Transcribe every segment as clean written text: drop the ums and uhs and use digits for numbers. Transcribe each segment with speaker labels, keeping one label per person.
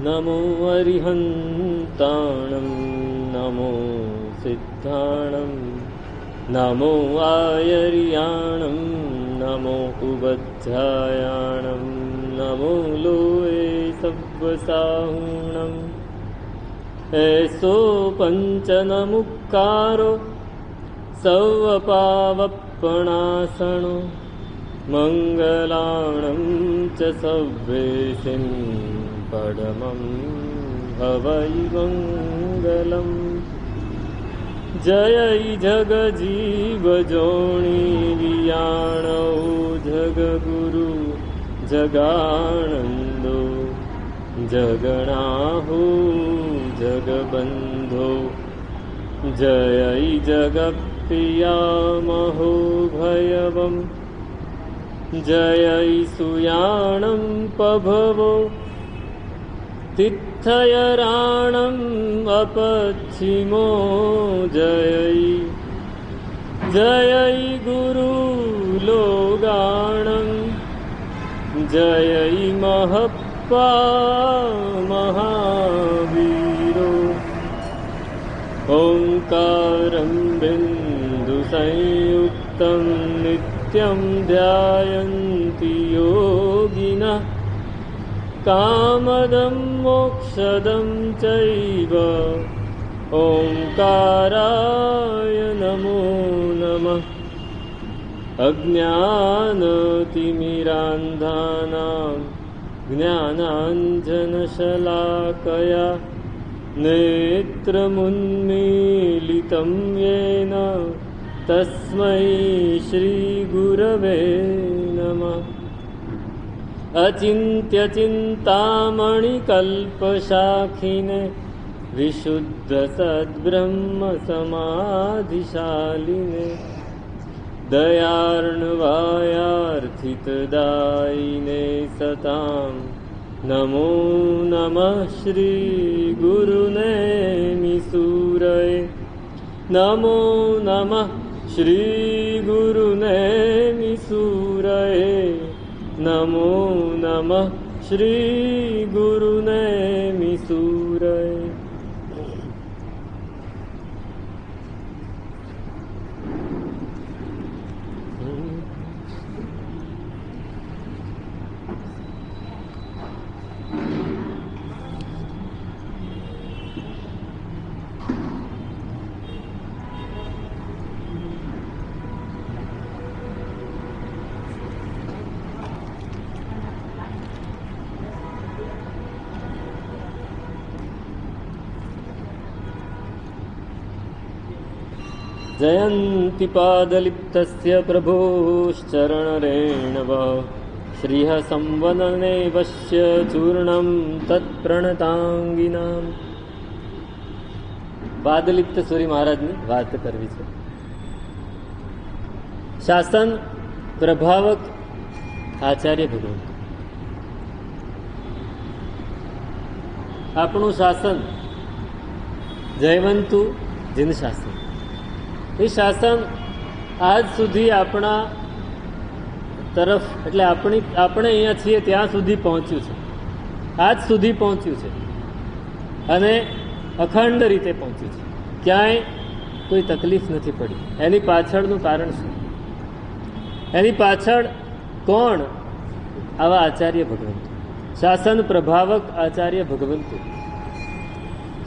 Speaker 1: नमो अरिहन्ताणं नमो सिद्धाणं नमो आयर्याणं नमो उबध्यायाणं नमो लोये सव्वसाहुणम् ऐसो पञ्चनमुक्कारो सव्वपावप्पणासनो मङ्गलाणं च सव्वेशिं परमं हवै मङ्गलम् जय जगजीवजोणीरियाणौ जगगुरु जगानन्दो जगणाहु जगबन्धो जय जगत्पियामहो भयवम् जय सुयाणं पभवो तिथयराणम् अपच्छिमो जय जय गुरुलोगाणं जय महप्पा महावीरो ओंकारं बिन्दुसंयुक्तं नित्यं ध्यायन्ति योगिनः कामदं मोक्षदं चैव ओंकाराय नमो नमः अज्ञानतिमिरान्धानां ज्ञानाञ्जनशलाकया नेत्रमुन्मीलितं येन तस्मै श्रीगुरवे नमः अचिन्त्यचिन्तामणिकल्पशाखिने विशुद्धसद्ब्रह्मसमाधिशालिने दयार्णवायार्थितदायिने सतां नमो नमः श्रीगुरुनेमिसूरये नमो नमः श्रीगुरुनेमिसूरये नमो नमः श्रीगुरुनेमिसूरये। जयन्ति पादलिप्तस्य प्रभोश्चरणरेणवः श्रियः संवदने वश्य चूर्णं तत्प्रणतांगिनाम्। पादलिप्त सूरी महाराजની વાત કરવી છે। શાસન પ્રભાવક આચાર્ય ભગવાન। આપણું શાસન જયવંતુ જીન શાસન। એ શાસન આજ સુધી આપણા તરફ એટલે આપણે અહીંયા છીએ ત્યાં સુધી પહોંચ્યું છે, આજ સુધી પહોંચ્યું છે અને અખંડ રીતે પહોંચ્યું છે, ક્યાંય કોઈ તકલીફ નથી પડી। એની પાછળનું કારણ શું? એની પાછળ કોણ? આવા આચાર્ય ભગવંતો, શાસન પ્રભાવક આચાર્ય ભગવંતો।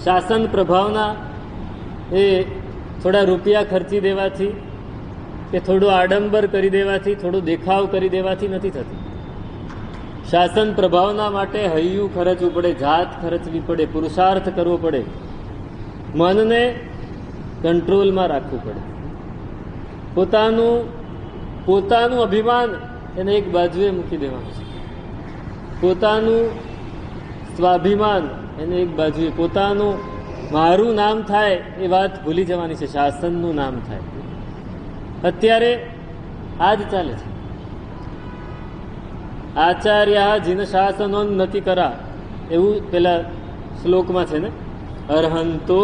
Speaker 1: શાસન પ્રભાવના એ થોડા રૂપિયા ખર્ચી દેવાથી કે થોડું આડંબર કરી દેવાથી, થોડું દેખાવ કરી દેવાથી નથી થતી। શાસન પ્રભાવના માટે હૈયું ખર્ચવું પડે, જાત ખર્ચવી પડે, પુરુષાર્થ કરવો પડે, મનને કંટ્રોલમાં રાખવું પડે, પોતાનું અભિમાન એને એક બાજુએ મૂકી દેવાનું છે, પોતાનું સ્વાભિમાન એને એક બાજુએ, પોતાનું મારું નામ થાય એ વાત ભૂલી જવાની છે, શાસનનું નામ થાય। અત્યારે આ જ ચાલે છે। આચાર્ય જીન શાસનોન્નતિ કરા એવું પેલા શ્લોકમાં છે ને, અર્હંતો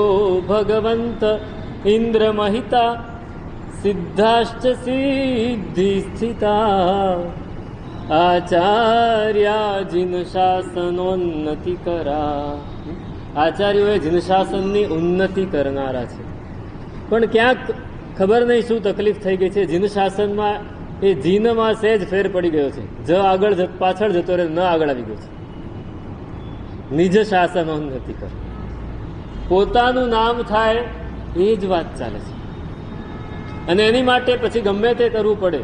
Speaker 1: ભગવંત ઇન્દ્ર મહિતા સિદ્ધાશ્ચ સિદ્ધિ સ્થિતા આચાર્યા જીન શાસનોન્નતિ કરા. આચાર્યો એ જીન શાસનની ઉન્નતિ કરનારા છે. પણ ક્યાંક ખબર નહીં શું તકલીફ થઈ ગઈ છે. જીન શાસનમાં એ જીનમાં સહેજ ફેર પડી ગયો છે. જ આગળ પાછળ જતો રહે, ન આગળ આવી ગયો છે. નિજ શાસનોન્નતિ કર, પોતાનું નામ થાય એ જ વાત ચાલે છે. અને એની માટે પછી ગમે તે કરવું પડે,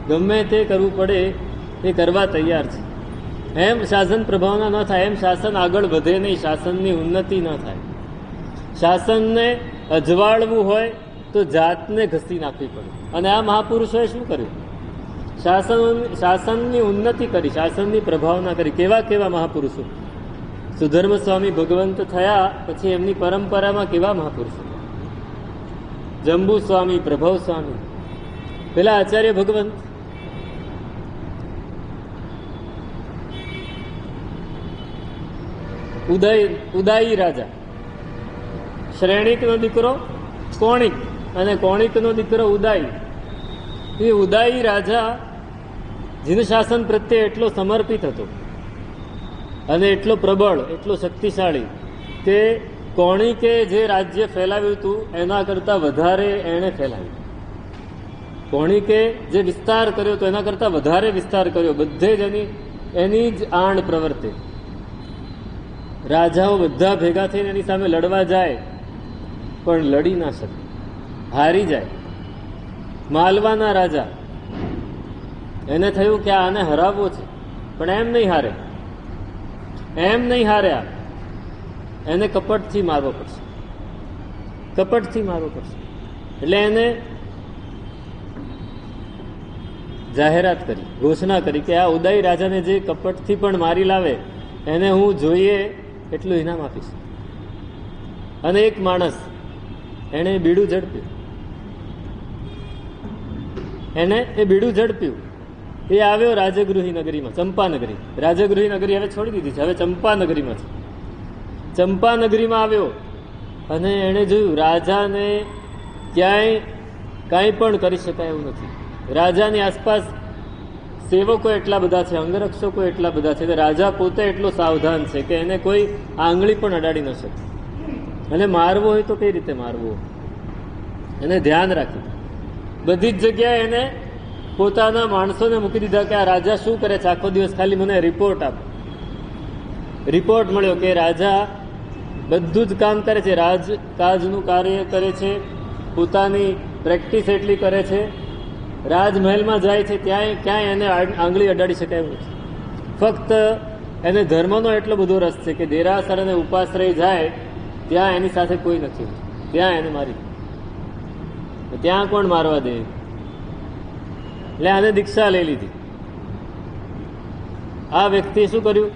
Speaker 1: ગમે તે કરવું પડે એ કરવા તૈયાર છે. એમ શાસન પ્રભાવના ન થાય, એમ શાસન આગળ વધે નહીં, શાસનની ઉન્નતિ ન થાય. શાસનને અજવાળવું હોય તો જાતને ઘસી નાખવી પડે. અને આ મહાપુરુષોએ શું કર્યું? શાસનની ઉન્નતિ કરી, શાસનની પ્રભાવના કરી. કેવા કેવા મહાપુરુષો! સુધર્મ સ્વામી ભગવંત થયા પછી એમની પરંપરામાં કેવા મહાપુરુષો! જંબુ સ્વામી, પ્રભવ સ્વામી, પેલા આચાર્ય ભગવંત, ઉદાયી રાજા, શ્રેણિકનો દીકરો કોણિક અને કોણિકનો દીકરો ઉદાયી. એ ઉદાયી રાજા જીન શાસન પ્રત્યે એટલો સમર્પિત હતો અને એટલો પ્રબળ, એટલો શક્તિશાળી કે કોણિકે જે રાજ્ય ફેલાવ્યું હતું એના કરતાં વધારે એણે ફેલાવ્યું. કોણિકે જે વિસ્તાર કર્યો હતો એના કરતાં વધારે વિસ્તાર કર્યો. બધે જ એની જ આણ પ્રવર્તે. રાજાઓ બધા ભેગા થઈને એની સામે લડવા જાય પણ લડી ના શકે, હારી જાય. માલવાના રાજા, એને થયું કે આને હરાવવો છે, પણ એમ નહીં હારે, એમ નહીં હાર્યા. એને કપટથી મારવો પડશે, કપટથી મારવો પડશે. એટલે એને જાહેરાત કરી, ઘોષણા કરી કે આ ઉદય રાજાને જે કપટથી પણ મારી લાવે એને હું જોઈએ એટલું ઇનામ આપીશ. અને એક માણસ, એણે બીડું ઝડપ્યું, એને એ બીડું ઝડપ્યું. એ આવ્યો રાજગૃહી નગરીમાં, ચંપાનગરી. રાજગૃહી નગરી હવે છોડી દીધી છે, હવે ચંપાનગરીમાં છે. ચંપાનગરીમાં આવ્યો અને એણે જોયું રાજાને ક્યાંય કાંઈ પણ કરી શકાય એવું નથી. રાજાની આસપાસ સેવકો એટલા બધા છે, અંગરક્ષકો એટલા બધા છે કે રાજા પોતે એટલો સાવધાન છે કે એને કોઈ આંગળી પણ અડાડી ન શકે. અને મારવો હોય તો કઈ રીતે મારવો એને ધ્યાન રાખ્યું. બધી જ જગ્યાએ એને પોતાના માણસોને મૂકી દીધા કે આ રાજા શું કરે છે આખો દિવસ, ખાલી મને રિપોર્ટ આપો. રિપોર્ટ મળ્યો કે રાજા બધું જ કામ કરે છે, રાજકાજનું કાર્ય કરે છે, પોતાની પ્રેક્ટિસ એટલી કરે છે. રાજમહેલમાં જાય છે ક્યાંય એને આંગળી અડાડી શકાય એવું નથી. ફક્ત એને ધર્મનો એટલો બધો રસ છે કે દેરાસર અને ઉપાશ્રય જાય ત્યાં એની સાથે કોઈ નથી, ત્યાં એને મારી, ત્યાં કોણ મારવા દે. એટલે આને દીક્ષા લઈ લીધી. આ વ્યક્તિએ શું કર્યું?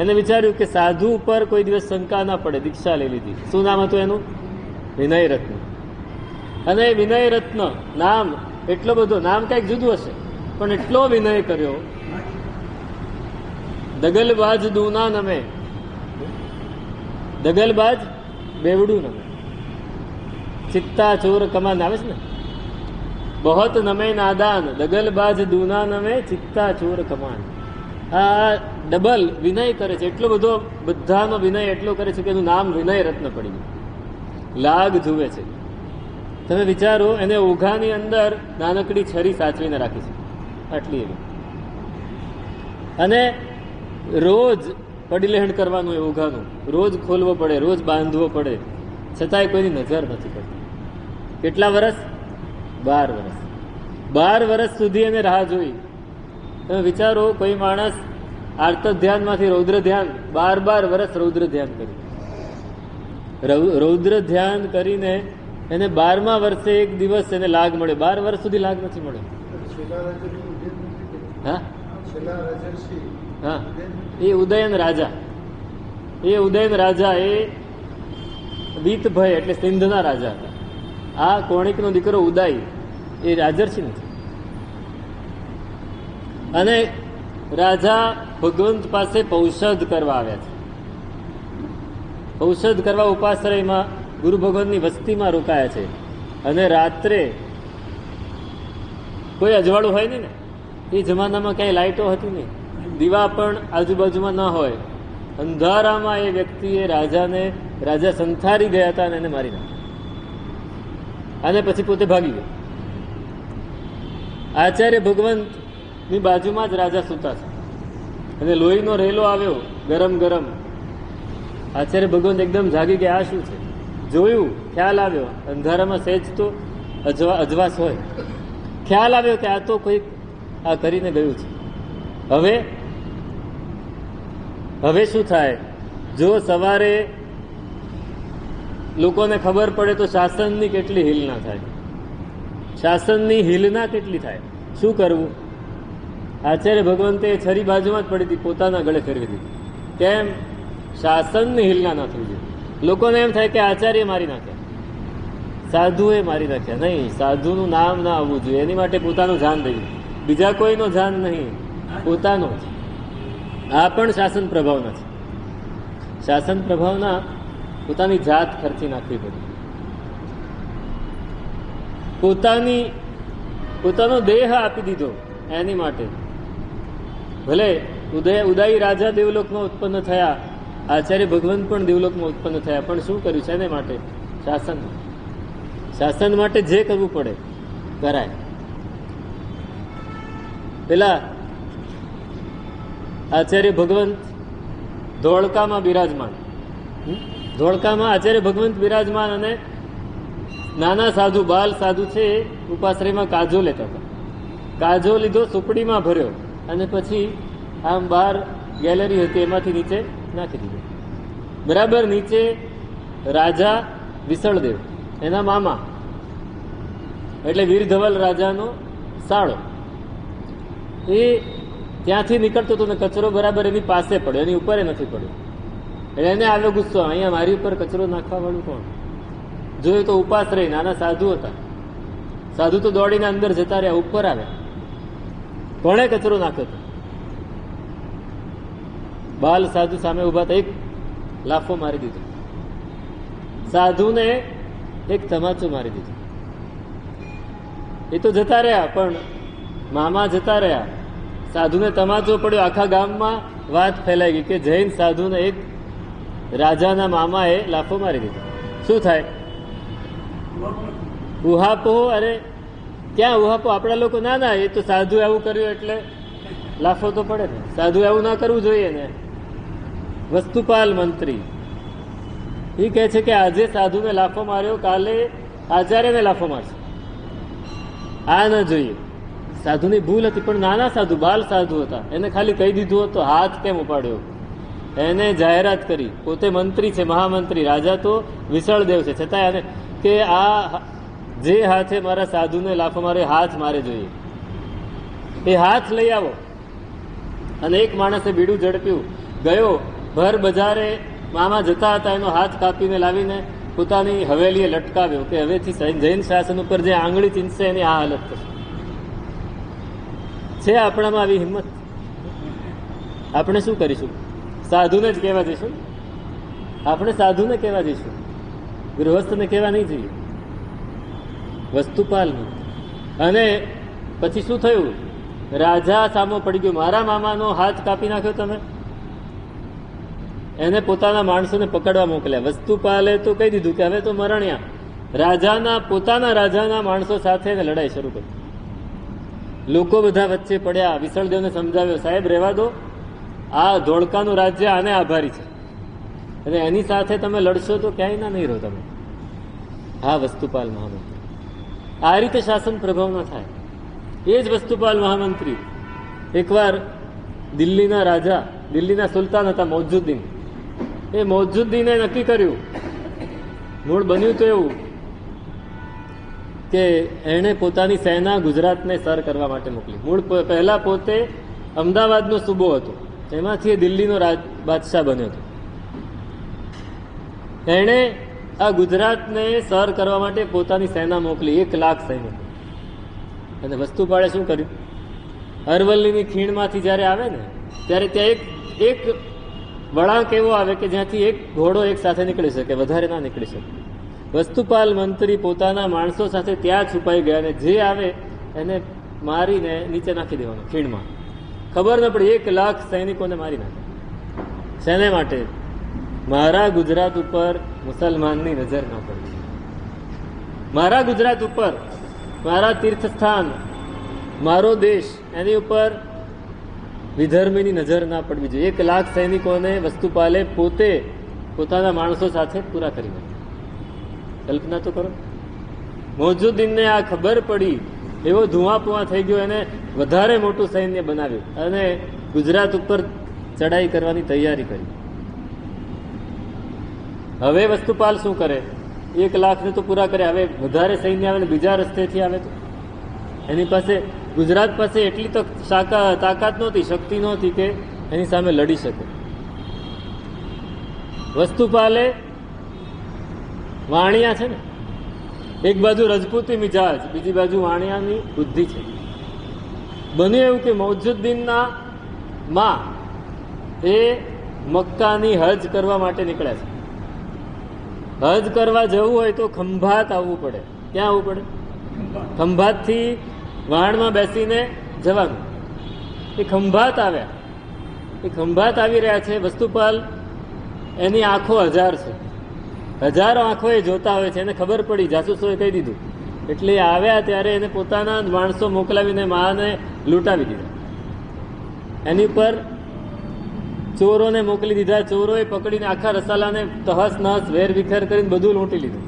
Speaker 1: એને વિચાર્યું કે સાધુ ઉપર કોઈ દિવસ શંકા ના પડે, દીક્ષા લઈ લીધી. શું નામ હતું એનું? વિનય રત્ન. અને વિનય રત્ન નામ, એટલો બધો, નામ કંઈક જુદું હશે પણ એટલો વિનય કર્યો. દગલબાજ દૂના નમે, દગલબાજ બેવડું નમે, ચિત્તા ચોર કમાન આવે છે ને, બહોત નમે નાદાન, દગલબાજ દૂના નમે, ચિત્તા ચોર કમાન. આ ડબલ વિનય કરે છે, એટલો બધો બધાનો વિનય એટલો કરે છે કે એનું નામ વિનય રત્ન પડી ગયું. લાગ જુએ છે. તમે વિચારો, એને ઓઘાની અંદર નાનકડી છરી સાચવીને રાખી છે, આટલી એવી. અને રોજ પડીલેહણ કરવાનું એ ઓઘાનું, રોજ ખોલવો પડે, રોજ બાંધવો પડે, છતાંય કોઈની નજર નથી પડતી. કેટલા વર્ષ? 12 વર્ષ. 12 વર્ષ સુધી એને રાહ જોઈ. તમે વિચારો, કોઈ માણસ આર્ત ધ્યાનમાંથી રૌદ્ર ધ્યાન, 12 વર્ષ રૌદ્ર ધ્યાન કર્યું. રૌદ્ર ધ્યાન કરીને એને 12મા વર્ષે એક દિવસ એને લાગ મળે. 12 વર્ષ સુધી લાગ નથી મળે. હા હા, એ ઉદયન રાજા, એ ઉદયન રાજા એ બીતભય એટલે સિંધના રાજા હતા. આ કોણિકનો દીકરો ઉદાઈ એ રાજર્ષિ નથી. અને રાજા ભગવંત પાસે પૌષધ કરવા આવ્યા છે. પૌષધ કરવા ઉપાશ્રયમાં ગુરુ ભગવંતની વસ્તીમાં રોકાયા છે. અને રાત્રે કોઈ અજવાળું હોય નહીં ને, એ જમાનામાં ક્યાંય લાઇટો હતી નહીં, દીવા પણ આજુબાજુમાં ન હોય. અંધારામાં એ વ્યક્તિએ રાજા સંથારી ગયા હતા અને એને મારી નાખ્યા અને પછી પોતે ભાગી ગયો. આચાર્ય ભગવંતની બાજુમાં જ રાજા સૂતા છે અને લોહીનો રેલો આવ્યો ગરમ ગરમ. આચાર્ય ભગવંત એકદમ જાગી ગયા, આ શું છે? જોયું, ખ્યાલ આવ્યો, અંધારામાં સહેજ તો અજવાસ હોય, ખ્યાલ આવ્યો કે આ તો કોઈક આ કરીને ગયું છે. હવે શું થાય? જો સવારે લોકોને ખબર પડે તો શાસનની કેટલી હિલના થાય, શાસનની હિલના કેટલી થાય. શું કરવું? આચાર્ય ભગવંતે છરી બાજુમાં જ પડી હતી, પોતાના ગળે ફેરવી દીધી. કેમ? શાસનની હિલના ના થવી જોઈએ. લોકોને એમ થાય કે આચાર્ય મારી નાખ્યા, સાધુએ મારી નાખ્યા. નહીં, સાધુનું નામ ના આવવું જોઈએ. એની માટે પોતાનું જાન દેવું, બીજા કોઈનો જાન નહીં, પોતાનો જ. આ પણ શાસન પ્રભાવના છે. શાસન પ્રભાવના પોતાની જાત ખર્ચી નાખવી પડે, પોતાનો દેહ આપી દીધો એની માટે. ભલે ઉદયી રાજા દેવલોકમાં ઉત્પન્ન થયા, આચાર્ય ભગવંત પણ દેવલોકમાં ઉત્પન્ન થયા, પણ શું કર્યું છે એને માટે? શાસન માટે જે કરવું પડે કરાય. પેલા આચાર્ય ભગવંત ધોળકામાં બિરાજમાન, ધોળકામાં આચાર્ય ભગવંત બિરાજમાન અને નાના સાધુ, બાલ સાધુ છે, ઉપાશ્રયમાં કાજો લેતા હતા. કાજો લીધો, સુપડીમાં ભર્યો અને પછી આમ બહાર ગેલેરી હતી એમાંથી નીચે નાખી દીધો. બરાબર નીચે રાજા વિસળદેવ, એના મામા, એટલે વીરધવલ રાજાનો સાળો, એ ત્યાંથી નીકળતો હતો ને કચરો બરાબર એની પાસે પડ્યો, એની ઉપર નથી પડ્યો. એટલે એને આવ્યો ગુસ્સો, અહીંયા મારી ઉપર કચરો નાખવા વાળું કોણ? જોયું તો ઉપાશ્રય નાના સાધુ હતા. સાધુ તો દોડીને અંદર જતા રહ્યા, ઉપર આવ્યા. કોણે કચરો નાખ્યો હતો? બાલ સાધુ સામે ઉભા હતા, એક લાફો મારી દીધો. સાધુને એક તમાચો મારી દીધો. એ તો જતા રહ્યા, પણ મામા જતા રહ્યા, સાધુને તમાચો પડ્યો. આખા ગામમાં વાત ફેલાઈ ગઈ કે જૈન સાધુને એક રાજાના મામાએ લાફો મારી દીધો. શું થાય? ઉહાપો. અરે ક્યાં ઉહાપો? આપણા લોકો ના, એ તો સાધુ એવું કર્યું એટલે લાફો તો પડે ને. સાધુ એવું ના કરવું જોઈએ ને. વસ્તુપાલ મંત્રી એ કહે છે કે આજે સાધુને લાફો માર્યો, કાલે આચાર્યને લાફો મારશે. આ ન જોઈએ. સાધુની ભૂલ હતી, પણ નાના સાધુ, બાલ સાધુ હતા. એને ખાલી કહી દીધું હતો, હાથ કેમ ઉપાડ્યો? એને જાહેરાત કરી. પોતે મંત્રી છે, મહામંત્રી. રાજા તો વિસળદેવ છે, છતાં એને કે આ જે હાથે મારા સાધુને લાફો મારે, હાથ મારે જોઈએ. એ હાથ લઈ આવો. અને એક માણસે બીડું ઝડપ્યું, ગયો ભર બજારે, મામા જતા હતા, એનો હાથ કાપીને લાવીને પોતાની હવેલીએ લટકાવ્યો કે હવેથી જૈન શાસન ઉપર જે આંગળી ચીંધશે એની આ હાલત થશે. છે આપણામાં આવી હિંમત? આપણે શું કરીશું? સાધુને જ કહેવા જઈશું? આપણે સાધુને કહેવા જઈશું, ગૃહસ્થને કહેવા નહીં જઈએ. વસ્તુપાલ. અને પછી શું થયું? રાજા સામો પડી ગયો, મારા મામાનો હાથ કાપી નાખ્યો તમે. એને પોતાના માણસોને પકડવા મોકલ્યા. વસ્તુપાલે તો કહી દીધું કે હવે તો મરણ્યા. પોતાના રાજાના માણસો સાથે લડાઈ શરૂ કરી. લોકો બધા વચ્ચે પડ્યા. વિસળદેવને સમજાવ્યો, સાહેબ રહેવા દો, આ ધોળકાનું રાજ્ય આને આભારી છે અને એની સાથે તમે લડશો તો ક્યાંય ના નહીં રહો તમે. હા, વસ્તુપાલ મહામંત્રી. આ રીતે શાસન પ્રભાવ ના થાય. એ જ વસ્તુપાલ મહામંત્રી એકવાર દિલ્હીના રાજા, દિલ્હીના સુલતાન હતા મૌજુદ્દીન. એ મૌજુદ્દીને નક્કી કર્યું, મૂળ બન્યું તો એવું કે એણે પોતાની સેના ગુજરાતને સર કરવા માટે મોકલી. મૂળ પહેલા પોતે અમદાવાદનો સૂબો હતો, એમાંથી એ દિલ્હીનો બાદશાહ બન્યો હતો. એણે આ ગુજરાતને સર કરવા માટે પોતાની સેના મોકલી, 1 લાખ સૈનિકો. અને વસ્તુપાળે શું કર્યું? અરવલ્લીની ખીણમાંથી જ્યારે આવે ને ત્યારે ત્યાં એક વળાંક એવો આવે કે જ્યાંથી એક ઘોડો એક સાથે નીકળી શકે, વધારે ના નીકળી શકે. વસ્તુપાલ મંત્રી પોતાના માણસો સાથે ત્યાં છુપાઈ ગયા અને જે આવે એને મારીને નીચે નાખી દેવાનો ખીણમાં. ખબર ન પડી 1 લાખ સૈનિકોને મારી નાખે. શેને માટે? મારા ગુજરાત ઉપર મુસલમાનની નજર ન પડે. મારા ગુજરાત ઉપર, મારા તીર્થસ્થાન, મારો દેશ, એની ઉપર વિધર્મીની નજર ના પડવી જોઈએ. 1 લાખ સૈનિકોને વસ્તુપાલે પોતે પોતાના માણસો સાથે પૂરા કરી નાખ્યા. કલ્પના તો કરો. મોજુદ્દીનને આ ખબર પડી, એવો ધુઆપુઆ થઈ ગયો, એને વધારે મોટું સૈન્ય બનાવ્યું અને ગુજરાત ઉપર ચડાઈ કરવાની તૈયારી કરી. હવે વસ્તુપાલ શું કરે? 1 લાખને તો પૂરા કરે, હવે વધારે સૈન્ય આવે ને બીજા રસ્તેથી આવે તો એની પાસે, ગુજરાત પાસે એટલી તો તાકાત નહોતી, શક્તિ નહોતી કે એની સામે લડી શકે. વસ્તુપાલે વાણિયા છે ને, એક બાજુ રજપૂતી મિજાજ, બીજી બાજુ વાણિયાની બુદ્ધિ છે. બન્યું એવું કે મોજુદ્દીનના માં એ મક્કાની હજ કરવા માટે નીકળ્યા છે. હજ કરવા જવું હોય તો ખંભાત આવવું પડે. ક્યાં આવવું પડે? ખંભાતથી વાહણમાં બેસીને જવાનું. એ ખંભાત આવ્યા. એ ખંભાત આવી રહ્યા છે. વસ્તુપાલ એની આંખો 1000 છે, હજારો આંખો એ જોતા હોય છે. એને ખબર પડી, જાસૂસોએ કહી દીધું. એટલે આવ્યા ત્યારે એને પોતાના માણસો મોકલાવીને માને લૂંટાવી દીધા. એની ઉપર ચોરોને મોકલી દીધા. ચોરોએ પકડીને આખા રસાલાને તહસ નહસ વેર વિખેર કરીને બધું લૂંટી લીધું.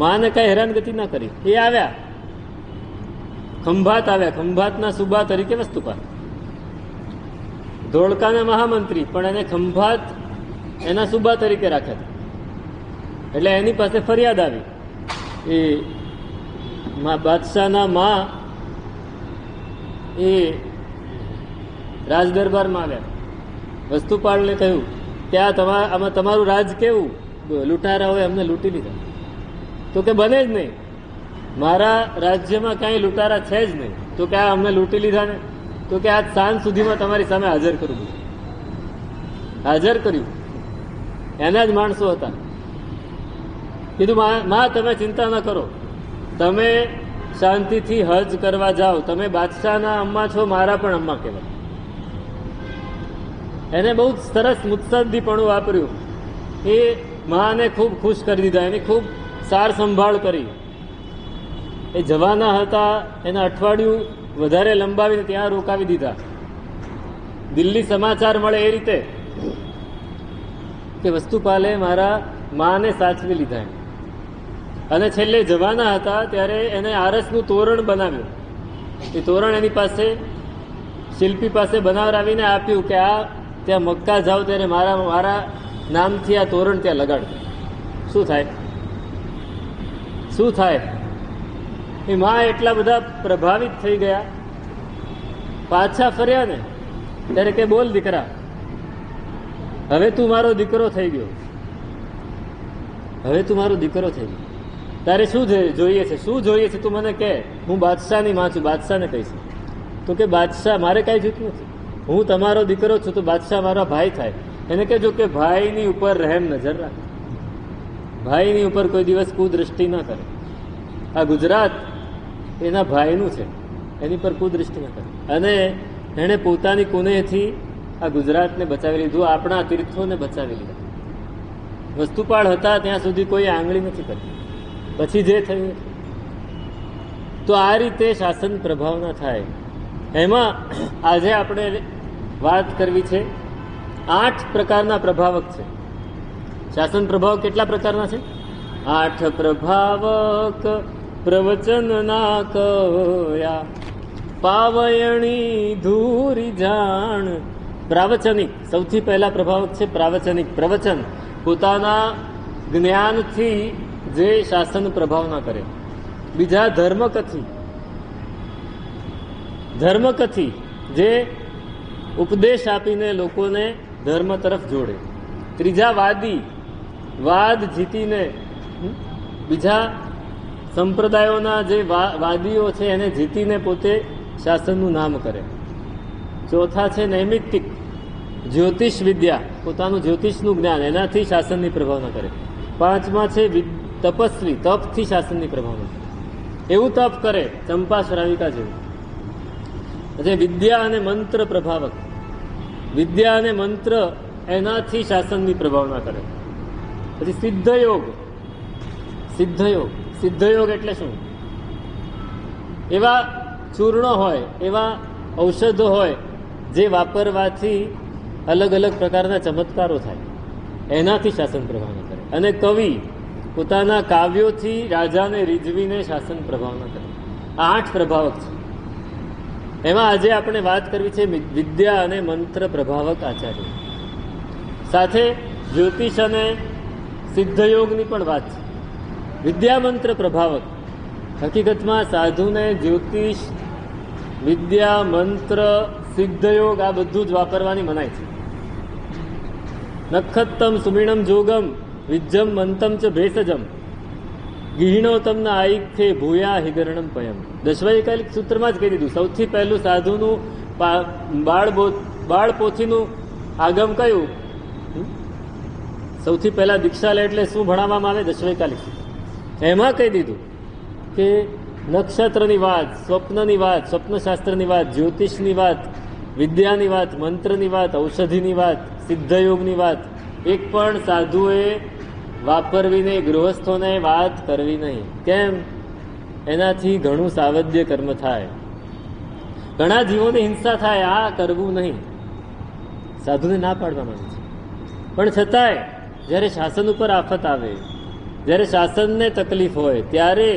Speaker 1: માને કઈ હેરાનગતિ ના કરી. એ આવ્યા, ખંભાત આવ્યા. ખંભાતના સુબા તરીકે વસ્તુપાલ, ધોળકાના મહામંત્રી, પણ એને ખંભાત એના સુબા તરીકે રાખ્યા હતા. એટલે એની પાસે ફરિયાદ આવી. એ બાદશાહના માં એ રાજદરબારમાં આવ્યા. વસ્તુપાલને કહ્યું કે આમાં તમારું રાજ કેવું? લૂંટારાઓએ અમને લૂંટી લીધા. તો કે બને જ નહીં, મારા રાજ્યમાં કાંઈ લૂંટારા છે જ નહીં. તો કે આ અમને લૂંટી લીધા ને? તો કે આજ સાંજ સુધીમાં તમારી સામે હાજર કરું. હાજર કર્યું. એના જ માણસો હતા. કીધું માં તમે ચિંતા ન કરો, તમે શાંતિથી હજ કરવા જાઓ. તમે બાદશાહના અમ્મા છો, મારા પણ અમ્મા કહેવાય. એને બહુ સરસ મુત્સદ્દીપણું વાપર્યું. એ માને ખૂબ ખુશ કરી દીધા, એની ખૂબ સાર સંભાળ કરી. એ જવાના હતા, એના અઠવાડિયું વધારે લંબાવીને ત્યાં રોકાવી દીધા. દિલ્હી સમાચાર મળે એ રીતે કે વસ્તુપાલે મારા માને સાચવી લીધા. અને છેલ્લે જવાના હતા ત્યારે એને આરસનું તોરણ બનાવ્યું. એ તોરણ એની પાસે શિલ્પી પાસે બનાવરાવીને આપ્યું કે આ ત્યાં મક્કા જાઓ ત્યારે મારા નામથી આ તોરણ ત્યાં લગાડજો. શું થાય? શું થાય? એ માં એટલા બધા પ્રભાવિત થઈ ગયા. પાછા ફર્યા ને ત્યારે કે બોલ દીકરા, હવે તું મારો દીકરો થઈ ગયો. હવે તું મારો દીકરો થઈ ગયો. તારે શું જોઈએ છે? શું જોઈએ છે તું મને કહે. હું બાદશાહની માં છું, બાદશાહને કહીશ. તો કે બાદશાહ મારે કાંઈ જોઈતું નથી, હું તમારો દીકરો છું, તો બાદશાહ મારા ભાઈ થાય. એને કહેજો કે ભાઈની ઉપર રહેમ નજર રાખ, ભાઈની ઉપર કોઈ દિવસ કુદૃષ્ટિ ના કરે. આ ગુજરાત એના ભાઈનું છે, એની પર કુદૃષ્ટિ ના કરે. અને એણે પોતાની કુનેહથી આ ગુજરાતને બચાવી લીધું, આપણા તીર્થોને બચાવી લીધા. વસ્તુપાળ હતા ત્યાં સુધી કોઈ આંગળી નથી કરી. પછી જે થયું, તો આ રીતે શાસન પ્રભાવના થાય. એમાં આજે આપણે વાત કરવી છે, 8 પ્રકારના પ્રભાવક છે. શાસન પ્રભાવક કેટલા પ્રકારના છે? 8 પ્રભાવક પ્રવચન ના કયા, પાવયણી ધૂરી જાણ. પ્રાવચનિક સૌથી પહેલા પ્રભાવક છે પ્રાવચનિક. પ્રવચન, પોતાના જ્ઞાનથી જે શાસન પ્રભાવના કરે. બીજા ધર્મકથી, ધર્મકથી જે ઉપદેશ આપીને લોકોને ધર્મ તરફ જોડે. ત્રીજા વાદી, વાદ જીતીને બીજા સંપ્રદાયોના જે વાદીઓ છે એને જીતીને પોતે શાસનનું નામ કરે. ચોથા છે નૈમિત્તિક, જ્યોતિષ વિદ્યા, પોતાનું જ્યોતિષનું જ્ઞાન, એનાથી શાસનની પ્રભાવના કરે. પાંચમા છે તપસ્વી, તપથી શાસનની પ્રભાવના કરે. એવું તપ કરે ચંપા શ્રાવિકા જેવું. પછી વિદ્યા અને મંત્ર પ્રભાવક, વિદ્યા અને મંત્ર એનાથી શાસનની પ્રભાવના કરે. પછી સિદ્ધયોગ, સિદ્ધયોગ, સિદ્ધયોગ એટલે શું? એવા ચૂર્ણો હોય, એવા ઔષધો હોય જે વાપરવાથી અલગ અલગ પ્રકારના ચમત્કારો થાય, એનાથી શાસન પ્રભાવના કરે. અને કવિ પોતાના કાવ્યોથી રાજાને રીઝવીને શાસન પ્રભાવના કરે. આ 8 પ્રભાવક છે. એમાં આજે આપણે વાત કરવી છે વિદ્યા અને મંત્ર પ્રભાવક આચાર્ય. સાથે જ્યોતિષ અને સિદ્ધયોગની પણ વાત છે. વિદ્યા મંત્ર પ્રભાવક, હકીકતમાં સાધુને જ્યોતિષ, વિદ્યા, મંત્ર, સિદ્ધયોગ આ બધું જ વાપરવાની મનાય છે. નખત્તમ સુમીણમ જોગમ વિજ્જમ મંતમ ચ ભેષજમ ગિહિણો તમને આઈખે ભૂયા હિગરણમ પયમ. દશવૈકાલિક સૂત્રમાં જ કહી દીધું. સૌથી પહેલું સાધુનું બાળપોથીનું આગમ કયું? સૌથી પહેલા દીક્ષા લે એટલે શું ભણાવવામાં આવે? દશવૈકાલિક સૂત્ર. એમાં કહી દીધું કે નક્ષત્રની વાત, સ્વપ્નની વાત, સ્વપ્નશાસ્ત્રની વાત, જ્યોતિષની વાત, વિદ્યાની વાત, મંત્રની વાત, ઔષધિની વાત, સિદ્ધયોગની વાત એક પણ સાધુએ વાપરવી નહીં, ગૃહસ્થોને વાત કરવી નહીં. કેમ? એનાથી ઘણું સાવધ્ય કર્મ થાય, ઘણા જીવોની હિંસા થાય. આ કરવું નહીં, સાધુને ના પાડવા માંગે છે. પણ છતાંય જ્યારે શાસન ઉપર આફત આવે, જ્યારે શાસનને તકલીફ હોય ત્યારે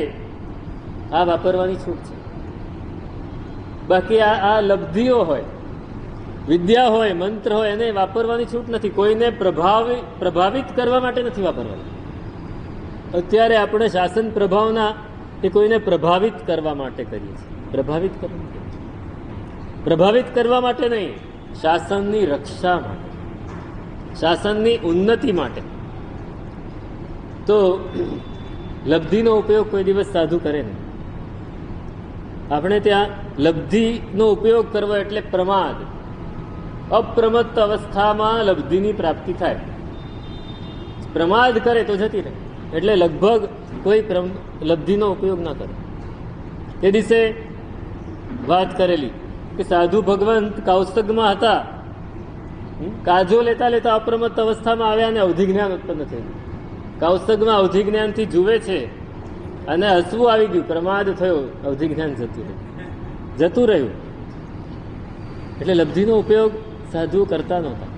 Speaker 1: આ વાપરવાની છૂટ છે. બાકી આ લબ્ધિઓ હોય, વિદ્યા હોય, મંત્ર હોય, એને વાપરવાની છૂટ નથી. કોઈને પ્રભાવિત કરવા માટે નથી વાપરવાની. અત્યારે આપણે શાસન પ્રભાવના એ કોઈને પ્રભાવિત કરવા માટે કરીએ છીએ. પ્રભાવિત કરવા માટે નહીં, શાસનની રક્ષા માટે, શાસનની ઉન્નતિ માટે. તો લબ્ધિનો ઉપયોગ કોઈ દિવસ સાધુ કરે નહીં. આપણે ત્યાં લબ્ધિનો ઉપયોગ કરવો એટલે પ્રમાદ. અપ્રમત્ત અવસ્થામાં લબ્ધિની પ્રાપ્તિ થાય. પ્રમાદ કરે તો જતી રહે. એટલે લગભગ કોઈ લબ્ધિનો ઉપયોગ ના કરે. તે દિવસે વાત કરેલી કે સાધુ ભગવંત કૌસ્તગમાં હતા, કાજો લેતા લેતા અપ્રમત્ત અવસ્થામાં આવ્યા અને અવધિ જ્ઞાન ઉત્પન્ન થયું. કૌસ્તગમાં અવધિ જ્ઞાનથી જુએ છે અને હસવું આવી ગયું, પ્રમાદ થયો, અવધિ જ્ઞાન જતું રહ્યું. એટલે લબ્ધિનો ઉપયોગ સાધુ કરતા નહોતા.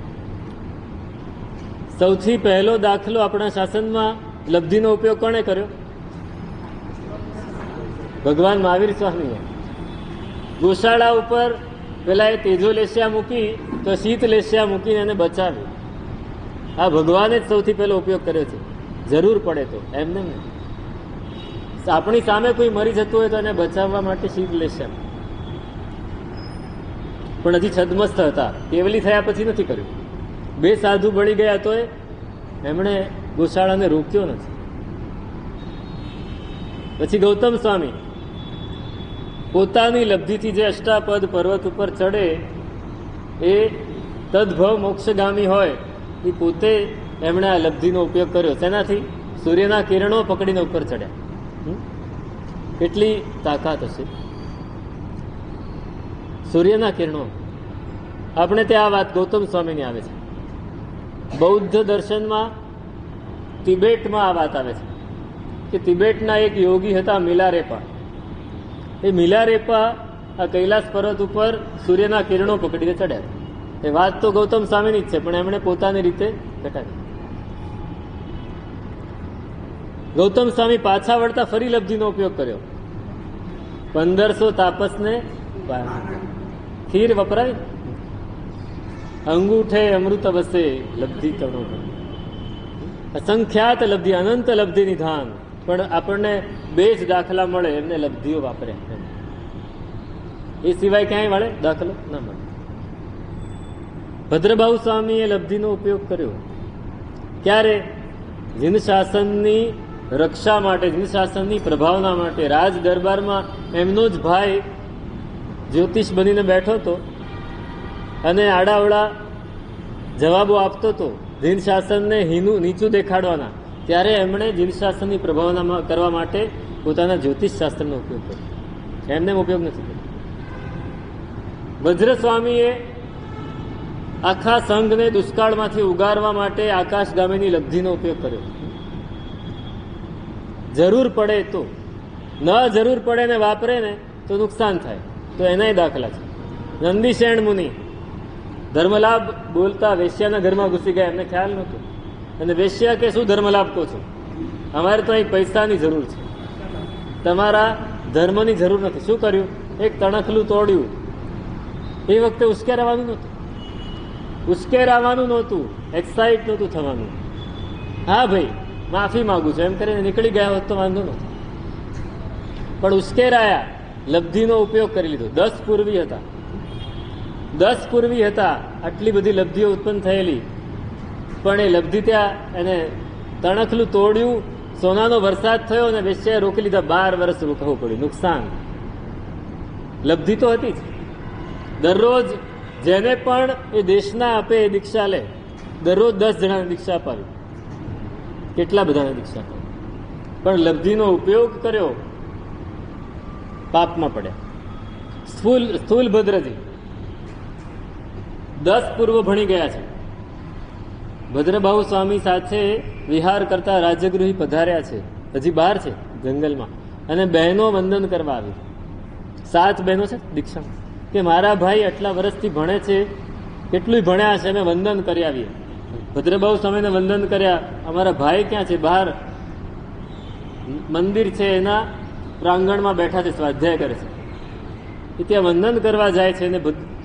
Speaker 1: સૌથી પહેલો દાખલો આપણા શાસનમાં લબ્ધિનો ઉપયોગ કોણે કર્યો? ભગવાન મહાવીર સ્વામીએ. ગોશાળા ઉપર પેલા એ તેજો લેસ્યા મૂકી તો શીત લેસ્યા મૂકીને એને બચાવી. આ ભગવાને જ સૌથી પહેલો ઉપયોગ કર્યો છે. જરૂર પડે તો એમને આપણી સામે કોઈ મરી જતું હોય તો એને બચાવવા માટે શીત લેસ્યા. પણ હજી છદમસ્ત હતા, કેવલી થયા પછી નથી કર્યું. 2 સાધુ બળી ગયા તો એમણે ગોશાળાને રોક્યો નથી. પછી ગૌતમ સ્વામી પોતાની લબ્ધિથી જે અષ્ટાપદ પર્વત ઉપર ચડે એ તદભવ મોક્ષગામી હોય એ પોતે એમણે આ લબ્ધિનો ઉપયોગ કર્યો. તેનાથી સૂર્યના કિરણો પકડીને ઉપર ચડ્યા. કેટલી તાકાત હશે સૂર્યના કિરણો. આપણે ત્યાં આ વાત ગૌતમ સ્વામીની આવે છે. બૌદ્ધ દર્શનમાં તિબેટમાં આ વાત આવે છે કે તિબેટના એક યોગી હતા મિલારેપા. એ મિલારેપા આ કૈલાસ પર્વત ઉપર સૂર્યના કિરણો પકડીને ચડ્યા. એ વાત તો ગૌતમ સ્વામીની જ છે, પણ એમણે પોતાની રીતે ઘટાડી. ગૌતમ સ્વામી પાછા વળતા ફરી લબ્ધિનો ઉપયોગ કર્યો. 1500 તાપસને ખીર વપરાય, અંગૂઠે અમૃત વસે લબ્ધિ તણો, અસંખ્યાત લબ્ધિ, અનંત લબ્ધિ નિધાન. પણ આપણને 2 જ દાખલા મળે, એમને લબ્ધિઓ વાપરે. એ સિવાય ક્યાંય મળે દાખલો ના મળે. ભદ્રભાઉ સ્વામીએ લબ્ધિનો ઉપયોગ કર્યો. ક્યારે? જીન શાસનની રક્ષા માટે, જીન શાસનની પ્રભાવના માટે. રાજ દરબારમાં એમનો જ ભાઈ જ્યોતિષ બનીને બેઠો હતો અને આડાવડા જવાબો આપતો હતો જીન શાસનને નીચું દેખાડવાના. ત્યારે એમણે જીન શાસનની પ્રભાવના કરવા માટે પોતાના જ્યોતિષ શાસ્ત્રનો ઉપયોગ કર્યો, એમને ઉપયોગ નથી કર્યો. વજ્રસ્વામીએ આખા સંઘને દુષ્કાળમાંથી ઉગારવા માટે આકાશગામીની લબ્ધિનો ઉપયોગ કર્યો. જરૂર પડે તો, ન જરૂર પડે ને વાપરે ને તો નુકસાન થાય, તો એનાય દાખલા છે. નંદીશેણ મુનિ ધર્મલાભ બોલતા વેશ્યાના ઘરમાં ઘૂસી ગયા, એમને ખ્યાલ નહોતો. અને વેશ્યા કે શું ધર્મલાભ કહો છો, અમારે તો અહીં પૈસાની જરૂર છે, તમારા ધર્મની જરૂર નથી. શું કર્યું? એક તણખલું તોડ્યું. એ વખતે ઉશ્કેરાવાનું નહોતું, એક્સાઇટ નહોતું થવાનું. હા ભાઈ માફી માગું છું એમ કરીને નીકળી ગયા હોત તો વાંધો નહોતો, પણ ઉશ્કેરાયા, લબ્ધિનો ઉપયોગ કરી લીધો. 10 પૂર્વી હતા, આટલી બધી લબ્ધિઓ ઉત્પન્ન થયેલી, પણ એ લબ્ધિ ત્યાં એને તણખલું તોડ્યું, સોનાનો વરસાદ થયો અને વેશ્યાએ રોકી લીધા. 12 વર્ષ રોકવું પડ્યું, નુકસાન. લબ્ધિ તો હતી જ. દરરોજ જેને પણ એ દેશના આપે એ દીક્ષા લે, દરરોજ 10 જણાને દીક્ષા અપાવી, કેટલા બધાને દીક્ષા અપાવી, પણ લબ્ધિનો ઉપયોગ કર્યો, પાપમાં પડ્યા. સ્થૂલભદ્રજી 10 પૂર્વ ભણી ગયા છે. ભદ્રબાહુ સ્વામી સાથે વિહાર કરતા રાજગૃહી પધાર્યા છે, હજી બહાર છે જંગલમાં, અને બહેનો વંદન કરવા આવી. 7 બહેનો છે દીક્ષામાં, કે મારા ભાઈ આટલા વર્ષથી ભણે છે, કેટલું ભણ્યા છે, અમે વંદન કરી આવીએ. ભદ્રબાહુ સ્વામીને વંદન કર્યા. અમારા ભાઈ ક્યાં છે? બહાર મંદિર છે એના પ્રાંગણમાં બેઠા છે, સ્વાધ્યાય કરે છે. એ ત્યાં વંદન કરવા જાય છે. અને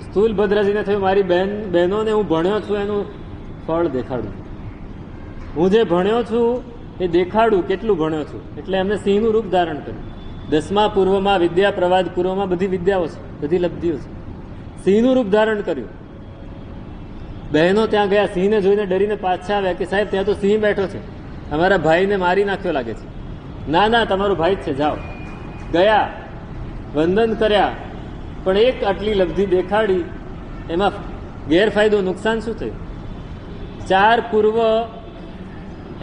Speaker 1: સ્થૂલભદ્રજીને થયું મારી બહેનોને હું ભણ્યો છું એનું ફળ દેખાડું, હું જે ભણ્યો છું એ દેખાડું કેટલું ભણ્યો છું. એટલે એમને સિંહનું રૂપ ધારણ કર્યું. 10મા પૂર્વમાં વિદ્યા, પ્રવાદ પૂર્વમાં બધી વિદ્યાઓ છે, બધી લબ્ધિઓ છે. સિંહનું રૂપ ધારણ કર્યું. બહેનો ત્યાં ગયા, સિંહને જોઈને ડરીને પાછા આવ્યા કે સાહેબ ત્યાં તો સિંહ બેઠો છે, અમારા ભાઈને મારી નાખ્યો લાગે છે. ના તમારો ભાઈ જ છે, જાઓ. ગયા, વંદન કર્યા, પણ એક આટલી લબ્ધિ દેખાડી, એમાં ગેરફાયદો, નુકસાન શું થયું? 4 પૂર્વ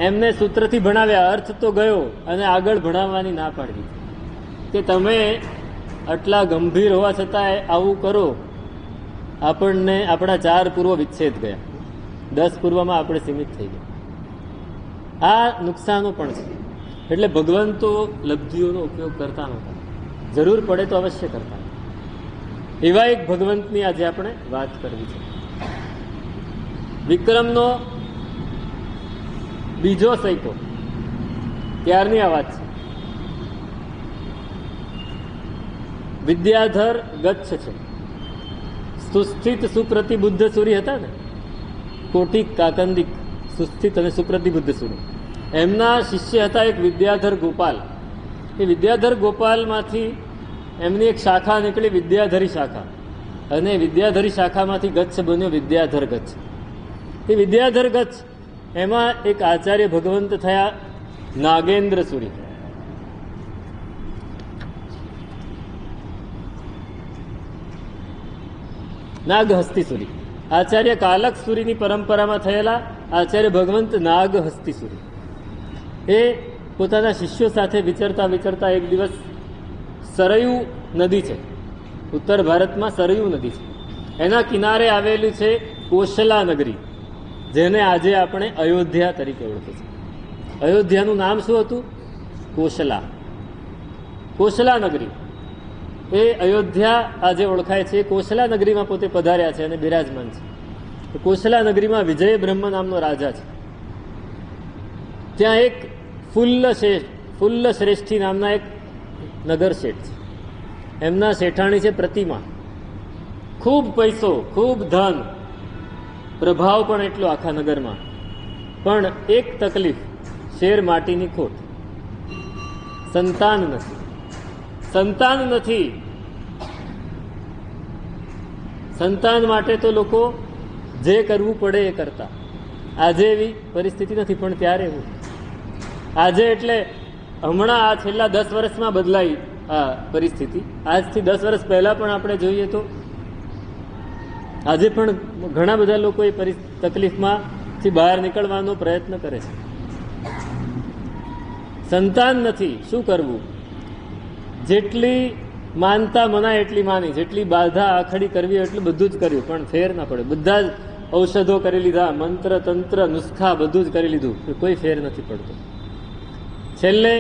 Speaker 1: એમને સૂત્રથી ભણાવ્યા, અર્થ તો ગયો, અને આગળ ભણાવવાની ના પાડી કે તમે આટલા ગંભીર હોવા છતાં આવું કરો. આપણને આપણા 4 પૂર્વ વિચ્છેદ ગયા, 10 પૂર્વમાં આપણે સીમિત થઈ ગયા. આ નુકસાનો પણ છે. એટલે ભગવંતો લબ્ધિઓનો ઉપયોગ કરતા નહોતા, જરૂર પડે તો અવશ્ય કરતા. એવા એક ભગવંતની આજે આપણે વાત કરવી છે. વિક્રમનો બીજો સૈકો, ત્યારની આ વાત છે. વિદ્યાધર ગચ્છ છે. સુસ્થિત સુપ્રતિબુદ્ધ સૂરી હતા ને, કોટિક, કાકંદિક, સુસ્થિત અને સુપ્રતિબુદ્ધ સૂરી, એમના શિષ્ય હતા એક વિદ્યાધર ગોપાલ. એ વિદ્યાધર ગોપાલમાંથી એમની એક શાખા નીકળી, વિદ્યાધરી શાખા, અને વિદ્યાધરી શાખામાંથી ગચ્છ બન્યો વિદ્યાધર ગચ્છ. એ વિદ્યાધર ગચ્છ, એમાં એક આચાર્ય ભગવંત થયા નાગેન્દ્ર સૂરી. નાગહસ્તી સૂરી, આચાર્ય કાલક સૂરીની પરંપરામાં થયેલા આચાર્ય ભગવંત નાગહસ્તી સૂરી. એ પોતાના શિષ્યો સાથે વિચરતા વિચરતા એક દિવસ સરયુ નદી છે, ઉત્તર ભારતમાં સરયુ નદી છે, એના કિનારે આવેલું છે કોશલા નગરી, જેને આજે આપણે અયોધ્યા તરીકે ઓળખે છે. અયોધ્યાનું નામ શું હતું? કોશલા. કોશલા નગરી એ અયોધ્યા આજે ઓળખાય છે. કોશલા નગરીમાં પોતે પધાર્યા છે અને બિરાજમાન છે. કોશલા નગરીમાં વિજય બ્રહ્મ નામનો રાજા છે. ત્યાં એક ફુલ્લ શ્રેષ્ઠી નામના એક નગર શેઠ છે. એમના શેઠાણી છે પ્રતિમા. ખૂબ પૈસો, ખૂબ ધન, પ્રભાવ પણ એટલો આખા નગરમાં. પણ એક તકલીફ, શેર માટીની ખોટ, સંતાન નથી. સંતાન નથી. સંતાન માટે તો લોકો જે કરવું પડે એ કરતા. આજે એવી પરિસ્થિતિ નથી, પણ ત્યારે એવું. આજે એટલે હમણાં આ છેલ્લા 10 વર્ષમાં બદલાઈ આ પરિસ્થિતિ. આજથી 10 વર્ષ પહેલા પણ આપણે જોઈએ તો આજે પણ ઘણા બધા લોકો એ તકલીફમાંથી બહાર નીકળવાનો પ્રયત્ન કરે છે. સંતાન નથી, શું કરવું? જેટલી માનતા મનાય એટલી માની, જેટલી બાધા આખડી કરવી એટલું બધું જ કર્યું, પણ ફેર ના પડે. બધા જ ઔષધો કરી લીધા, મંત્ર તંત્ર નુસ્ખા બધું જ કરી લીધું, કોઈ ફેર નથી પડતો. છેલ્લે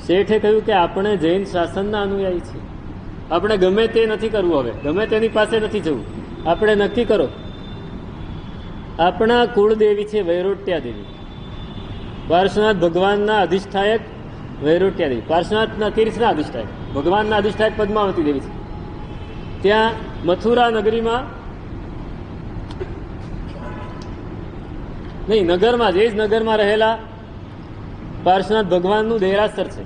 Speaker 1: શેઠે કહ્યું કે આપણે જૈન શાસનના અનુયાયી છીએ, આપણે ગમે તે નથી કરવું, હવે ગમે તેની પાસે નથી જવું, આપણે નક્કી કરો. આપણા કુળદેવી છે વૈરોટ્યા દેવી, પાર્શ્વનાથ ભગવાનના અધિષ્ઠાયક વૈરોટ્યા દેવી, પાર્શ્વનાથના તીર્થના અધિષ્ઠાયક, ભગવાનના અધિષ્ઠાયક પદ્માવતી દેવી છે. ત્યાં મથુરા નગરીમાં નહીં, નગરમાં જ, એ જ નગરમાં રહેલા પાર્શ્વનાથ ભગવાનનું દેરાસર છે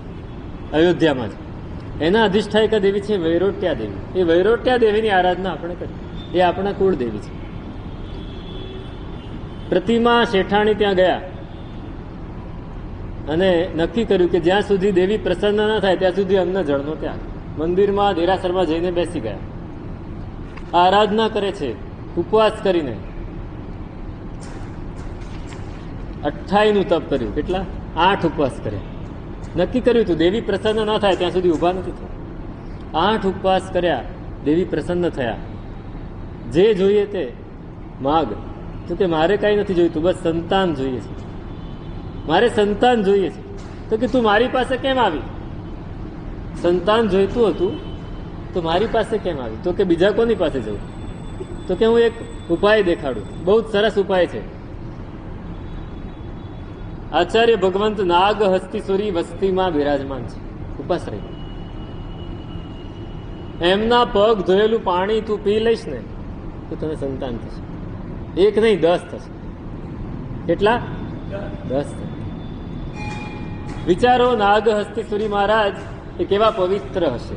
Speaker 1: અયોધ્યામાં જ, એના અધિષ્ઠાયિકા દેવી છે વૈરોટ્યા દેવી. એ વૈરોટ્યા દેવીની આરાધના આપણે કરીએ, એ આપણા કુળ દેવી છે. પ્રતિમા શેઠાણી ત્યાં ગયા અને નક્કી કર્યું કે જ્યાં સુધી દેવી પ્રસન્ન ન થાય ત્યાં સુધી અન્ન જળનો ત્યાગ. મંદિરમાં દેરાસરમાં જઈને બેસી ગયા, આરાધના કરે છે ઉપવાસ કરીને. 28 તપ કર્યું. કેટલા? 8 ઉપવાસ કર્યા. નક્કી કર્યું હતું દેવી પ્રસન્ન ન થાય ત્યાં સુધી ઊભા નથી થયા. 8 ઉપવાસ કર્યા, દેવી પ્રસન્ન થયા. જે જોઈએ તે માગ. તો કે મારે કાંઈ નથી જોઈતું, બસ સંતાન જોઈએ છે, મારે સંતાન જોઈએ છે. તો કે તું મારી પાસે કેમ આવી? સંતાન જોઈતું હતું તો મારી પાસે કેમ આવી? તો કે બીજા કોની પાસે જવું? તો કે હું એક ઉપાય દેખાડું, બહુ જ સરસ ઉપાય છે. આચાર્ય ભગવંત નાગ હસ્તીસુરી વસ્તીમાં બિરાજમાન છે, ઉપાશ્રય. એમના પગ ધોયેલું પાણી તું પી લઈશ ને તો તને સંતાન થશે. 1 નહીં 10 થશે. કેટલા? 10 થશે. વિચારો, નાગ હસ્તીસુરી મહારાજ એ કેવા પવિત્ર હશે.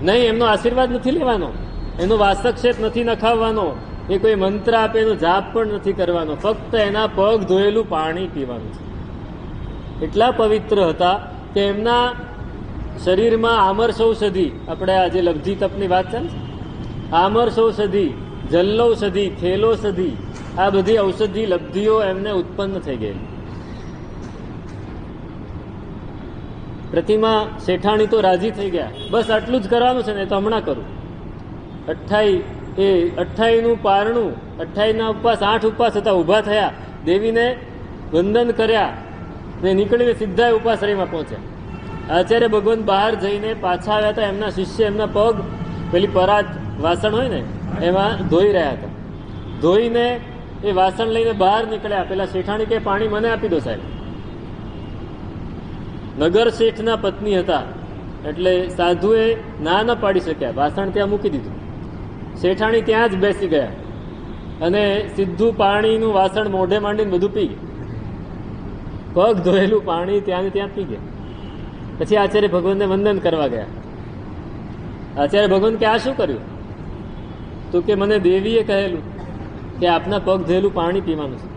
Speaker 1: નહીં, એમનો આશીર્વાદ નથી લેવાનો, એનો વાસક્ષેપ નથી નખાવવાનો, એ કોઈ મંત્ર આપે એનો જાપ પણ નથી કરવાનો, ફક્ત એના પગ ધોયેલું પાણી પીવાનું છે. એટલા પવિત્ર હતા કે એમના શરીરમાં આમર્ષૌષધિ, આપણે આજે લબ્ધિ તપની વાત ચાલે છે, આમર્ષૌષધિ, જલ્લૌષધિ, ખેલૌષધિ, આ બધી ઔષધિ લબ્ધિઓ એમને ઉત્પન્ન થઈ ગઈ. પ્રતિમા શેઠાણી તો રાજી થઈ ગયા, બસ આટલું જ કરવાનું છે ને, તો હમણાં કરું. 28 પારણું, 28 ઉપવાસ, 8 ઉપવાસ હતા, ઊભા થયા, દેવીને વંદન કર્યા ને નીકળીને સીધા ઉપાશ્રયમાં પહોંચ્યા. આચાર્ય ભગવાન બહાર જઈને પાછા આવ્યા હતા, એમના શિષ્ય એમના પગ પેલી પરાત વાસણ હોય ને એમાં ધોઈ રહ્યા હતા. ધોઈને એ વાસણ લઈને બહાર નીકળ્યા. પેલા શેઠાણી કે પાણી મને આપી દો સાહેબ. નગર શેઠના પત્ની હતા એટલે સાધુએ ના ન પાડી શક્યા, વાસણ ત્યાં મૂકી દીધું. શેઠાણી ત્યાં જ બેસી ગયા અને સીધું પાણીનું વાસણ મોઢે માંડીને બધું પી ગયા. પગ ધોયેલું પાણી ત્યાં ત્યાં પી ગયા. પછી આચાર્ય ભગવાનને વંદન કરવા ગયા. આચાર્ય ભગવાન કે આ શું કર્યું? તો કે મને દેવીએ કહેલું કે આપના પગ ધોયેલું પાણી પીવાનું છે.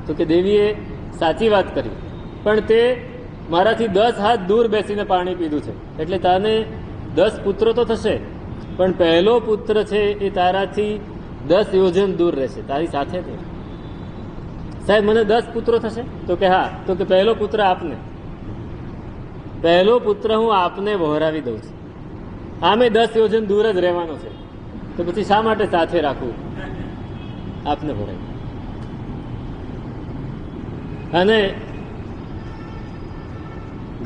Speaker 1: તો કે દેવીએ સાચી વાત કરી, પણ તે મારાથી 10 હાથ દૂર બેસીને પાણી પીધું છે, એટલે તને 10 પુત્રો તો થશે, પણ પહેલો પુત્ર છે એ તારાથી 10 યોજન દૂર રહેશે, તારી સાથે જ. સાહેબ મને 10 પુત્રો થશે? તો કે હા. તો કે પહેલો પુત્ર આપને, પહેલો પુત્ર હું આપને વહોરાવી દઉં છું. આમે 10 યોજન દૂર જ રહેવાનો છે, તો પછી શા માટે સાથે રાખવું? આપને વહોરાવી. અને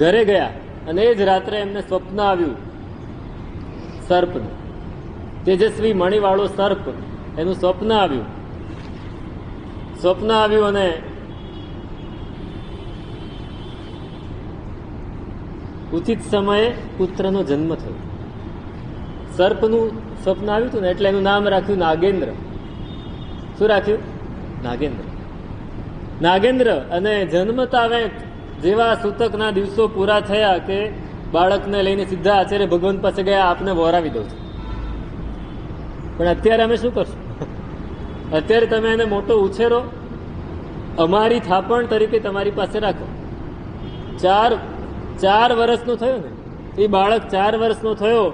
Speaker 1: ઘરે ગયા અને એ જ રાત્રે એમને સ્વપ્ન આવ્યું સર્પનું, તેજસ્વી મણીવાળો સર્પ, એનું સ્વપ્ન આવ્યું. સ્વપ્ન આવ્યું અને ઉચિત સમયે પુત્રનો જન્મ થયો. સર્પનું સ્વપ્ન આવ્યું હતું ને એટલે એનું નામ રાખ્યું નાગેન્દ્ર. શું રાખ્યું? નાગેન્દ્ર. નાગેન્દ્ર. અને જન્મતા વેંત જેવા સૂતકના દિવસો પૂરા થયા કે બાળકને લઈને સીધા આચાર્ય ભગવાન પાસે ગયા, આપને વહોરાવી દઉં છું. પણ અત્યારે અમે શું કરશું? અત્યારે તમે એને મોટો ઉછેરો, અમારી થાપણ તરીકે તમારી પાસે રાખો. 4 વર્ષનો થયો ને એ બાળક, 4 વર્ષનો થયો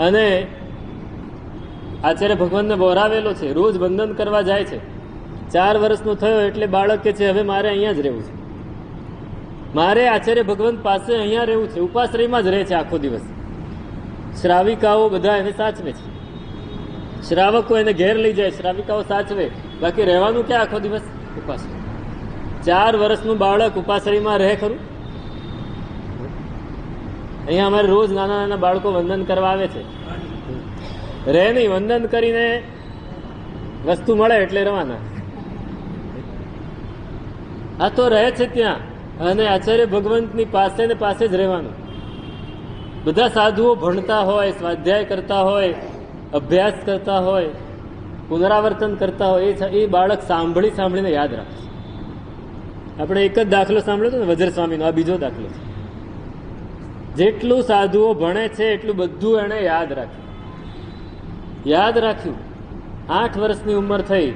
Speaker 1: અને આચાર્ય ભગવાનને વહોરાવેલો છે, રોજ વંદન કરવા જાય છે. 4 વર્ષનો થયો એટલે બાળક કે છે હવે મારે અહીંયા જ રહેવું છે. મારે આચાર્ય ભગવંત પાસે અહીંયા રહેવું છે, ઉપાશ્રયમાં જ રહે છે આખો દિવસ. શ્રાવિકાઓ બધા એને સાચવે છે, શ્રાવકો એને ઘેર લઈ જાય, શ્રાવિકાઓ સાચવે, બાકી રહેવાનું ક્યાં આખો દિવસ? ઉપાશ્રય. 4 વર્ષનું બાળક ઉપાશ્રયમાં રહે ખરું? અહીંયા અમારે રોજ નાના નાના બાળકો વંદન કરવા આવે છે, રહે નહીં, વંદન કરીને વસ્તુ મળે એટલે રવાના. આ તો રહે છે ત્યાં, અને આચાર્ય ભગવંતની પાસે ને પાસે જ રહેવાનું. બધા સાધુઓ ભણતા હોય, સ્વાધ્યાય કરતા હોય, અભ્યાસ કરતા હોય, પુનરાવર્તન કરતા હોય, એ બાળક સાંભળી સાંભળીને યાદ રાખે. આપણે એક જ દાખલો સાંભળ્યો હતો ને વજ્ર સ્વામીનો, આ બીજો દાખલો છે. જેટલું સાધુઓ ભણે છે એટલું બધું એણે યાદ રાખ્યું. 8 વર્ષની ઉંમર થઈ,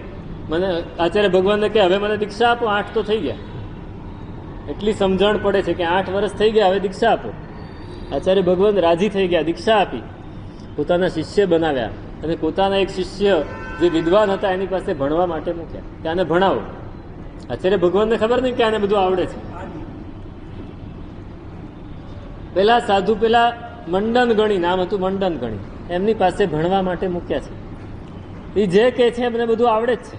Speaker 1: મને આચાર્ય ભગવાનને કે હવે મને દીક્ષા આપો. 8 તો થઈ ગયા, એટલી સમજણ પડે છે કે 8 વર્ષ થઈ ગયા, હવે દીક્ષા આપો. આચાર્ય ભગવાન રાજી થઈ ગયા, દીક્ષા આપી, પોતાના શિષ્ય બનાવ્યા, અને પોતાના એક શિષ્ય જે વિદ્વાન હતા એની પાસે ભણવા માટે મૂક્યા કે આને ભણાવો. આચાર્ય ભગવાનને ખબર નહીં કે આને બધું આવડે છે. પેલા સાધુ, પેલા મંડન ગણી, નામ હતું મંડન ગણી, એમની પાસે ભણવા માટે મૂક્યા છે. એ જે કે છે એમને બધું આવડે જ છે,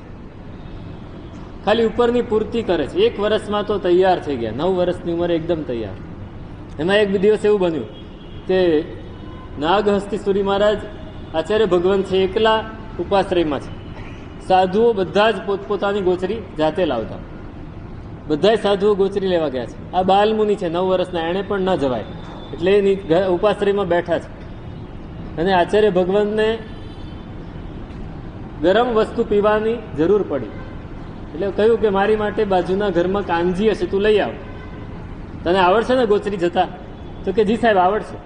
Speaker 1: ખાલી ઉપરની પૂર્તિ કરે છે. 1 વર્ષમાં તો તૈયાર થઈ ગયા, 9 વર્ષની ઉંમરે એકદમ તૈયાર. એમાં એક દિવસ એવું બન્યું કે નાગહસ્તી સૂરી મહારાજ, આચાર્ય ભગવાન છે, એકલા ઉપાશ્રયમાં છે. સાધુઓ બધા જ પોતપોતાની ગોચરી જાતે લાવતા, બધા સાધુઓ ગોચરી લેવા ગયા છે. આ બાલમુનિ છે 9 વર્ષના, એણે પણ ન જવાય એટલે ઉપાશ્રયમાં બેઠા છે. અને આચાર્ય ભગવંતને ગરમ વસ્તુ પીવાની જરૂર પડી, એટલે કહ્યું કે મારી માટે બાજુના ઘરમાં કાંજી હશે, તું લઈ આવ. તને આવડશે ને ગોચરી જતા? તો કે જી સાહેબ આવડશે.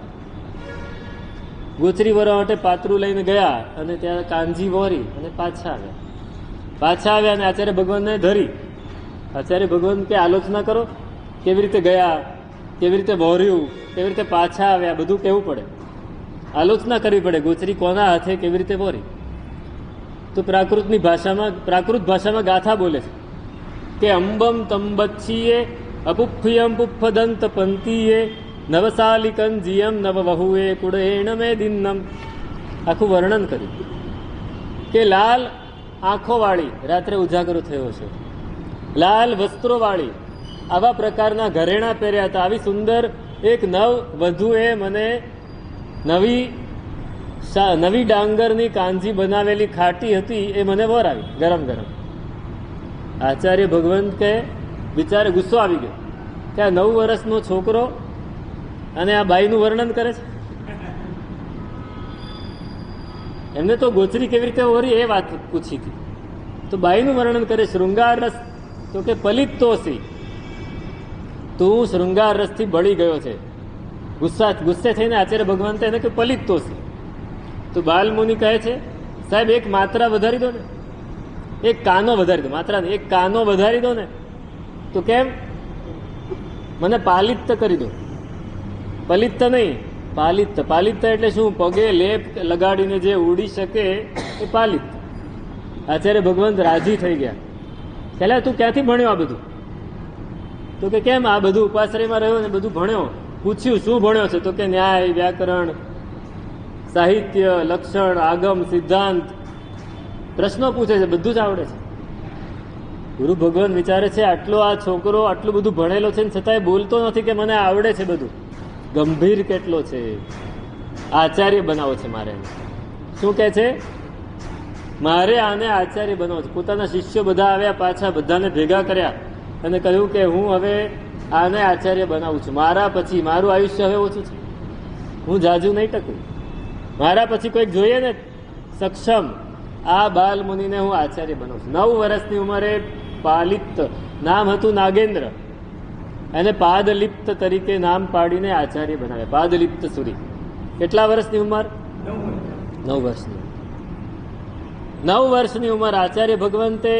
Speaker 1: ગોચરી વરવા માટે પાત્રું લઈને ગયા, અને ત્યાં કાંજી વોરી અને પાછા આવ્યા અને આચાર્ય ભગવાનને ધરી. આચાર્ય ભગવાન કે આલોચના કરો, કેવી રીતે ગયા, કેવી રીતે વોર્યું, કેવી રીતે પાછા આવ્યા, બધું કહેવું પડે, આલોચના કરવી પડે. ગોચરી કોના હાથે કેવી રીતે વોરી? તો પ્રાકૃત ભાષામાં ગાથા બોલે છે કે અંબમ તંબચ્છીએ અપુફ્યમ પુફ્ફદંત પંતીએ નવસાલિકન જીયમ નવ વહુએ કુડેણ મે દિન્નમ. આખું વર્ણન કર્યું કે લાલ આંખોવાળી, રાત્રે ઉજાગરો થયો છે, લાલ વસ્ત્રોવાળી, આવા પ્રકારના ઘરેણા પહેર્યા હતા. આવી સુંદર એક નવ વધુએ મને નવી ડાંગરની કાંજી બનાવેલી ખાટી હતી, એ મને વરાવી ગરમ ગરમ. આચાર્ય ભગવંત કે બિચારે ગુસ્સો આવી ગયો કે આ 9 વર્ષનો છોકરો અને આ બાઈનું વર્ણન કરે છે. એમને તો ગોચરી કેવી રીતે વરી એ વાત પૂછી હતી, તો બાઈનું વર્ણન કરે. શૃંગાર રસ, તો કે પલિત તોસી, તું શૃંગાર રસથી બળી ગયો છે. ગુસ્સે થઈને આચાર્ય ભગવંતે એને કે પલિત તોસી. તો બાલમુનિ કહે છે સાહેબ એક માત્રા વધારી દો ને, એક કાનો વધારી દો, માત્રા નહીં, એક કાનો વધારી દો ને. તો કેમ? મને પાલિત કરી દો. પલિત નહીં, પાલિત. પાલિત એટલે શું? પગે લેપ લગાડીને જે ઉડી શકે એ પાલિત. આચાર્ય ભગવંત રાજી થઈ ગયા. પહેલા તું ક્યાંથી ભણ્યો આ બધું? તો કે કેમ આ બધું ઉપાશ્રયમાં રહ્યો ને બધું ભણ્યો? પૂછ્યું શું ભણ્યો છે? તો કે ન્યાય, વ્યાકરણ, સાહિત્ય, લક્ષણ, આગમ, સિદ્ધાંત. પ્રશ્નો પૂછે છે, બધું જ આવડે છે. ગુરુ ભગવાન વિચારે છે આટલો આ છોકરો આટલું બધું ભણેલો છે ને છતાંય બોલતો નથી કે મને આવડે છે બધું. ગંભીર કેટલો છે, આચાર્ય બનાવો છે મારે. શું કહે છે? મારે આને આચાર્ય બનાવો છે. પોતાના શિષ્યો બધા આવ્યા, પાછા બધાને ભેગા કર્યા અને કહ્યું કે હું હવે આને આચાર્ય બનાવું છું. મારા પછી મારું આયુષ્ય હવે ઓછું છે, હું જાજુ નહીં ટકું. મારા પછી કોઈક જોઈએ ને સક્ષમ, આ બાલ મુનિને હું આચાર્ય બનાવું છું. 9 વર્ષની ઉંમરે પાલિત, નામ હતું નાગેન્દ્ર, એને પાદલિપ્ત તરીકે નામ પાડીને આચાર્ય બનાવ્યા. પાદલિપ્ત સુરી. કેટલા વર્ષની ઉંમર? 9 વર્ષની. 9 વર્ષની ઉંમર આચાર્ય ભગવંતે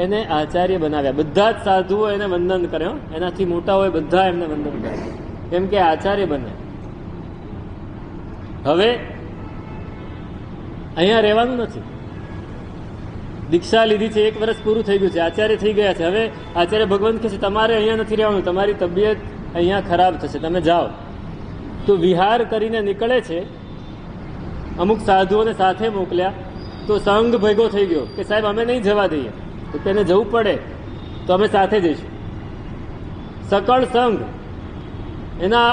Speaker 1: એને આચાર્ય બનાવ્યા. બધા જ સાધુઓ એને વંદન કર્યો, એનાથી મોટા હોય બધા એમને વંદન કર્યા, કેમ કે આચાર્ય બન્યા. હવે અહીંયા રહેવાનું નથી. દીક્ષા લીધી છે, 1 વર્ષ પૂરું થઈ ગયું છે, આચાર્ય થઈ ગયા છે. હવે આચાર્ય ભગવંત કહે છે તમારે અહીંયા નથી રહેવાનું, તમારી તબિયત અહીંયા ખરાબ થશે, તમે જાઓ. તો વિહાર કરીને નીકળે છે. અમુક સાધુઓને સાથે મોકલ્યા તો સંઘ ભેગો થઈ ગયો કે સાહેબ અમે નહીં જવા દઈએ, તો તેને જવું પડે તો અમે સાથે જઈશું. સકળ સંઘ એના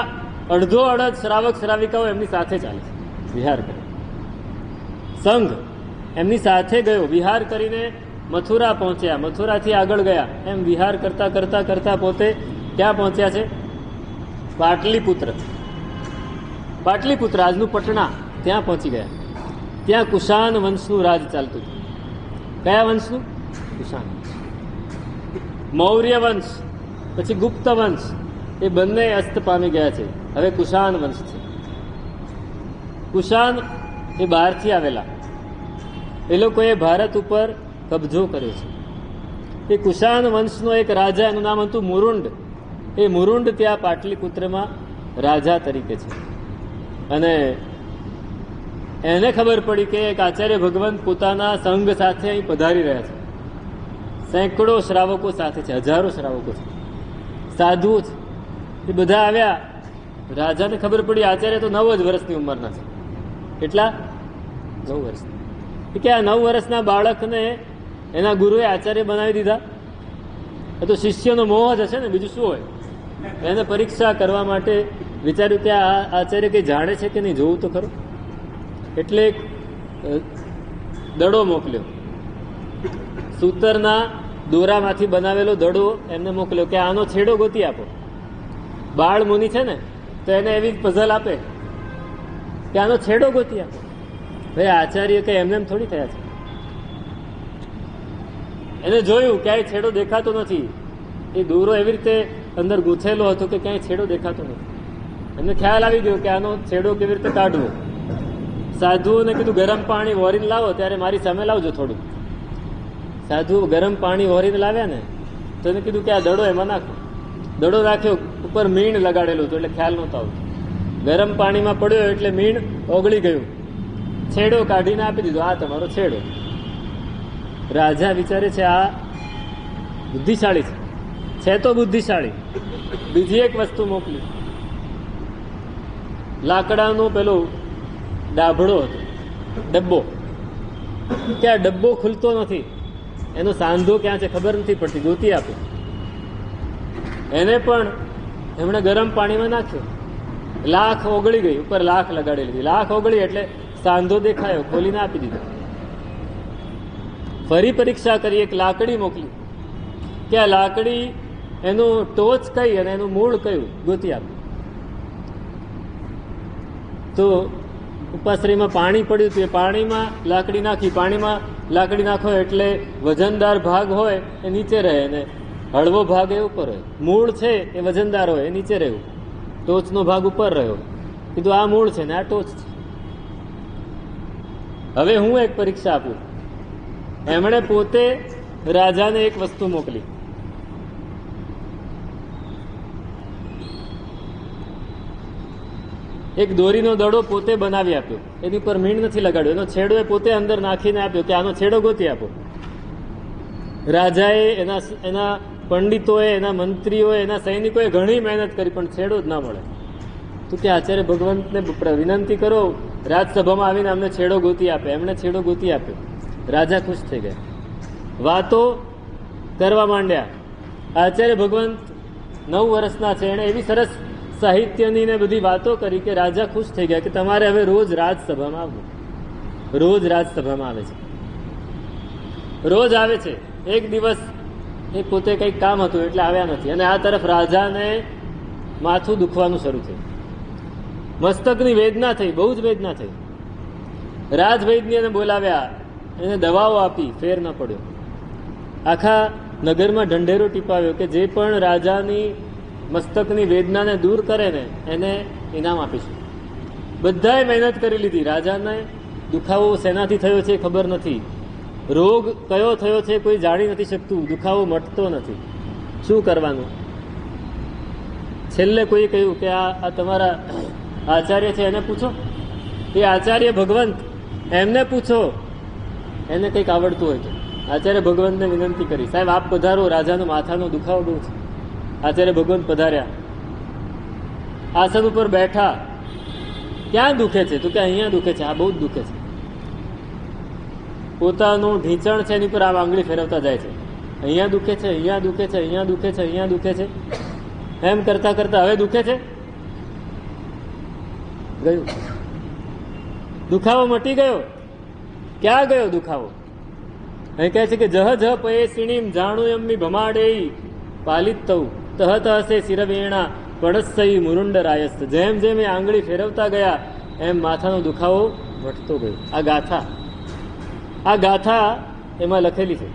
Speaker 1: અડધો અડધ શ્રાવક શ્રાવિકાઓ એમની સાથે ચાલે છે, વિહાર કરે. સંઘ એમની સાથે ગયો, વિહાર કરીને મથુરા પહોંચ્યા, મથુરાથી આગળ ગયા, એમ વિહાર કરતા કરતા કરતા પોતે ક્યાં પહોંચ્યા છે? પાટલીપુત્ર. પાટલીપુત્ર આજનું પટણા, ત્યાં પહોંચી ગયા. ત્યાં કુશાન વંશનું રાજ ચાલતું હતું. કયા વંશનું? કુશાન. મૌર્ય વંશ પછી ગુપ્ત વંશ એ બંને અસ્ત પામી ગયા છે. હવે કુશાન વંશ છે. કુશાન એ બહારથી આવેલા, એ લોકોએ ભારત ઉપર કબજો કર્યો છે. એ કુશાન વંશનો એક રાજા, એનું નામ હતું મુરુંડ. એ મુરુંડ ત્યાં પાટલીપુત્રમાં રાજા તરીકે છે. અને એને ખબર પડી કે એક આચાર્ય ભગવંત પોતાના સંઘ સાથે અહીં પધારી રહ્યા છે. સેંકડો શ્રાવકો સાથે છે, હજારો શ્રાવકો છે, સાધુઓ છે. એ બધા આવ્યા. રાજાને ખબર પડી આચાર્ય તો 9 જ વર્ષની ઉંમરના છે. કેટલા? 9 વર્ષના. કે આ 9 વર્ષના બાળકને એના ગુરુએ આચાર્ય બનાવી દીધા. એ તો શિષ્યનો મોહ જ હશે ને, બીજું શું હોય. એને પરીક્ષા કરવા માટે વિચાર્યું કે આ આચાર્ય કંઈ જાણે છે કે નહીં, જોવું તો ખરું. એટલે એક દડો મોકલ્યો, સૂતરના દોરામાંથી બનાવેલો દડો એમને મોકલ્યો કે આનો છેડો ગોતી આપો. બાળ મુનિ છે ને, તો એને એવી જ પઝલ આપે કે આનો છેડો ગોતી આપો. ભાઈ આચાર્ય કે એમને એમ થોડી થયા છે. એને જોયું ક્યાંય છેડો દેખાતો નથી. એ દોરો એવી રીતે અંદર ગૂંથેલો હતો કે ક્યાંય છેડો દેખાતો નથી. એમને ખ્યાલ આવી ગયો કે આનો છેડો કેવી રીતે કાઢવો. સાધુઓને કીધું ગરમ પાણી વોરીને લાવો, ત્યારે મારી સામે લાવજો થોડું. સાધુઓ ગરમ પાણી વોરીને લાવ્યા ને, તો એને કીધું કે આ દડો એમાં નાખો. દડો નાખ્યો, ઉપર મીણ લગાડેલું હતું એટલે ખ્યાલ નહોતો આવતો. ગરમ પાણીમાં પડ્યો એટલે મીણ ઓગળી ગયું. છેડો કાઢીને આપી દીધો, આ તમારો છેડો. રાજા વિચારે છે આ બુદ્ધિશાળી છે તો બુદ્ધિશાળી. બીજી એક વસ્તુ મોકલી, લાકડાનો પેલો ડાભડો હતો, ડબ્બો. કે આ ડબ્બો ખુલતો નથી, એનો સાંધો ક્યાં છે ખબર નથી પડતી, ગોતી આપો. એને પણ એમણે ગરમ પાણીમાં નાખ્યો. લાખ ઓગળી ગઈ, ઉપર લાખ લગાડી લીધી. લાખ ઓગળી એટલે સાંધો દેખાયો, ખોલીને આપી દીધો. ફરી પરીક્ષા કરી, એક લાકડી મોકલી કે આ લાકડી એનું ટોચ કઈ અને એનું મૂળ કયું, ગોતી આપ્યું. તો ઉપાશ્રયમાં પાણી પડ્યું હતું, એ પાણીમાં લાકડી નાખી. પાણીમાં લાકડી નાખો એટલે વજનદાર ભાગ હોય એ નીચે રહે અને હળવો ભાગ એ ઉપર હોય. મૂળ છે એ વજનદાર હોય, એ નીચે રહ્યું. ટોચનો ભાગ ઉપર રહ્યો. કીધું આ મૂળ છે ને આ ટોચ છે. હવે હું એક પરીક્ષા આપું. એમણે પોતે રાજાને એક વસ્તુ મોકલી. એક દોરીનો દડો પોતે બનાવી આપ્યો. એની ઉપર મીણ નથી લગાડ્યો. એનો છેડો એ પોતે અંદર નાખીને આપ્યો કે આનો છેડો ગોતી આપો. રાજાએ, એના પંડિતોએ, એના મંત્રીઓએ, એના સૈનિકોએ ઘણી મહેનત કરી, પણ છેડો જ ના મળે. તો કે આચાર્ય ભગવંતને વિનંતી કરો, રાજસભામાં આવીને અમને છેડો ગોતી આપે. એમણે છેડો ગોતી આપ્યો. રાજા ખુશ થઈ ગયા, વાતો કરવા માંડ્યા. આચાર્ય ભગવંત 9 વર્ષના છે, એણે એવી સરસ સાહિત્યની ને બધી વાતો કરી કે રાજા ખુશ થઈ ગયા કે તમારે હવે રોજ રાજસભામાં આવવું. રોજ રાજસભામાં આવે છે, રોજ આવે છે. એક દિવસ એ પોતે કંઈક કામ હતું એટલે આવ્યા નથી. અને આ તરફ રાજાને માથું દુખવાનું શરૂ થયું, મસ્તકની વેદના થઈ, બહુ જ વેદના થઈ. રાજવૈદ્યને બોલાવ્યા, એને દવાઓ આપી, ફેર ન પડ્યો. આખા નગરમાં ઢંઢેરો ટીપાવ્યો કે જે પણ રાજાની મસ્તકની વેદનાને દૂર કરે ને એને ઇનામ આપીશું. બધાએ મહેનત કરી લીધી. રાજાને દુખાવો શેનાથી થયો છે ખબર નથી, રોગ કયો થયો છે કોઈ જાણી નથી શકતું, દુખાવો મટતો નથી. શું કરવાનું? છેલ્લે કોઈ કહ્યું કે આ તમારા આચાર્ય છે એને પૂછો. એ આચાર્ય ભગવંત, એમને પૂછો, એને કંઈક આવડતું હોય તો. આચાર્ય ભગવંતને વિનંતી કરી, સાહેબ આપ પધારો, રાજાનો માથાનો દુખાવો બહુ છે. આચાર્ય ભગવંત પધાર્યા. આસન ઉપર બેઠા, ક્યાં દુખે છે? તો કે અહીંયા દુખે છે. આ બહુ જ દુખે છે. પોતાનું ઢીંચણ છે એની પર આ આંગળી ફેરવતા જાય છે. અહીંયા દુખે છે, અહીંયા દુખે છે, અહીંયા દુખે છે, અહીંયા દુખે છે, એમ કરતા કરતા હવે દુખે છે. ગયું દુખાવો મટી ગયો. ક્યાં ગયો દુખાવો? અહીં કહે છે કે જહ જહ પયેસિણીમ જાણું એમની ભમાડેઈ પાલિત તવ તહ તહસે શિરવેણા પડસ્સઈ મુરુંડ રાયસ્ત. જેમ જેમ એ આંગળી ફેરવતા ગયા એમ માથાનો દુખાવો વધતો ગયો. આ ગાથા એમાં લખેલી છે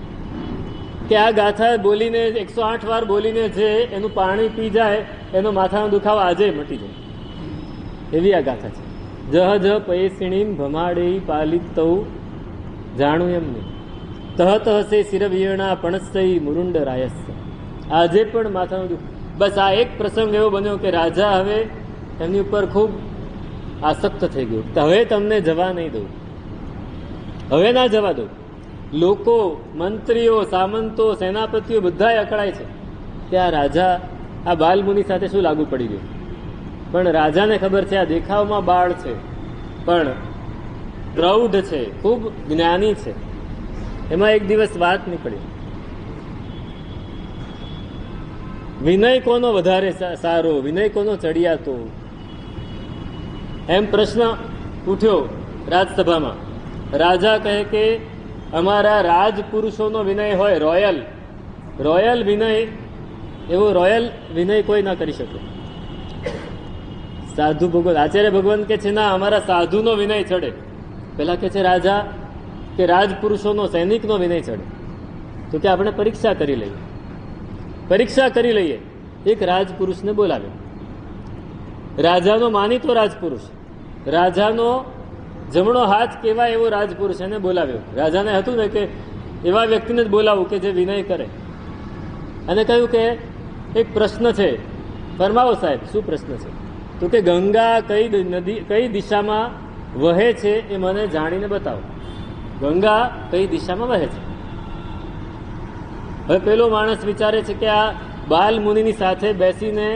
Speaker 1: કે આ ગાથા બોલીને 108 વાર બોલીને જે એનું પાણી પી જાય એનો માથાનો દુખાવો આજે મટી જાય, એવી આ ગાથા છે. જહ જહ પયેસિણીમ ભમાડેઈ પાલિત તવ જાણું એમ નહીં તહ તહસે શિરવિયણા પણસ્સઈ મુરુંડ રાયસ. આજે પણ માથાનું દુઃખ. બસ આ એક પ્રસંગ એવો બન્યો કે રાજા હવે એમની ઉપર ખૂબ આસક્ત થઈ ગયો. હવે તમને જવા નહીં દઉં, હવે ના જવા દઉં. લોકો, મંત્રીઓ, સામંતો, સેનાપતિઓ બધા અકળાય છે કે આ રાજા આ બાલમુનિ સાથે શું લાગુ પડી ગયું. પણ રાજાને ખબર છે આ દેખાવમાં બાળ છે પણ પ્રૌઢ છે, ખૂબ જ્ઞાની છે. એમાં એક દિવસ વાત નીકળી, વિનય કોનો વધારે સારો, વિનય કોનો ચડિયાતો, એમ પ્રશ્ન ઉઠ્યો રાજસભામાં. રાજા કહે કે અમારા રાજપુરુષોનો વિનય હોય રોયલ વિનય, એવો રોયલ વિનય કોઈ ના કરી શકે. સાધુ ભગવાન, આચાર્ય ભગવાન કે છે ના, અમારા સાધુનો વિનય ચડે. પેલા કે છે રાજા કે રાજપુરુષોનો, સૈનિકનો વિનય ચડે. તો કે આપણે પરીક્ષા કરી લઈએ. એક રાજપુરુષને બોલાવ્યો. રાજાનો માનીતો રાજપુરુષ, રાજાનો જમણો હાથ કહેવાય એવો રાજપુરુષ, એને બોલાવ્યો. રાજાને હતું ને કે એવા વ્યક્તિને જ બોલાવું કે જે વિનય કરે. અને કહ્યું કે એક પ્રશ્ન છે, ફરમાવો સાહેબ, શું પ્રશ્ન છે? તો કે ગંગા કઈ દિશામાં વહે છે એ મને જાણીને બતાવો. ગંગા કઈ દિશામાં વહે છે? હવે પેલો માણસ વિચારે છે કે આ બાલ મુનિની સાથે બેસીને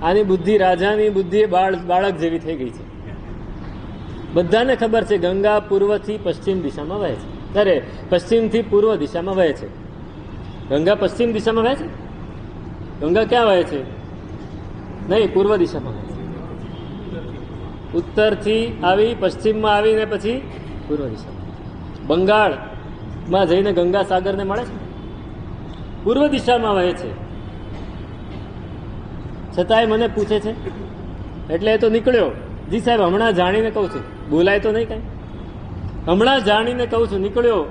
Speaker 1: આની બુદ્ધિ, રાજાની બુદ્ધિ બાળક જેવી થઈ ગઈ છે. બધાને ખબર છે ગંગા પૂર્વથી પશ્ચિમ દિશામાં વહે છે. અરે, પશ્ચિમથી પૂર્વ દિશામાં વહે છે. ગંગા પશ્ચિમ દિશામાં વહે છે? ગંગા ક્યાં વહે છે? નહીં, પૂર્વ દિશામાં વહે છે. ઉત્તરથી આવી, પશ્ચિમમાં આવીને પછી પૂર્વ દિશામાં. બંગાળમાં જઈને ગંગા સાગરને મળે છે, પૂર્વ દિશામાં વહે છે. છતાંય મને પૂછે છે. એટલે એ તો નીકળ્યો. જી સાહેબ, હમણાં જાણીને કહું છું, બોલાય તો નહીં કાંઈ, હમણાં જાણીને કહું છું. નીકળ્યો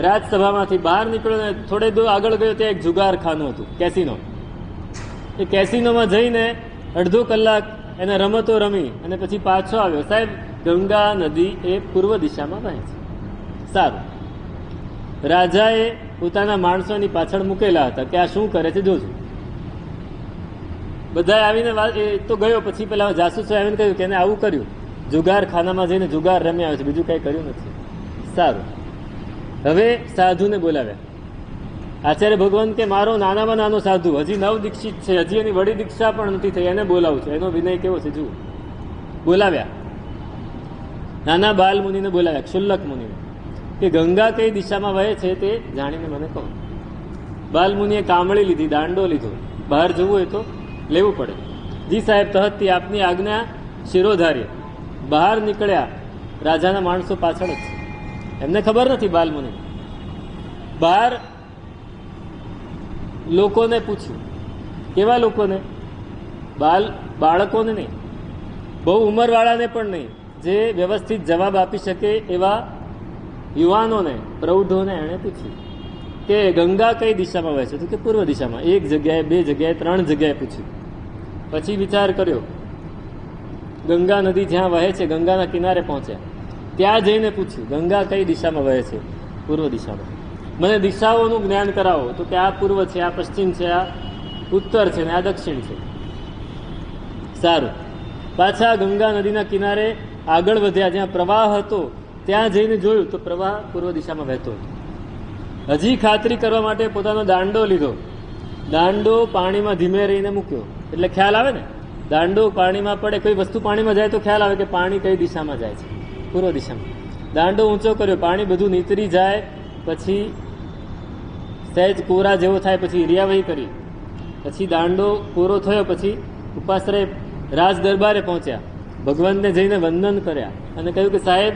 Speaker 1: રાજસભામાંથી, બહાર નીકળ્યો ને થોડે દૂર આગળ ગયો, ત્યાં એક જુગારખાનું હતું, કેસિનો. એ કેસિનોમાં જઈને અડધો કલાક એને રમતો રમી અને પછી પાછો આવ્યો. સાહેબ, ગંગા નદી એ પૂર્વ દિશામાં વહે છે. સારું. રાજાએ પોતાના માણસોની પાછળ મૂકેલા હતા કે આ શું કરે છે જોજો. બધા આવીને એ તો ગયો. પછી પેલા જાસૂસો આવીને કહ્યું કે એને આવું કર્યું, જુગારખાનામાં જઈને જુગાર રમ્યા આવે છે, બીજું કંઈ કર્યું નથી. સારું. હવે સાધુને બોલાવ્યા. આચાર્ય ભગવાન કે મારો નાનામાં નાનો સાધુ, હજી નવ દીક્ષિત છે, હજી એની વડી દીક્ષા પણ નથી થઈ, એને બોલાવું છે. એનો વિનય કેવો છે જુઓ. બોલાવ્યા. નાના બાલ મુનિને બોલાવ્યા, ક્ષુલ્લક મુનિને, કે ગંગા કઈ દિશામાં વહે છે તે જાણીને મને કહો. બાલ મુનિએ કામળી લીધી, દાંડો લીધો. બહાર જવું હોય તો લેવું પડે. જી સાહેબ, તહતથી આપની આજ્ઞા શિરોધાર્ય. બહાર નીકળ્યા. રાજાના માણસો પાછળ જ છે, એમને ખબર નથી બાલ મુનિ. બહાર લોકોને પૂછ્યું. કેવા લોકોને? બાળકોને નહીં, બહુ ઉંમરવાળાને પણ નહીં, જે વ્યવસ્થિત જવાબ આપી શકે એવા યુવાનોને, પ્રૌઢોને એણે પૂછ્યું કે ગંગા કઈ દિશામાં વહે છે? તો કે પૂર્વ દિશામાં. એક જગ્યાએ, બે જગ્યાએ, 3 જગ્યાએ પૂછ્યું. પછી વિચાર કર્યો. ગંગા નદી જ્યાં વહે છે, ગંગાના કિનારે પહોંચ્યા. ત્યાં જઈને પૂછ્યું ગંગા કઈ દિશામાં વહે છે? પૂર્વ દિશામાં. મને દિશાઓનું જ્ઞાન કરાવો. તો કે આ પૂર્વ છે, આ પશ્ચિમ છે, આ ઉત્તર છે ને આ દક્ષિણ છે. સારું. પાછા ગંગા નદીના કિનારે આગળ વધ્યા. જ્યાં પ્રવાહ હતો ત્યાં જઈને જોયું તો પ્રવાહ પૂર્વ દિશામાં વહેતો હતો. હજી ખાતરી કરવા માટે પોતાનો દાંડો લીધો. દાંડો પાણીમાં ધીમે રહીને મૂક્યો. એટલે ખ્યાલ આવે ને, દાંડો પાણીમાં પડે, કોઈ વસ્તુ પાણીમાં જાય તો ખ્યાલ આવે કે પાણી કઈ દિશામાં જાય છે, પૂર્વ દિશામાં. દાંડો ઊંચો કર્યો, પાણી બધું નીતરી જાય, પછી સહેજ કોરા જેવો થાય, પછી હિરિયાવહી કરી, પછી દાંડો કોરો થયો, પછી ઉપાશ્રય રાજ દરબારે પહોંચ્યા, ભગવાનને જઈને વંદન કર્યા અને કહ્યું કે સાહેબ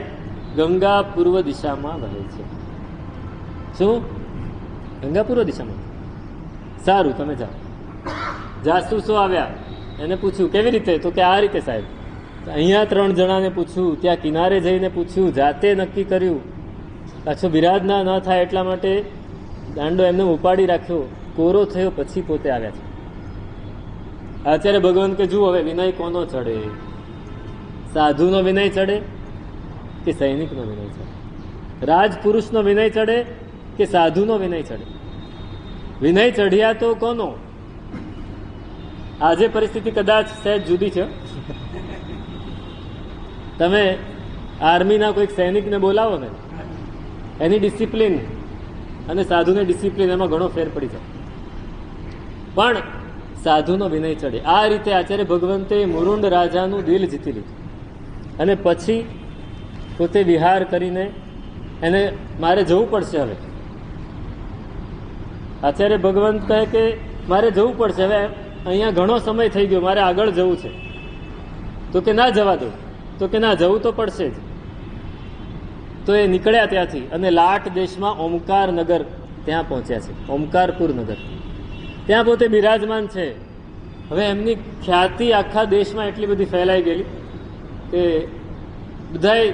Speaker 1: ગંગા પૂર્વ દિશામાં વહે છે. શું? ગંગા પૂર્વ દિશામાં? સારું, તમે જાઓ. જાસૂસો આવ્યા, એને પૂછ્યું કેવી રીતે? તો કે આ રીતે સાહેબ. અહીંયા 3 જણાને પૂછ્યું, ત્યાં કિનારે જઈને પૂછ્યું, જાતે નક્કી કર્યું, પાછો બિરાજના ન થાય એટલા માટે દાંડો એમને ઉપાડી રાખ્યો, કોરો થયો, પછી પોતે આવ્યા છે. આચાર્ય ભગવાન કે જુઓ હવે વિનય કોનો ચડે? સાધુનો વિનય ચડે કે સૈનિકનો વિનય ચડે? રાજપુરુષનો વિનય ચડે કે સાધુનો વિનય ચડે? વિનય ચઢ્યા તો કોનો? આજે પરિસ્થિતિ કદાચ સહેજ જુદી છે. તમે આર્મીના કોઈક સૈનિકને બોલાવો ને, એની ડિસિપ્લિન અને સાધુની ડિસિપ્લિન એમાં ઘણો ફેર પડી જાય. પણ સાધુનો વિનય ચડે. આ રીતે આચાર્ય ભગવંતે મુરુંડ રાજાનું દિલ જીતી લીધું અને પછી પોતે વિહાર કરીને એને મારે જવું પડશે. હવે આચાર્ય ભગવંત કહે કે મારે જવું પડશે, હવે અહીંયા ઘણો સમય થઈ ગયો, મારે આગળ જવું છે. તો કે ના જવા દો. તો કે ના, જવું તો પડશે જ. તો એ નીકળ્યા ત્યાંથી અને લાટ દેશમાં ઓમકાર નગર ત્યાં પહોંચ્યા છે, ઓમકારપુર નગર. ત્યાં પોતે બિરાજમાન છે. હવે એમની ખ્યાતિ આખા દેશમાં એટલી બધી ફેલાઈ ગયેલી કે બધાય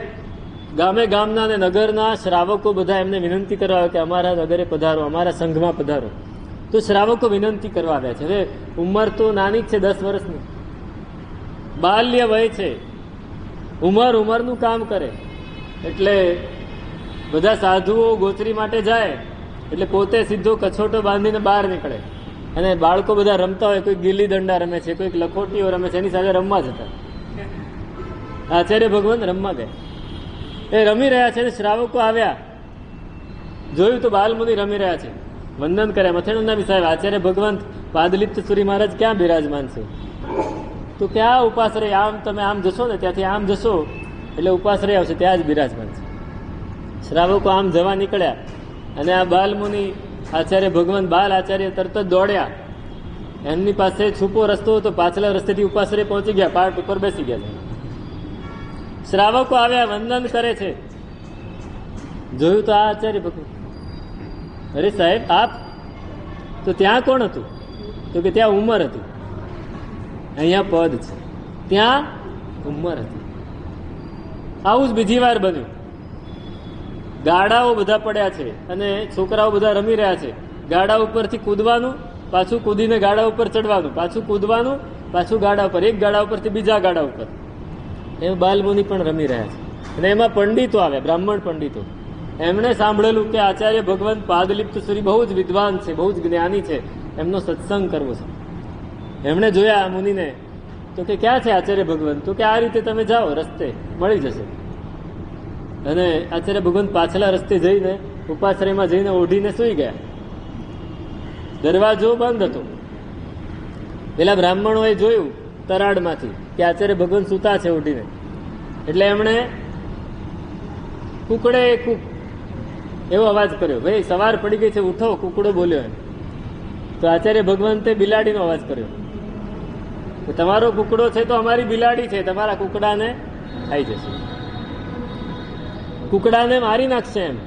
Speaker 1: ગામે ગામના અને નગરના શ્રાવકો બધા એમને વિનંતી કરવા આવે કે અમારા નગરે પધારો, અમારા સંઘમાં પધારો. તો શ્રાવકો વિનંતી કરવા આવ્યા છે. હવે ઉંમર તો નાની જ છે, 10 વર્ષની, બાલ્ય વય છે, ઉંમરનું કામ કરે. એટલે બધા સાધુઓ ગોચરી માટે જાય એટલે પોતે સીધો કછોટો બાંધીને બહાર નીકળે અને બાળકો બધા રમતા હોય, કોઈ ગિલ્લી દંડા રમે છે, કોઈક લખોટીઓ રમે છે, એની સાથે રમવા જતા. આચાર્ય ભગવાન રમવા ગયા. એ રમી રહ્યા છે અને શ્રાવકો આવ્યા, જોયું તો બાલમુનિ રમી રહ્યા છે. વંદન કર્યા, મથેણું નામી સાહેબ આચાર્ય ભગવંત પાદલિપ્ત સુરી મહારાજ ક્યાં બિરાજમાન છે? તો ક્યાં ઉપાશ્રય? આમ તમે આમ જશો ને, ત્યાંથી આમ જશો એટલે ઉપાશ્રય આવશે, ત્યાં જ બિરાજમાન છે. શ્રાવકો આમ જવા નીકળ્યા અને આ બાલમુનિ આચાર્ય ભગવંત બાલ આચાર્ય તરત જ દોડ્યા. એમની પાસે છુપો રસ્તો હતો, પાછલા રસ્તેથી ઉપાશ્રય પહોંચી ગયા, પાટ ઉપર બેસી ગયા. શ્રાવકો આવ્યા, વંદન કરે છે. જોયું તો આ આચાર્ય ભગવંત. અરે સાહેબ આપ? તો ત્યાં કોણ હતું? તો કે ત્યાં ઉંમર હતી. અહીંયા પદ છે, ત્યાં ઉંમર હતી. આવું જ બીજી વાર બન્યું. ગાડાઓ બધા પડ્યા છે અને છોકરાઓ બધા રમી રહ્યા છે. ગાડા ઉપરથી કૂદવાનું, પાછું કૂદીને ગાડા ઉપર ચડવાનું, પાછું કૂદવાનું, પાછું ગાડા ઉપર, એક ગાડા ઉપરથી બીજા ગાડા ઉપર. એમ બાલમુનિ પણ રમી રહ્યા છે. અને એમાં પંડિતો આવે, બ્રાહ્મણ પંડિતો. એમણે સાંભળેલું કે આચાર્ય ભગવંત પાદલિપ્ત સુરી બહુ જ વિદ્વાન છે, બહુ જ જ્ઞાની છે, એમનો સત્સંગ કરવો છે. એમણે જોયા મુનિને, તો કે ક્યાં છે આચાર્ય ભગવંત? તો કે આ રીતે તમે જાઓ, રસ્તે મળી જશે. અને આચાર્ય ભગવંત પાછલા રસ્તે જઈને ઉપાશ્રયમાં જઈને ઓઢીને સૂઈ ગયા. દરવાજો બંધ હતો. પેલા બ્રાહ્મણોએ જોયું તરાડમાંથી કે આચાર્ય ભગવંત સૂતા છે ઓઢીને. એટલે એમણે કુકડે કુક એવો અવાજ કર્યો, ભાઈ સવાર પડી ગઈ છે, ઉઠો, કુકડો બોલ્યો. એમ તો આચાર્ય ભગવંતે બિલાડીનો અવાજ કર્યો, તમારો કુકડો છે તો અમારી બિલાડી છે, તમારા કુકડાને ખાઈ જશે, કુકડાને મારી નાખશે. એમ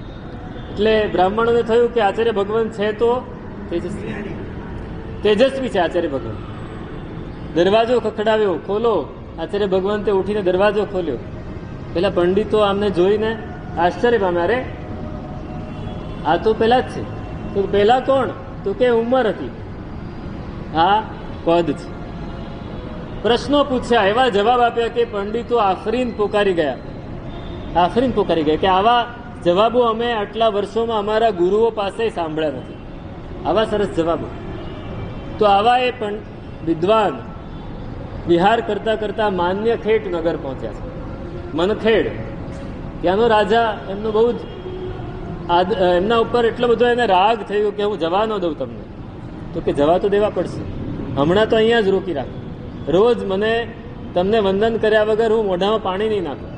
Speaker 1: એટલે બ્રાહ્મણોને થયું કે આચાર્ય ભગવંત છે તો તેજસ્વી છે આચાર્ય ભગવંત. દરવાજો ખખડાવ્યો, ખોલો. આચાર્ય ભગવંતે ઉઠીને દરવાજો ખોલ્યો. પેલા પંડિતો આમને જોઈને આશ્ચર્ય પામ્યા, અરે આ તો પેલા જ છે. તો પેલા કોણ? તો કે ઉંમર હતી, આ પદ છે. પ્રશ્નો પૂછ્યા, એવા જવાબ આપ્યા કે પંડિતો આફરીન પોકારી ગયા. આફરીન પોકારી ગયા કે આવા જવાબો અમે આટલા વર્ષોમાં અમારા ગુરુઓ પાસે સાંભળ્યા નથી, આવા સરસ જવાબો. તો આવા એ પણ વિદ્વાન વિહાર કરતા કરતા માન્યખેટ નગર પહોંચ્યા છે. મનખેડ, ત્યાંનો રાજા એમનો બહુ જ એમના ઉપર એટલો બધો એને રાગ થયો કે હું જવા ન દઉં તમને. તો કે જવા તો દેવા પડશે, હમણાં તો અહીંયા જ રોકી રાખો. રોજ મને તમને વંદન કર્યા વગર હું મોઢામાં પાણી નહીં નાખું.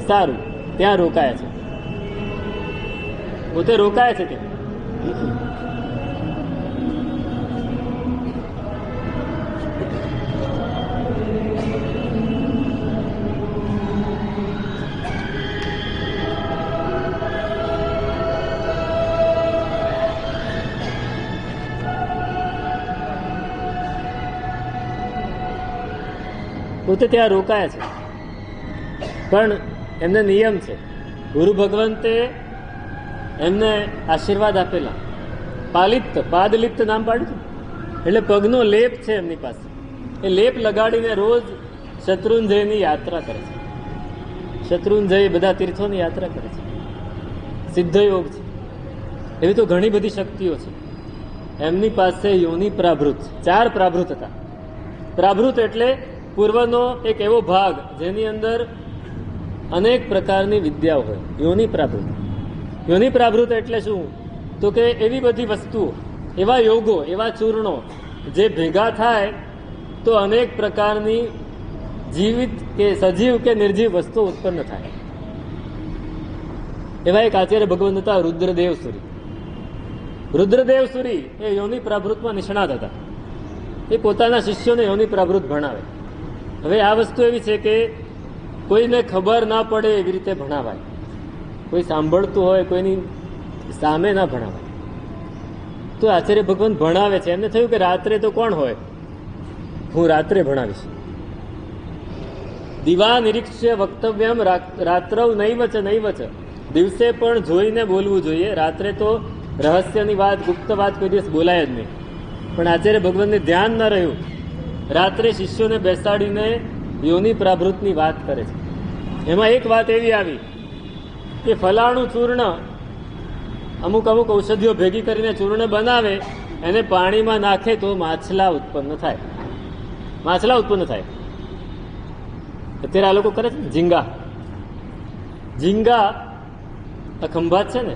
Speaker 1: સારું, ત્યાં રોકાય છે, પોતે રોકાય છે ત્યાં. પોતે ત્યાં રોકાય છે, પણ એમને નિયમ છે. ગુરુ ભગવંતે એમને આશીર્વાદ આપેલા. પાદલિપ્ત નામ પાડ્યું, એટલે પગનો લેપ છે એમની પાસે. એ લેપ લગાડીને રોજ શત્રુંજયની યાત્રા કરે છે. શત્રુંજય બધા તીર્થોની યાત્રા કરે છે. સિદ્ધ યોગ છે. એવી તો ઘણી બધી શક્તિઓ છે. એમની પાસે યોનિ પ્રાભૃત, 4 પ્રાભૃત હતા. પ્રાભૃત એટલે પૂર્વનો એક એવો ભાગ જેની અંદર અનેક પ્રકારની વિદ્યાઓ હોય. યોનિ પ્રાભૃત. યોનિ પ્રાભૃત એટલે શું? તો કે એવી બધી વસ્તુઓ, એવા યોગો, એવા ચૂર્ણો જે ભેગા થાય તો અનેક પ્રકારની જીવિત કે સજીવ કે નિર્જીવ વસ્તુઓ ઉત્પન્ન થાય. એવા એક આચાર્ય ભગવંત હતા રુદ્રદેવ સુરી. રુદ્રદેવ સુરી એ યોનિ પ્રાભૃતમાં નિષ્ણાત હતા. એ પોતાના શિષ્યોને યોનિ પ્રાભૃત ભણાવે. હવે આ વસ્તુ એવી છે કે કોઈને ખબર ના પડે એવી રીતે ભણાવાય. કોઈ સાંભળતું હોય કોઈની સામે ના ભણાવાય. તો આચાર્ય ભગવાન ભણાવે છે. એમને થયું કે રાત્રે તો કોણ હોય, હું રાત્રે ભણાવીશ. દિવા નિરીક્ષ્ય વક્તવ્યમ રાત્રવ નૈવ ચ. દિવસે પણ જોઈને બોલવું જોઈએ. રાત્રે તો રહસ્યની વાત, ગુપ્ત વાત કોઈ દિવસ બોલાય જ નહીં. પણ આચાર્ય ભગવાનને ધ્યાન ન રહ્યું. રાત્રે શિષ્યોને બેસાડીને યોનિ પ્રાભૃતની વાત કરે છે. એમાં એક વાત એવી આવી કે ફલાણું ચૂર્ણ, અમુક ઔષધિઓ ભેગી કરીને ચૂર્ણ બનાવે, એને પાણીમાં નાખે તો માછલા ઉત્પન્ન થાય. માછલા ઉત્પન્ન થાય. અત્યારે આ લોકો કરે છે ને ઝીંગા આ ખંભાત છે ને,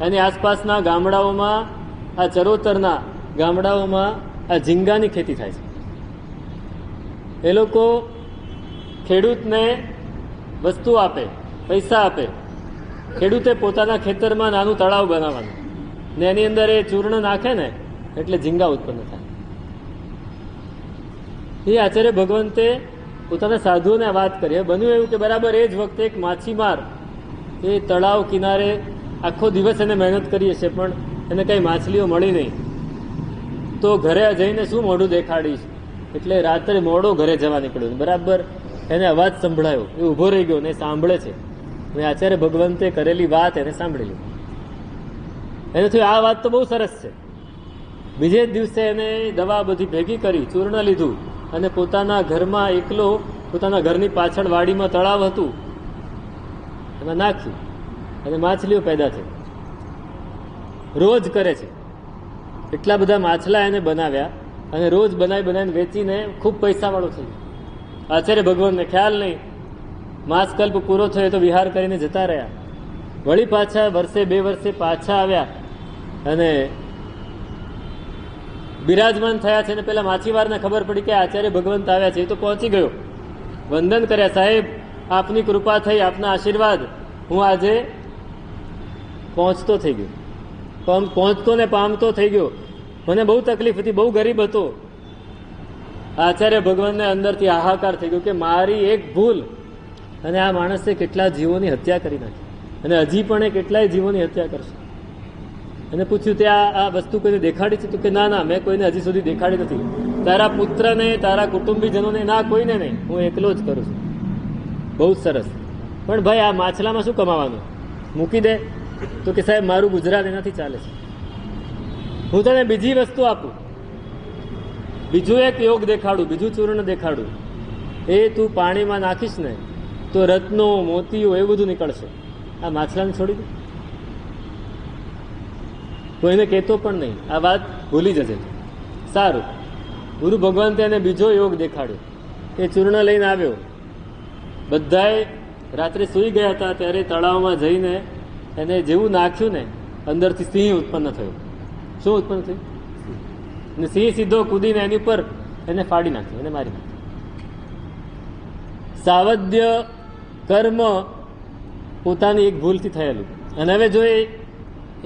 Speaker 1: એની આસપાસના ગામડાઓમાં, આ ચરોતરના ગામડાઓમાં આ ઝીંગાની ખેતી થાય છે. એ લોકો ખેડૂતને વસ્તુ આપે, પૈસા આપે. ખેડૂતે પોતાના ખેતરમાં નાનું તળાવ બનાવવાનું ને એની અંદર એ ચૂર્ણ નાખે ને એટલે ઝીંગા ઉત્પન્ન થાય. એ આચાર્ય ભગવંતે પોતાના સાધુઓને વાત કરી. બન્યું એવું કે બરાબર એ જ વખતે એક માછીમાર એ તળાવ કિનારે આખો દિવસ એને મહેનત કરી હશે પણ એને કંઈ માછલીઓ મળી નહીં. તો ઘરે જઈને શું મોઢું દેખાડીશ, એટલે રાત્રે મોડો ઘરે જવા નીકળ્યો. બરાબર એને અવાજ સંભળાયો, એ ઊભો રહી ગયો ને સાંભળે છે. અને આચાર્ય ભગવંતે કરેલી વાત એને સાંભળી લીધી. એને થયું આ વાત તો બહુ સરસ છે. બીજે જ દિવસે એને દવા બધી ભેગી કરી, ચૂર્ણ લીધું અને પોતાના ઘરમાં એકલો, પોતાના ઘરની પાછળ વાડીમાં તળાવ હતું, એમાં નાખ્યું અને માછલીઓ પેદા થઈ. રોજ કરે છે. એટલા બધા માછલા એને બનાવ્યા અને રોજ બનાવીને વેચીને ખૂબ પૈસાવાળો થઈ ગયો. આચાર્ય ભગવાનને ખ્યાલ નહીં. માસકલ્પ પૂરો થયો તો વિહાર કરીને જતા રહ્યા. વળી પાછા વર્ષે 2 વર્ષે પાછા આવ્યા અને બિરાજમાન થયા છે. અને પેલા માછીવારને ખબર પડી કે આચાર્ય ભગવંત આવ્યા છે. એ તો પહોંચી ગયો, વંદન કર્યા. સાહેબ, આપની કૃપા થઈ, આપના આશીર્વાદ, હું આજે પહોંચતો થઈ ગયો, પહોંચતો ને પામતો થઈ ગયો. મને બહુ તકલીફ હતી, બહુ ગરીબ હતો. આચાર્ય ભગવાનને અંદરથી હાહાકાર થઈ ગયો કે મારી એક ભૂલ અને આ માણસે કેટલા જીવોની હત્યા કરી નાખી અને હજી પણ એ કેટલાય જીવોની હત્યા કરશે. એને પૂછ્યું તે આ વસ્તુ કોઈને દેખાડી છે? તો કે ના, મેં કોઈને હજી સુધી દેખાડી નથી. તારા પુત્રને, તારા કુટુંબીજનોને ના, કોઈને નહીં, હું એકલો જ કરું છું. બહુ સરસ. પણ ભાઈ આ માછલામાં શું કમાવાનું? મૂકી દે. તો કે સાહેબ મારું ગુજરાત એનાથી ચાલે છે. હું તને બીજી વસ્તુ આપું, બીજું એક યોગ દેખાડું, બીજું ચૂર્ણ દેખાડું. એ તું પાણીમાં નાખીશ ને તો રત્નો, મોતીઓ એ બધું નીકળશે. આ માછલાને છોડી દે, કોઈને કહેતો પણ નહીં, આ વાત ભૂલી જશે. સારું, ગુરુ ભગવાન તેને બીજો યોગ દેખાડ્યો. એ ચૂર્ણ લઈને આવ્યો. બધાએ રાત્રે સૂઈ ગયા હતા ત્યારે તળાવમાં જઈને એને જેવું નાખ્યું ને અંદરથી સિંહ ઉત્પન્ન થયો. શું ઉત્પન્ન થયું? અને સિંહ સીધો કૂદીને એની ઉપર એને ફાડી નાખ્યો, એને મારી નાખ્યો. સાવધ્ય કર્મ પોતાની એક ભૂલથી થયેલું, અને હવે જો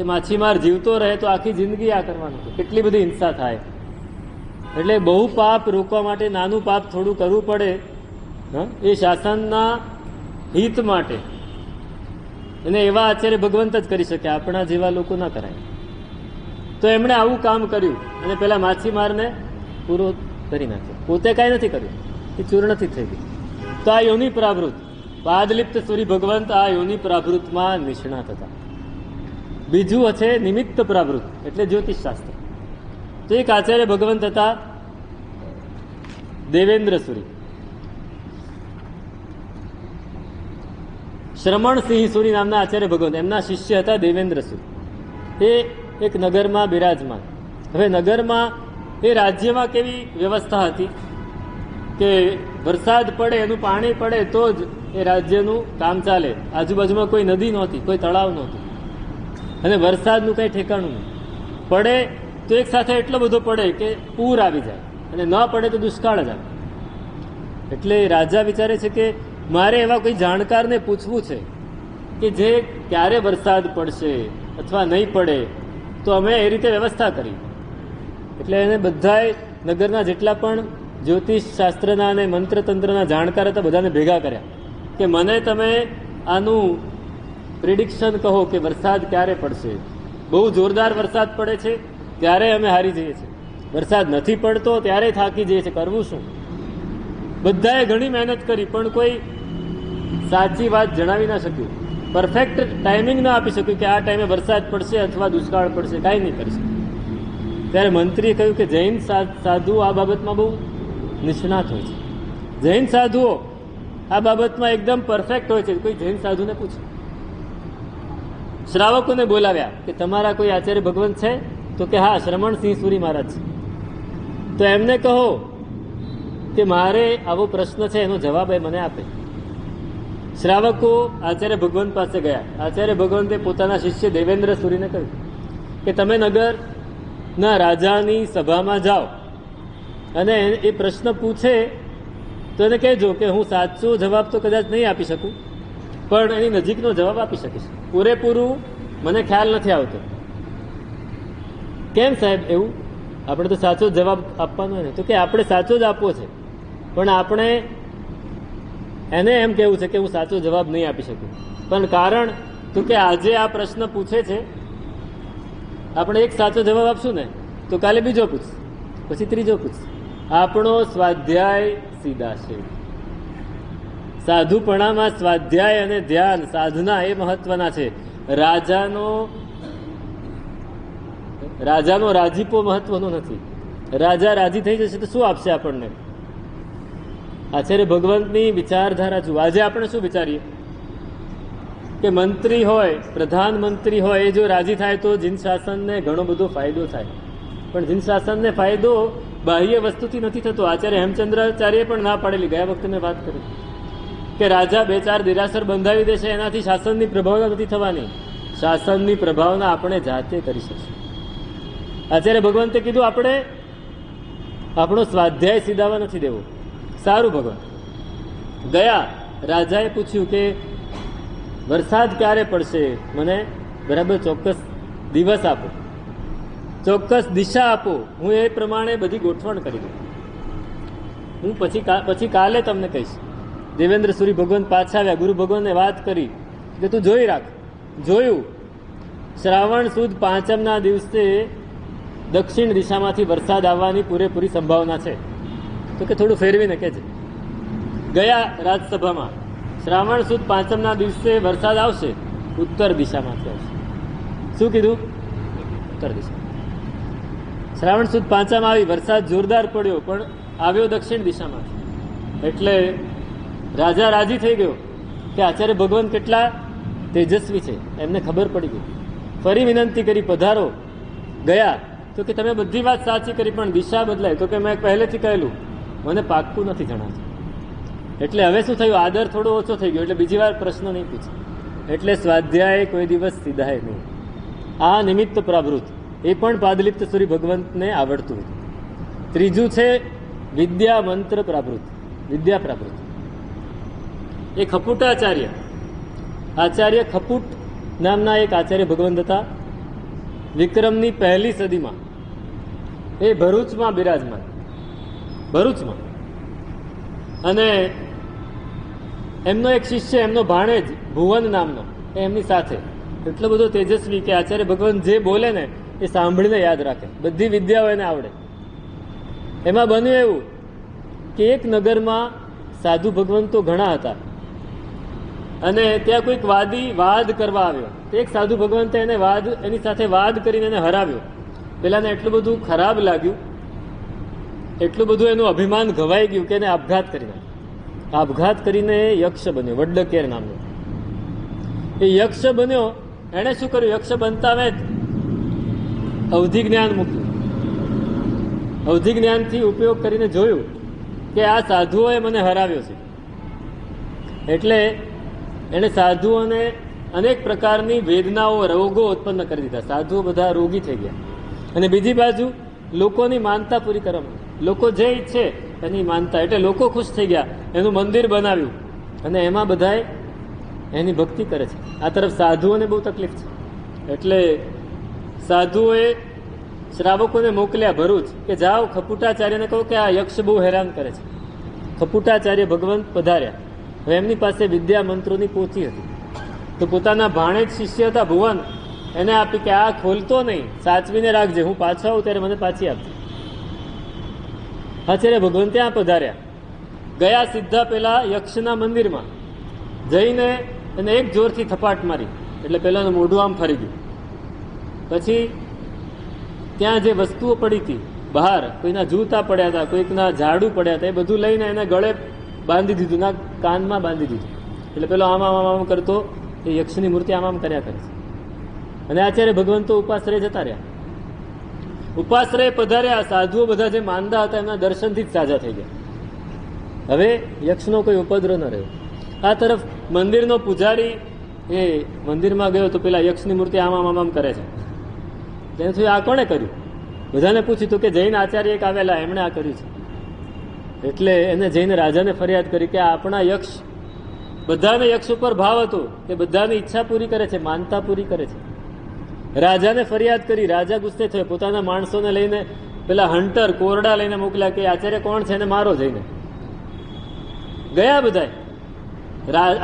Speaker 1: એ માછીમાર જીવતો રહે તો આખી જિંદગી આ કરવાનું છે. કેટલી બધી હિંસા થાય. એટલે બહુ પાપ રોકવા માટે નાનું પાપ થોડું કરવું પડે, એ શાસનના હિત માટે. અને એવા આચાર્ય ભગવંત જ કરી શકે, આપણા જેવા લોકો ના કરાય. તો એમણે આવું કામ કર્યું અને પેલા માછીમારને પૂરો કરી નાખ્યો. પોતે કાંઈ નથી કર્યું, એ ચૂર્ણથી થઈ ગયું. તો આ યોનિ પ્રાવૃત, પાદલિપ્ત સૂરી ભગવંત આ યોનિ પ્રાવૃતમાં નિષ્ણાત હતા. બીજું છે નિમિત્ત પ્રાવૃત, એટલે જ્યોતિષ શાસ્ત્ર. તો એક આચાર્ય ભગવંત હતા દેવેન્દ્ર સુરી. શ્રમણસિંહ સુરી નામના આચાર્ય ભગવંત, એમના શિષ્ય હતા દેવેન્દ્ર સુરી. એ એક નગરમાં બિરાજમાન. હવે નગરમાં એ રાજ્યમાં કેવી વ્યવસ્થા હતી કે વરસાદ પડે, એનું પાણી પડે તો જ એ રાજ્યનું કામ ચાલે. આજુબાજુમાં કોઈ નદી નહોતી, કોઈ તળાવ નહોતું, અને વરસાદનું કંઈ ઠેકાણું નહીં. પડે તો એક સાથે એટલો બધો પડે કે પૂર આવી જાય, અને ન પડે તો દુષ્કાળ જ આવે. એટલે રાજા વિચારે છે કે મારે એવા કોઈ જાણકારને પૂછવું છે કે જે ક્યારે વરસાદ પડશે અથવા નહીં પડે, તો અમે એ રીતે વ્યવસ્થા કરી. એટલે એને બધાએ નગરના જેટલા પણ જ્યોતિષ શાસ્ત્રના અને મંત્રતંત્રના જાણકાર હતા બધાને ભેગા કર્યા કે મને તમે આનું પ્રિડિક્શન કહો કે વરસાદ ક્યારે પડશે. બહુ જોરદાર વરસાદ પડે છે ત્યારે અમે હારી જઈએ છીએ, વરસાદ નથી પડતો ત્યારે થાકી જઈએ છીએ, કરવું શું? બધાએ ઘણી મહેનત કરી પણ કોઈ સાચી વાત જણાવી ના શક્યું, પરફેક્ટ ટાઈમિંગ ના આપી શક્યું કે આ ટાઈમે વરસાદ પડશે અથવા દુષ્કાળ પડશે, કાંઈ નહીં કરી શકે. ત્યારે મંત્રીએ કહ્યું કે જૈન સાધુઓ આ બાબતમાં બહુ નિષ્ણાત હોય છે, જૈન સાધુઓ આ બાબતમાં એકદમ પરફેક્ટ હોય છે, કોઈ જૈન સાધુને પૂછો. શ્રાવકોને બોલાવ્યા કે તમારા કોઈ આચાર્ય ભગવંત છે? તો કે હા, શ્રમણસિંહ સુરી મહારાજ છે. તો એમને કહો કે મારે આવો પ્રશ્ન છે, એનો જવાબ એ મને આપે. શ્રાવકો આચાર્ય ભગવંત પાસે ગયા. આચાર્ય ભગવંતે પોતાના શિષ્ય દેવેન્દ્ર સુરીને કહ્યું કે તમે નગરના રાજાની સભામાં જાઓ અને એ પ્રશ્ન પૂછે તો એને કહેજો કે હું સાચો જવાબ તો કદાચ નહીં આપી શકું, પણ એની નજીકનો જવાબ આપી શકીશ. પૂરેપૂરું મને ખ્યાલ નથી આવતો. કેમ સાહેબ એવું? આપણે તો સાચો જવાબ આપવાનો હોય ને. તો કે આપણે સાચો જ આપવો છે, પણ આપણે એને એમ કહેવું છે કે હું સાચો જવાબ નહીં આપી શકું. પણ કારણ તો કે આજે આ પ્રશ્ન પૂછે છે, આપણે એક સાચો જવાબ આપશું ને તો કાલે બીજો પૂછ, પછી ત્રીજો પૂછ. આપણો સ્વાધ્યાય સીધાશે. સાધુપણામાં સ્વાધ્યાય અને ધ્યાન સાધના એ મહત્વના છે. રાજાનો રાજીપો મહત્વનો નથી. રાજા રાજી થઈ જશે તો શું આપશે આપણને? આચાર્ય ભગવંતની વિચારધારા જુઓ. આજે આપણે શું વિચારીએ કે મંત્રી હોય, પ્રધાનમંત્રી હોય, એ જો રાજી થાય તો જીન શાસનને ઘણો બધો ફાયદો થાય. પણ જીન શાસનને ફાયદો બાહ્ય વસ્તુથી નથી થતો. આચાર્ય હેમચંદ્રાચાર્યએ પણ ના પાડેલી, ગયા વખતે મેં વાત કરી કે રાજા 2-4 દેરાસર બંધાવી દેશે, એનાથી શાસનની પ્રભાવના નથી થવાની. શાસનની પ્રભાવના આપણે જાતે કરી શકીશું. આચાર્ય ભગવંતે કીધું આપણે આપણો સ્વાધ્યાય સીધાવા નથી દેવો. સારું ભગવાન. ગયા રાજાએ પૂછ્યું કે વરસાદ ક્યારે પડશે, મને બરાબર ચોક્કસ દિવસ આપો, ચોક્કસ દિશા આપો, હું એ પ્રમાણે બધી ગોઠવણ કરી દઉં. હું પછી કાલે તમને કહીશ. દેવેન્દ્ર સુરી ભગવંત પાછા આવ્યા, ગુરુ ભગવાનને વાત કરી કે તું જોઈ રાખ. જોયું, શ્રાવણ સુદ 5મના દિવસે દક્ષિણ દિશામાંથી વરસાદ આવવાની પૂરેપૂરી સંભાવના છે. તો કે થોડું ફેરવીને કહેજે. ગયા રાજસભામાં શ્રાવણ સુદ 5મના દિવસે વરસાદ આવશે, ઉત્તર દિશામાંથી આવશે. શું કીધું? ઉત્તર દિશા. શ્રાવણ સુદ 5મ આવી, વરસાદ જોરદાર પડ્યો, પણ આવ્યો દક્ષિણ દિશામાંથી. એટલે રાજા રાજી થઈ ગયો કે આચાર્ય ભગવાન કેટલા તેજસ્વી છે, એમને ખબર પડી ગઈ. ફરી વિનંતી કરી, પધારો. ગયા તો કે તમે બધી વાત સાચી કરી, પણ દિશા બદલાય. તો કે મેં પહેલેથી કહેલું, મને પાક્કું નથી જણાતું. એટલે હવે શું થયું? આદર થોડો ઓછો થઈ ગયો, એટલે બીજી વાર પ્રશ્ન નહીં પૂછે. એટલે સ્વાધ્યાય કોઈ દિવસ સીધાય નહીં. આ નિમિત્ત પ્રાવૃત, એ પણ પાદલિપ્ત સૂરી ભગવંતને આવડતું હતું. ત્રીજું છે વિદ્યા મંત્ર પ્રાવૃત, વિદ્યા પ્રાવૃત. એ ખપુટાચાર્ય, આચાર્ય ખપુટ નામના એક આચાર્ય ભગવંત હતા. વિક્રમની 1લી સદીમાં એ ભરૂચમાં બિરાજમાન, ભરૂચમાં. અને એમનો એક શિષ્ય, એમનો ભાણેજ ભુવન નામનો, એ એમની સાથે એટલો બધો તેજસ્વી કે આચાર્ય ભગવાન જે બોલે ને એ સાંભળીને યાદ રાખે, બધી વિદ્યાઓ એને આવડે. એમાં બન્યું એવું કે એક નગરમાં સાધુ ભગવંતો ઘણા હતા અને ત્યાં કોઈક વાદી વાદ કરવા આવ્યો. તો એક સાધુ ભગવંતે એની સાથે વાદ કરીને એને હરાવ્યો. પેલાને એટલું બધું ખરાબ લાગ્યું, એટલું બધું એનું અભિમાન ઘવાઈ ગયું કે એને આપઘાત કરી નાખ્યો. આપઘાત કરીને યક્ષ બન્યો, વડ્ડકેર નામનો. એ યક્ષ બન્યો. એણે શું કર્યું? યક્ષ બનતા જ અવધિ જ્ઞાન મૂક્યું. અવધિ જ્ઞાનથી ઉપયોગ કરીને જોયું કે આ સાધુઓએ મને હરાવ્યો છે. એટલે એણે સાધુઓને અનેક પ્રકારની વેદનાઓ, રોગો ઉત્પન્ન કરી દીધા. સાધુઓ બધા રોગી થઈ ગયા. અને બીજી બાજુ લોકોની માનતા પૂરી કરવામાં, લોકો જે ઈચ્છે એની માનતા, એટલે લોકો ખુશ થઈ ગયા. એનું મંદિર બનાવ્યું અને એમાં બધાએ એની ભક્તિ કરે છે. આ તરફ સાધુઓને બહુ તકલીફ છે. એટલે સાધુઓએ શ્રાવકોને મોકલ્યા ભરૂચ કે જાઓ ખપુટાચાર્યને કહો કે આ યક્ષ બહુ હેરાન કરે છે. ખપુટાચાર્ય ભગવંત પધાર્યા. હવે એમની પાસે વિદ્યા મંત્રોની પોથી હતી. તો પોતાના ભાણેજ શિષ્ય હતા ભુવન, એને આપી કે આ ખોલતો નહીં, સાચવીને રાખજે, હું પાછો આવું ત્યારે મને પાછી આપજે. આચાર્ય ભગવાન ત્યાં પધાર્યા. ગયા સીધા પેલા યક્ષના મંદિરમાં જઈને એને એક જોરથી થપાટ મારી, એટલે પેલાનું મોઢું આમ ફરી ગયું. પછી ત્યાં જે વસ્તુઓ પડી હતી બહાર, કોઈના જૂતા પડ્યા હતા, કોઈકના ઝાડુ પડ્યા હતા, એ બધું લઈને એને ગળે બાંધી દીધું, ના કાનમાં બાંધી દીધું. એટલે પેલો આમ આમ આમ કરતો એ યક્ષની મૂર્તિ આમ આમ કર્યા કરે છે. અને આચાર્ય ભગવંતો ઉપાશ્રય જતા રહ્યા. ઉપાશ્રય પધાર્યા. સાધુઓ બધા જે માંદા હતા એમના દર્શનથી જ સાજા થઈ ગયા. હવે યક્ષનો કોઈ ઉપદ્રવ ન રહ્યો. આ તરફ મંદિરનો પૂજારી એ મંદિરમાં ગયો તો પેલા યક્ષની મૂર્તિ આમ આમ આમ કરે છે. તેને થયું આ કોણે કર્યું? બધાને પૂછ્યું તો કે જૈન આચાર્ય એક આવેલા, એમણે આ કર્યું છે. એટલે એને જઈને રાજાને ફરિયાદ કરી કે આપણા યક્ષ, બધાને યક્ષ ઉપર ભાવ હતો કે બધાની ઈચ્છા પૂરી કરે છે, માનતા પૂરી કરે છે. રાજાને ફરિયાદ કરી. રાજા ગુસ્સે થયો. પોતાના માણસોને લઈને પેલા હન્ટર કોરડા લઈને મોકલ્યા કે આચાર્ય કોણ છે એને મારો. જઈને ગયા બધા.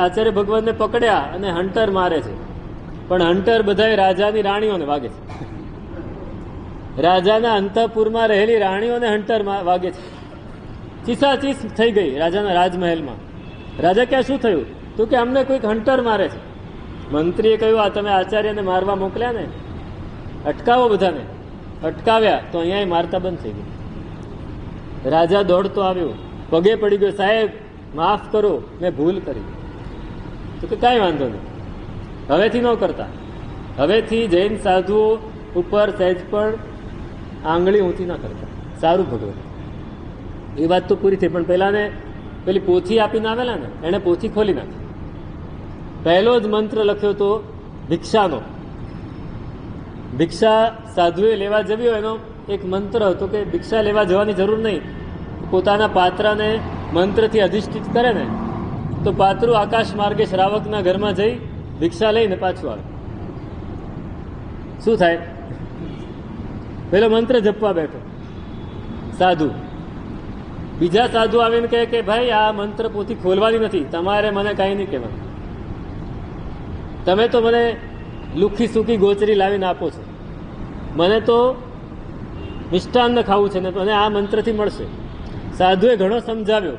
Speaker 1: આચાર્ય ભગવાનને પકડ્યા અને હન્ટર મારે છે. પણ હન્ટર બધા રાજાની રાણીઓને વાગે છે. રાજાના અંતઃપુરમાં રહેલી રાણીઓને હન્ટર વાગે છે. ચીસાચીસ થઈ ગઈ રાજાના રાજમહેલમાં. રાજા ક્યાં શું થયું? તો કે અમને કોઈક હન્ટર મારે છે. મંત્રીએ કહ્યું આ તમે આચાર્યને મારવા મોકલ્યા ને, અટકાવો બધાને. અટકાવ્યા તો અહીંયા મારતા બંધ થઈ ગયું. રાજા દોડતો આવ્યો, પગે પડી ગયો, સાહેબ માફ કરો, મેં ભૂલ કરી. તો કે કાંઈ વાંધો નહીં, હવેથી ન કરતા. હવેથી જૈન સાધુઓ ઉપર સહેજ પણ આંગળી ઊંચી ના કરતા. સારું ભગવાન. એ વાત તો પૂરી થઈ. પણ પેલાને પેલી પોથી આપીને આવેલા ને, એણે પોથી ખોલી નાખી. પહેલો જ મંત્ર લખ્યો તો ભિક્ષાનો. ભિક્ષા સાધુએ લેવા જવી હોય એનો એક મંત્ર હતો કે ભિક્ષા લેવા જવાની જરૂર નહીં. પોતાના પાત્રાને મંત્રથી અધિષ્ઠિત કરે ને તો પાત્રું આકાશ માર્ગે શ્રાવકના ઘરમાં જઈ ભિક્ષા લઈને પાછું આવે. શું થાય? પેલો મંત્ર જપવા બેઠો સાધુ. બીજા સાધુ આવીને કહે કે ભાઈ આ મંત્ર પોથી ખોલવાની નથી, તમારે મને કાંઈ નહીં કહેવાનું. તમે તો મને લુખી સૂકી ગોચરી લાવીને આપો છો, મને તો મિષ્ટાન્ન ખાવું છે ને મને આ મંત્રથી મળશે. સાધુએ ઘણો સમજાવ્યો,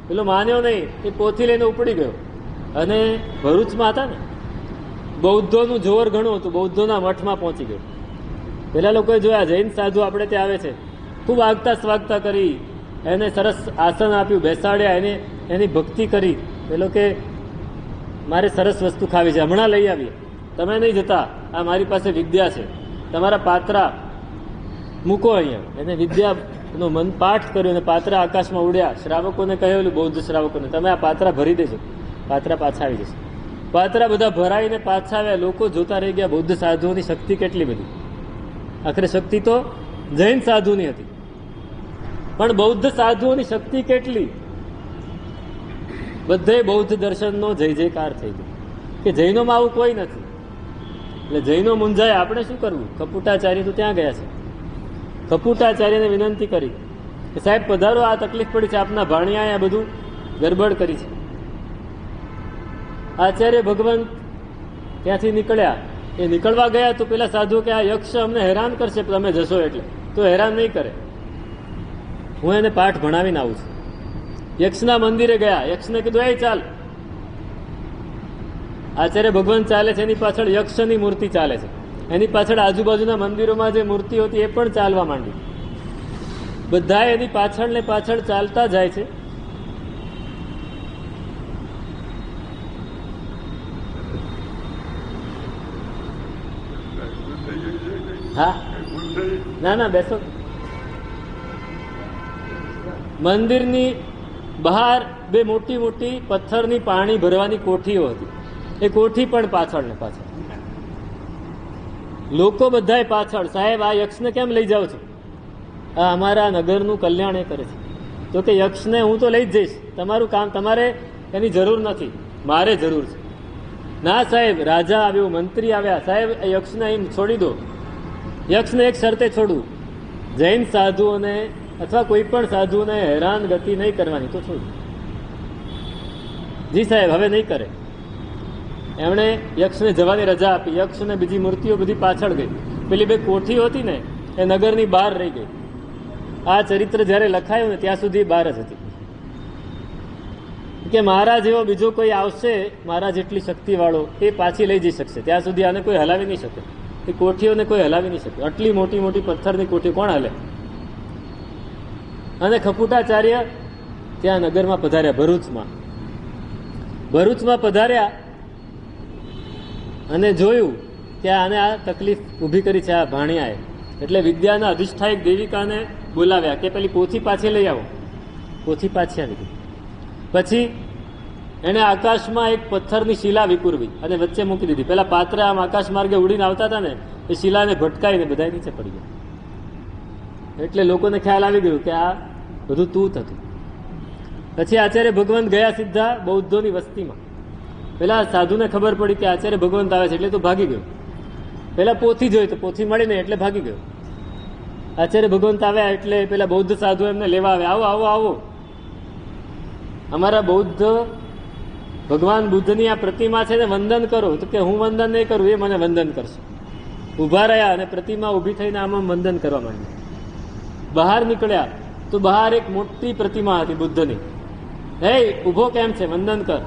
Speaker 1: પેલો માન્યો નહીં. એ પોથી લઈને ઉપડી ગયો. અને ભરૂચમાં હતા ને, બૌદ્ધોનું જોર ઘણું હતું. બૌદ્ધોના મઠમાં પહોંચી ગયો. પેલા લોકોએ જોયા જૈન સાધુ આપણે ત્યાં આવે છે, ખૂબ આગતા સ્વાગતા કરી, એને સરસ આસન આપ્યું, બેસાડ્યા, એની ભક્તિ કરી. પેલો કે મારે સરસ વસ્તુ ખાવી છે, હમણાં લઈ આવીએ, તમે નહીં જતા, આ મારી પાસે વિદ્યા છે, તમારા પાત્રા મૂકો અહીંયા. એને વિદ્યાનો મન પાઠ કર્યો અને પાત્રા આકાશમાં ઉડ્યા. શ્રાવકોને કહેલું, બૌદ્ધ શ્રાવકોને, તમે આ પાત્રા ભરી દેજો, પાત્રા પાછા આવી જશે. પાત્રા બધા ભરાઈને પાછા આવ્યા. લોકો જોતા રહી ગયા, બૌદ્ધ સાધુઓની શક્તિ કેટલી બધી. આખરે શક્તિ તો જૈન સાધુની હતી, પણ બૌદ્ધ સાધુઓની શક્તિ કેટલી. બધે બૌદ્ધ દર્શનનો જય જયકાર થઈ ગયો કે જૈનોમાં આવું કોઈ નથી. એટલે જૈનો મૂંઝાય, આપણે શું કરવું? કપૂટાચાર્ય તો ત્યાં ગયા છે. કપૂટાચાર્યને વિનંતી કરી કે સાહેબ પધારો, આ તકલીફ પડી છે, આપના ભાણિયાએ આ બધું ગડબડ કરી છે. આચાર્ય ભગવંત ત્યાંથી નીકળ્યા. એ નીકળવા ગયા તો પેલા સાધુ કે આ યક્ષ અમને હેરાન કરશે, તમે જશો એટલે. તો હેરાન નહીં કરે, હું એને પાઠ ભણાવીને આવું છું. યક્ષના મંદિરે ગયા. યક્ષને કીધું એ ચાલ. આચાર્ય ભગવાન ચાલે છે, એની પાછળ યક્ષની મૂર્તિ ચાલે છે. એની પાછળ આજુબાજુના મંદિરોમાં જે મૂર્તિઓ હતી એ પણ ચાલવા માંડી. બધા એની પાછળ ને પાછળ ચાલતા જાય છે. હા, ના ના બેસો. મંદિરની બહાર બે મોટી મોટી પથ્થરની પાણી ભરવાની કોઠીઓ હતી. એ કોઠી પણ પાછળ ને પાછળ. લોકો બધાય પાછળ. સાહેબ આ યક્ષને કેમ લઈ જાઓ છો? આ અમારા નગરનું કલ્યાણ એ કરે છે. તો કે યક્ષને હું તો લઈ જ જઈશ, તમારું કામ, તમારે એની જરૂર નથી, મારે જરૂર છે. ના સાહેબ, રાજા આવ્યો, મંત્રી આવ્યા, સાહેબ યક્ષને અહીં છોડી દો. યક્ષને એક શરતે છોડું, જૈન સાધુઓને અથવા કોઈ પણ સાધુઓને હેરાન ગતિ નહીં કરવાની, તો છોડું. જી સાહેબ, હવે નહીં કરે. એમણે યક્ષને જવાની રજા આપી. યક્ષને બીજી મૂર્તિઓ બધી પાછળ ગઈ. પેલી બે કોઠીઓ હતી ને એ નગરની બહાર રહી ગઈ. આ ચરિત્ર જ્યારે લખાયું ને ત્યાં સુધી બહાર જ હતી કે મારા જેવો બીજો કોઈ આવશે, મારા જેટલી શક્તિવાળો, એ પાછી લઈ જઈ શકશે. ત્યાં સુધી આને કોઈ હલાવી નહીં શકે. એ કોઠીઓને કોઈ હલાવી નહીં શકે. આટલી મોટી મોટી પથ્થરની કોઠી કોણ હાલે? અને કપૂટાચાર્ય ત્યાં નગરમાં પધાર્યા. ભરૂચમાં પધાર્યા અને જોયું કે આને આ તકલીફ ઊભી કરી છે આ ભાણિયાએ. એટલે વિદ્યાના અધિષ્ઠાયક દેવિકાને બોલાવ્યા કે પેલી પોથી પાછી લઈ આવો. પોથી પાછી આવી ગઈ. પછી એણે આકાશમાં એક પથ્થરની શિલા વિકુરવી અને વચ્ચે મૂકી દીધી. પેલા પાત્ર આમ આકાશ માર્ગે ઉડીને આવતા હતા ને, એ શિલાને ભટકાઈને બધા નીચે પડી ગયા. એટલે લોકોને ખ્યાલ આવી ગયું કે આ બધું તૂત હતું. પછી આચાર્ય ભગવંત ગયા સીધા બૌદ્ધોની વસ્તીમાં. પેલા સાધુને ખબર પડી કે આચાર્ય ભગવંત આવે છે એટલે તો ભાગી ગયો. પેલા પોથી જોઈ તો પોથી મળી નહીં એટલે ભાગી ગયો. આચાર્ય ભગવંત આવ્યા એટલે પેલા બૌદ્ધ સાધુ એમને લેવા આવ્યા. આવો આવો આવો, અમારા બૌદ્ધ ભગવાન બુદ્ધની આ પ્રતિમા છે ને વંદન કરો. તો કે હું વંદન નહીં કરું, એ મને વંદન કરશે. ઊભા રહ્યા અને પ્રતિમા ઊભી થઈને આમાં વંદન કરવા માંડી. બહાર નીકળ્યા તો બહાર એક મોટી પ્રતિમા હતી બુદ્ધની. હે ઊભો કેમ છે, વંદન કર.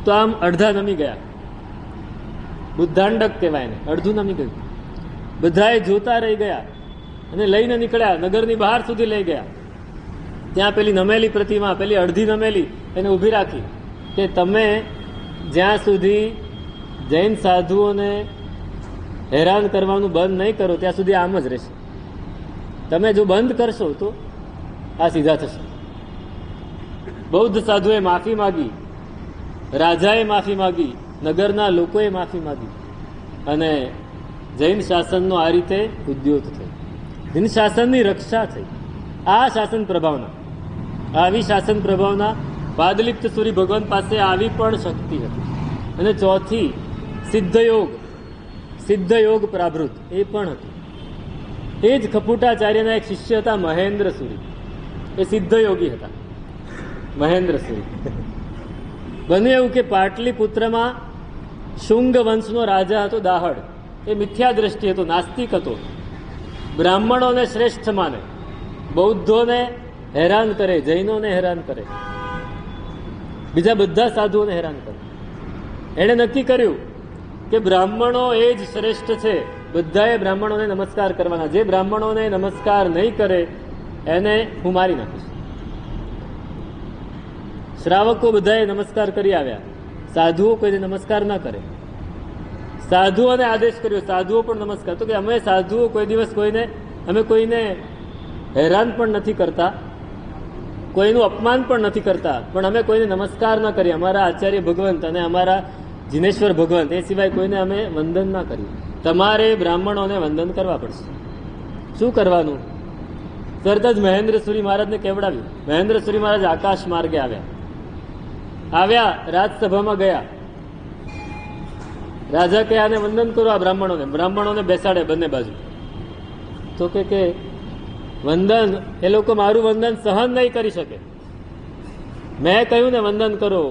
Speaker 1: તો આમ અડધા નમી ગયા. બુદ્ધાંડક કહેવાય ને, અડધું નમી ગયું. બધાએ જોતા રહી ગયા અને લઈને નીકળ્યા. નગરની બહાર સુધી લઈ ગયા. ત્યાં પેલી નમેલી પ્રતિમા, પેલી અડધી નમેલી, એને ઊભી રાખી કે તમે જ્યાં સુધી જૈન સાધુઓને હેરાન કરવાનું બંધ નહીં કરો ત્યાં સુધી આમ જ રહેશે. તમે જો બંધ કરશો તો આ સીધા થશે. બૌદ્ધ સાધુએ માફી માગી, રાજાએ માફી માગી, નગરના લોકોએ માફી માગી અને જૈન શાસનનો આ રીતે ઉદ્યોગ થયો. જૈન શાસનની રક્ષા થઈ. આ શાસન પ્રભાવના, આવી શાસન પ્રભાવના પાદલિપ્ત સૂરી ભગવાન પાસે આવી પણ શક્તિ હતી. અને ચોથી સિદ્ધયોગ પ્રાભૃત એ પણ હતું. એ જ કપૂટાચાર્યના એક શિષ્ય હતા મહેન્દ્ર સૂરી. એ સિદ્ધયોગી હતા મહેન્દ્ર સૂરી. બન્યું એવું કે પાટલીપુત્રમાં શુંગ વંશનો રાજા હતો દાહડ. એ મિથ્યા દ્રષ્ટિ હતો, નાસ્તિક હતો. બ્રાહ્મણોને શ્રેષ્ઠ માને, બૌદ્ધોને હેરાન કરે, જૈનોને હેરાન કરે, બીજા બધા સાધુઓને હેરાન કરે. એણે નક્કી કર્યું કે બ્રાહ્મણો એ જ શ્રેષ્ઠ છે, બધાએ બ્રાહ્મણોને નમસ્કાર કરવાના. જે બ્રાહ્મણોને નમસ્કાર નહીં કરે એને હું મારી નાખીશ. શ્રાવકો બધાએ નમસ્કાર કરી આવ્યા, સાધુઓ કોઈને નમસ્કાર ના કરે. સાધુઓને આદેશ કર્યો, સાધુઓ પણ નમસ્કાર. તો કે અમે સાધુઓ કોઈ દિવસ કોઈને હેરાન પણ નથી કરતા, કોઈનું અપમાન પણ નથી કરતા, પણ અમે કોઈને નમસ્કાર ના કરીએ. અમારા આચાર્ય ભગવંત અને અમારા જિનેશ્વર ભગવંત એ સિવાય કોઈને અમે વંદન ના કરીએ. તમારે બ્રાહ્મણોને વંદન કરવા પડશે. શું કરવાનું? તરત જ મહેન્દ્ર સૂરી મહારાજને કેવડાવ્યું. મહેન્દ્ર સૂરી મહારાજ આકાશ માર્ગે આવ્યા આવ્યા, રાજસભામાં ગયા. રાજા કે આને વંદન કરો આ બ્રાહ્મણોને. બ્રાહ્મણોને બેસાડે બંને બાજુ. તો કે વંદન, એ લોકો મારું વંદન સહન નહીં કરી શકે. મેં કહ્યું ને વંદન કરો,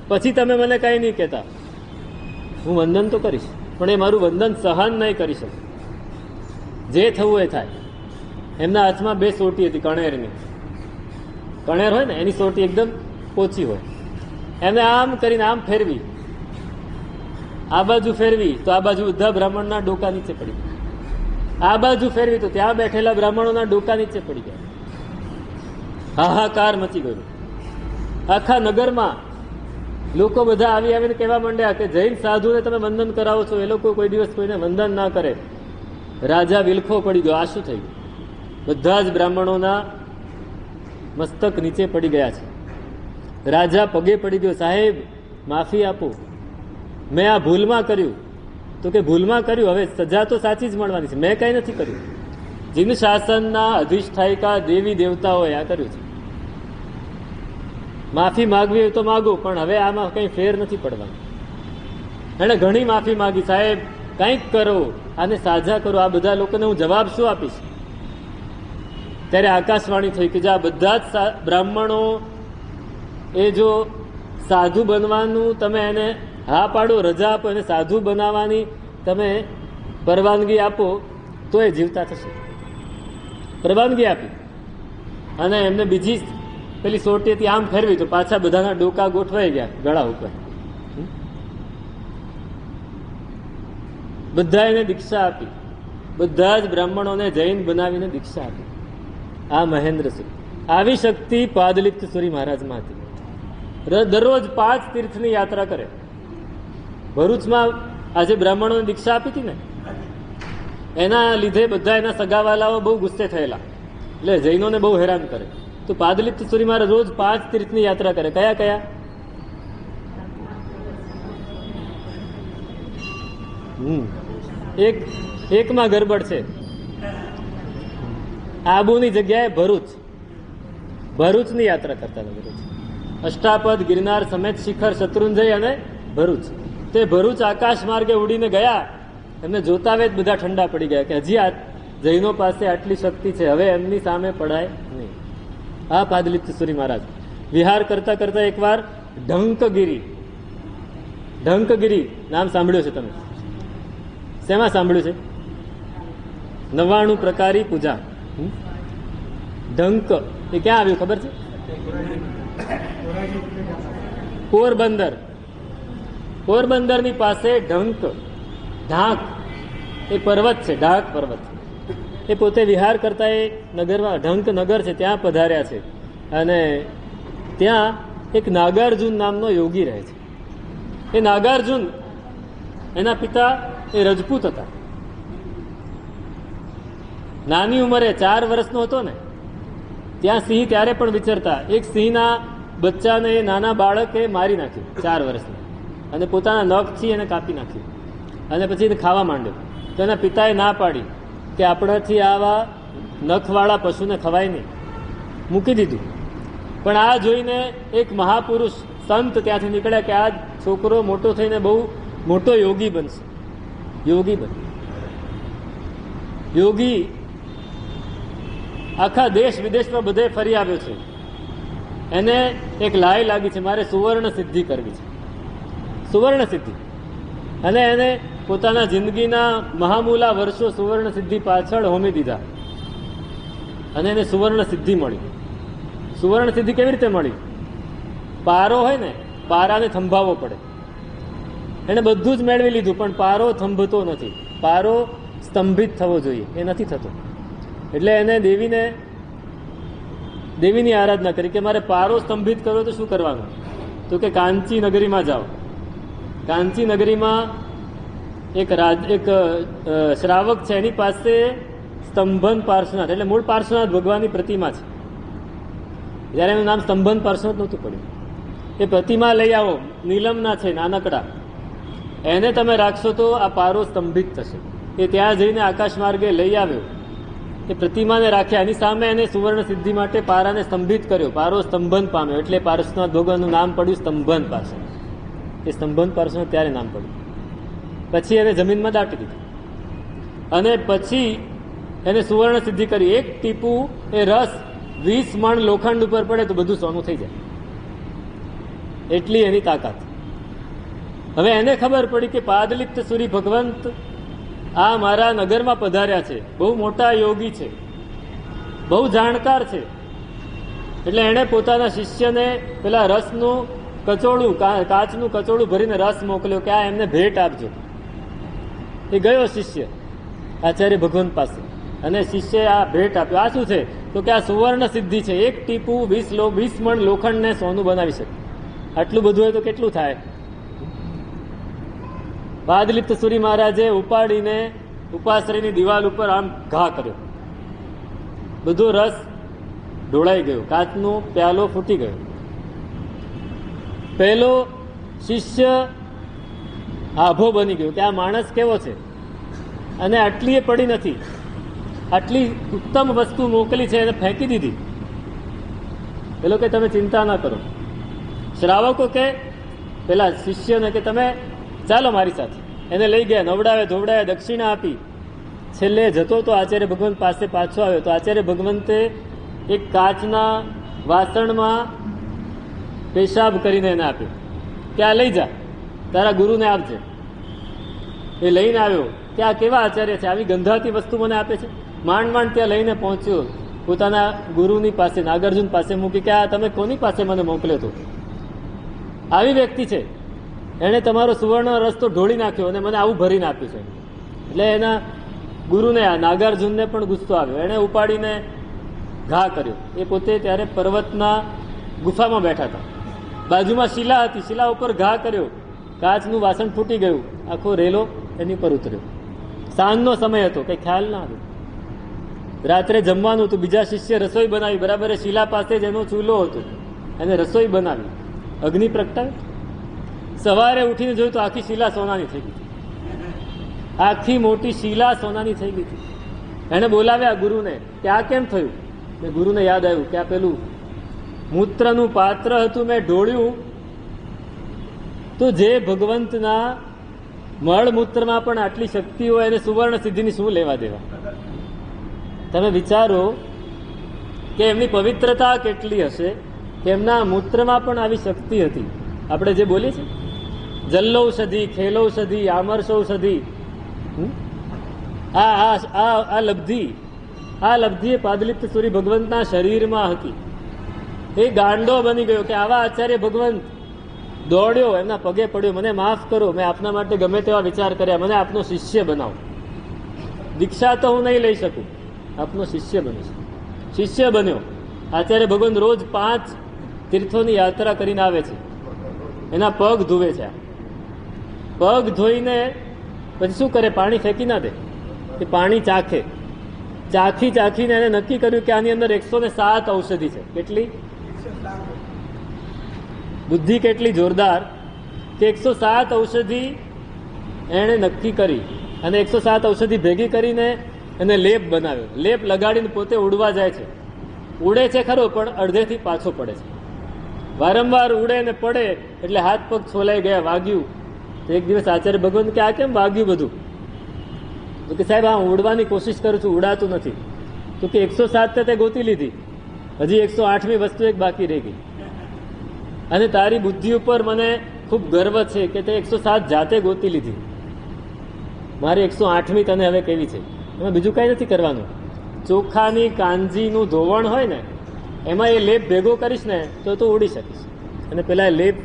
Speaker 1: પછી તમે મને કંઈ નહીં કહેતા. હું વંદન તો કરીશ, પણ એ મારું વંદન સહન નહીં કરી શકે. જે થવું એ થાય. એમના હાથમાં 2 સોટી હતી કણેરની. કણેર હોય ને એની સોટી એકદમ ઓછી હોય. એમને આમ કરીને આમ ફેરવી, આ બાજુ ફેરવી તો આ બાજુ બધા બ્રાહ્મણના ડોકા નીચે પડી ગયા. આ બાજુ ફેરવી તો ત્યાં બેઠેલા બ્રાહ્મણોના ડોકા નીચે પડી ગયા. હાહાકાર મચી ગયો. આખા નગરમાં લોકો બધા આવીને કહેવા માંડ્યા કે જૈન સાધુને તમે વંદન કરાવો છો, એ લોકો કોઈ દિવસ કોઈને વંદન ના કરે. રાજા વિલખો પડી ગયો. આ શું થયું? બધા જ બ્રાહ્મણોના મસ્તક નીચે પડી ગયા છે. રાજા પગે પડી ગયો, સાહેબ માફી આપો, મેં આ ભૂલમાં કર્યું. તો કે ભૂલમાં કર્યું, હવે સજા તો સાચી જ મળવાની છે. મેં કંઈ નથી કર્યું. જીન શાસનના અધિષ્ઠાયિકા દેવી દેવતાઓએ આ કર્યું છે. માફી માગવી હોય તો માગો, પણ હવે આમાં કંઈ ફેર નથી પડવાનો. એણે ઘણી માફી માગી, સાહેબ કંઈક કરો, આને સાજા કરો. આ બધા લોકોને હું જવાબ શું આપીશ? ત્યારે આકાશવાણી થઈ કે જે આ બધા જ બ્રાહ્મણો એ જો સાધુ બનવાનું તમે એને હા પાડો, રજા આપો, એને સાધુ બનાવવાની તમે પરવાનગી આપો તો એ જીવતા થશે. પરવાનગી આપી અને એમને બીજી પેલી સોટીથી આમ ફેરવી તો પાછા બધાના ડોકા ગોઠવાઈ ગયા ગળા ઉપર. બધા એને દીક્ષા આપી. બધા જ બ્રાહ્મણોને જૈન બનાવીને દીક્ષા આપી. આ મહેન્દ્ર સુરી, આવી શક્તિ પાદલિપ્ત સુરી મહારાજમાં હતી. દરરોજ 5 તીર્થની યાત્રા કરે. ભરૂચમાં આજે બ્રાહ્મણોને દીક્ષા આપી હતી ને, એના લીધે બધા એના સગાવાલાઓ બહુ ગુસ્સે થયેલા, એટલે જૈનોને બહુ હેરાન કરે. તો પાદલિપ્ત સુરી મહારાજ રોજ 5 તીર્થની યાત્રા કરે. કયા કયા? એકમાં ગરબડ છે. આબુની જગ્યાએ ભરૂચની યાત્રા કરતા હતા. ભરૂચ અષ્ટાપદ, ગિરનાર સમેત શિખર, શત્રુંજય અને ભરૂચ. તે ભરૂચ આકાશ માર્ગે ઉડીને ગયા. એમને જોતાવે જ બધા ઠંડા પડી ગયા કે હજી આ જૈનો પાસે આટલી શક્તિ છે, હવે એમની સામે પડાય નહીં. આ પાદલિપ્ત સુરી મહારાજ વિહાર કરતા કરતા એકવાર ઢંકગીરી નામ સાંભળ્યું છે તમે? શેમાં સાંભળ્યું છે? 99 પ્રકારી પૂજા. ઢંક એ ક્યાં આવ્યું ખબર છે? પોરબંદરની પાસે ઢાંક એ પર્વત છે. ઢાંક પર્વત એ પોતે વિહાર કરતા એ નગરમાં, ઢંક નગર છે, ત્યાં પધાર્યા છે. અને ત્યાં એક નાગાર્જુન નામનો યોગી રહે છે. એ નાગાર્જુન, એના પિતા એ રજપૂત હતા. નાની ઉંમરે 4 વર્ષનો હતો ને, ત્યાં સિંહ ત્યારે પણ વિચરતા. એક સિંહના બચ્ચાને એ નાના બાળકે મારી નાખ્યું 4 વર્ષના, અને પોતાના નખથી એને કાપી નાખ્યું, અને પછી એને ખાવા માંડ્યો. તો એના પિતાએ ના પાડી કે આપણાથી આવા નખવાળા પશુને ખવાય નહીં, મૂકી દીધું. પણ આ જોઈને એક મહાપુરુષ સંત ત્યાંથી નીકળ્યા કે આ છોકરો મોટો થઈને બહુ મોટો યોગી બનશે. યોગી આખા દેશ વિદેશમાં બધે ફરી આવ્યો છે. એને એક લાય લાગી છે, મારે સુવર્ણ સિદ્ધિ કરવી છે, સુવર્ણ સિદ્ધિ. અને એને પોતાના જિંદગીના મહામૂલા વર્ષો સુવર્ણ સિદ્ધિ પાછળ હોમી દીધા, અને એને સુવર્ણ સિદ્ધિ મળી. સુવર્ણ સિદ્ધિ કેવી રીતે મળી? પારો હોય ને, પારાને થંભાવવો પડે. એણે બધું જ મેળવી લીધું, પણ પારો થંભતો નથી. પારો સ્તંભિત થવો જોઈએ, એ નથી થતો. એટલે એને દેવીની આરાધના કરી કે મારે પારો સ્તંભિત કરવો તો શું કરવાનું? તો કે કાંચી નગરીમાં જાઓ. કાંચી નગરીમાં એક શ્રાવક છે, એની પાસે સ્તંભન પાર્શ્વનાથ, એટલે મૂળ પાર્શ્વનાથ ભગવાનની પ્રતિમા છે. જ્યારે એનું નામ સ્તંભન પાર્શ્વનાથ નહોતું પડ્યું. એ પ્રતિમા લઈ આવો, નીલમના છે, નાનકડા. એને તમે રાખશો તો આ પારો સ્તંભિત થશે. એ ત્યાં જઈને આકાશ માર્ગે લઈ આવ્યો. એ પ્રતિમાને રાખ્યા. એની સામે એને સુવર્ણ સિદ્ધિ માટે પારાને સ્તંભિત કર્યો. પારો સ્તંભન પામ્યો એટલે પાર્શ્વનાથ ભગવાનનું નામ પડ્યું સ્તંભન પાસે. એ સ્તંભન પાર્શ્વનાથ ત્યારે નામ પડ્યું. પછી એને જમીનમાં દાટી દીધું અને પછી એને સુવર્ણ સિદ્ધિ કરી. એક ટીપું એ રસ 20 મણ લોખંડ ઉપર પડે તો બધું સોનું થઈ જાય, એટલી એની તાકાત. હવે એને ખબર પડી કે પાદલિપ્ત સૂરી ભગવંત આ મારા નગરમાં પધાર્યા છે, બહુ મોટા યોગી છે, બહુ જાણકાર છે. એટલે એણે પોતાના શિષ્યને પેલા રસનું કચોળું, કાચનું કચોળું ભરીને રસ મોકલ્યો કે આ એમને ભેટ આપજો. એ ગયો શિષ્ય આચાર્ય ભગવંત પાસે અને શિષ્યએ આ ભેટ આપ્યો. આ શું છે તો કે આ સુવર્ણ સિદ્ધિ છે. એક ટીપું 20 મણ લોખંડને સોનું બનાવી શકે. આટલું બધું હોય તો કેટલું થાય? પાદલિપ્ત સૂરી મહારાજે ઉપાડીને ઉપાશ્રયની દિવાલ ઉપર આમ ઘા કર્યો. બધો રસ ઢોળાઈ ગયો, કાચનો પ્યાલો ફૂટી ગયો. પહેલો શિષ્ય આભો બની ગયો કે આ માણસ કેવો છે અને આટલી એ પડી નથી, આટલી ઉત્તમ વસ્તુ મોકલી છે એને ફેંકી દીધી. પેલો કે તમે ચિંતા ના કરો. શ્રાવકો કે પેલા શિષ્યને કે તમે ચાલો મારી સાથે. એને લઈ ગયા, નવડાવે ધોવડાવે, દક્ષિણા આપી. છેલ્લે જતો તો આચાર્ય ભગવંત પાસે પાછો આવ્યો તો આચાર્ય ભગવંતે એક કાચના વાસણમાં પેશાબ કરીને એને આપ્યો કે આ લઈ જા, તારા ગુરુને આપજે. એ લઈને આવ્યો કે આ કેવા આચાર્ય છે, આવી ગંધાતી વસ્તુ મને આપે છે. માંડ માંડ ત્યાં લઈને પહોંચ્યો પોતાના ગુરુની પાસે, નાગાર્જુન પાસે મૂકી કે આ તમે કોની પાસે મને મોકલ્યો હતો? આવી વ્યક્તિ છે, એણે તમારો સુવર્ણ રસ્તો ઢોળી નાખ્યો અને મને આવું ભરીને આપ્યું છે. એટલે એના ગુરુને, આ નાગાર્જુનને પણ ગુસ્સો આવ્યો. એણે ઉપાડીને ઘા કર્યો. એ પોતે ત્યારે પર્વતના ગુફામાં બેઠા હતા. બાજુમાં શિલા હતી, શિલા ઉપર ઘા કર્યો. કાચનું વાસણ ફૂટી ગયું, આખો રેલો એની પર ઉતર્યો. સાંજનો સમય હતો, કંઈ ખ્યાલ ના આવ્યો. રાત્રે જમવાનું હતું. બીજા શિષ્ય રસોઈ બનાવી. બરાબર શિલા પાસે જ એનો ચૂલો હતો, એને રસોઈ બનાવી, અગ્નિ પ્રગટાવી. સવારે ઉઠીને જોયું તો આખી શિલા સોનાની થઈ ગઈ. આખી મોટી શિલા સોનાની થઈ ગઈ. એને બોલાવ્યા ગુરુને કે આ કેમ થયું? ને ગુરુને યાદ આવ્યું કે આ પેલું મૂત્રનું પાત્ર હતું, મેં ઢોળ્યું તો જે ભગવંતના મળમૂત્રમાં પણ આટલી શક્તિ હોય એને સુવર્ણ સિદ્ધિની શું લેવા દેવા? તમે વિચારો કે એમની પવિત્રતા કેટલી હશે કે એમના મૂત્રમાં પણ આવી શક્તિ હતી. આપણે જે બોલીએ છીએ જલ્લૌષધિ, ખેલૌષધિ, આમર્ષૌષધિ, આ લબ્ધિ એ પાદલિપ્ત સૂરી ભગવંતના શરીરમાં હતી. એ ગાંડો બની ગયો કે આવા આચાર્ય ભગવંત. દોડ્યો, એમના પગે પડ્યો, મને માફ કરો, મેં આપના માટે ગમે તેવા વિચાર કર્યા, મને આપનો શિષ્ય બનાવો. દીક્ષા તો હું નહીં લઈ શકું, આપનો શિષ્ય બનીશ. શિષ્ય બન્યો. આચાર્ય ભગવંત રોજ 5 તીર્થોની યાત્રા કરીને આવે છે. એના પગ ધોવે છે. પગ ધોઈને પછી શું કરે? પાણી ફેંકી ના દે, એ પાણી ચાખે. ચાખીને એને નક્કી કર્યું કે આની અંદર 107 ઔષધિ છે. કેટલી બુદ્ધિ, કેટલી જોરદાર કે 107 ઔષધિ એણે નક્કી કરી અને 107 ઔષધિ ભેગી કરીને એને લેપ બનાવ્યો. લેપ લગાડીને પોતે ઉડવા જાય છે. ઉડે છે ખરો, પણ અડધેથી પાછો પડે છે. વારંવાર ઉડે ને પડે એટલે હાથ પગ છોલાઈ ગયા, વાગ્યું. તો એક દિવસ આચાર્ય ભગવંત કે આ કેમ વાગ્યું બધું? તો કે સાહેબ આ ઉડવાની કોશિશ કરું છું, ઉડાતું નથી. તો કે 107 તે ગોતી લીધી, હજી 108મી વસ્તુ એક બાકી રહી ગઈ. અને તારી બુદ્ધિ ઉપર મને ખૂબ ગર્વ છે કે તે 107 જાતે ગોતી લીધી. મારી 108મી તને હવે કેવી છે? એમાં બીજું કાંઈ નથી કરવાનું. ચોખાની કાંજીનું ધોવણ હોય ને, એમાં એ લેપ ભેગો કરીશ ને તો ઉડી શકીશ. અને પેલા લેપ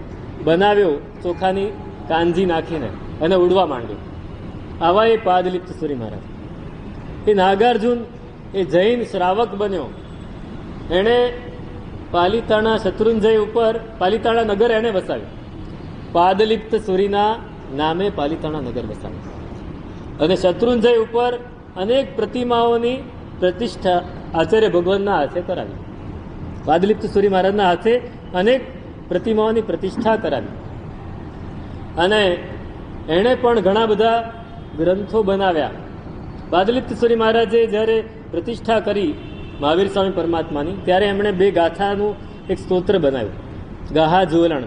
Speaker 1: બનાવ્યો ચોખાની કાંજી નાખીને અને ઉડવા માંડ્યો. આવા એ પાદલિપ્ત સૂરી મહારાજ. એ નાગાર્જુન એ જૈન શ્રાવક બન્યો. એણે પાલિતાણા શત્રુંજય ઉપર પાલિતાણા નગર એણે વસાવ્યું. પાદલિપ્ત સૂરીના નામે પાલિતાણા નગર વસાવ્યું. અને શત્રુંજય ઉપર અનેક પ્રતિમાઓની પ્રતિષ્ઠા આચાર્ય ભગવાનના હાથે કરાવી. પાદલિપ્ત સૂરી મહારાજના હાથે અનેક પ્રતિમાઓની પ્રતિષ્ઠા કરાવી. અને એણે પણ ઘણા બધા ગ્રંથો બનાવ્યા. પાદલિપ્તેશ્વરી મહારાજે જ્યારે પ્રતિષ્ઠા કરી મહાવીર સ્વામી પરમાત્માની, ત્યારે એમણે 2 ગાથાનું એક સ્તોત્ર બનાવ્યું, ગાહા જ્વલણ.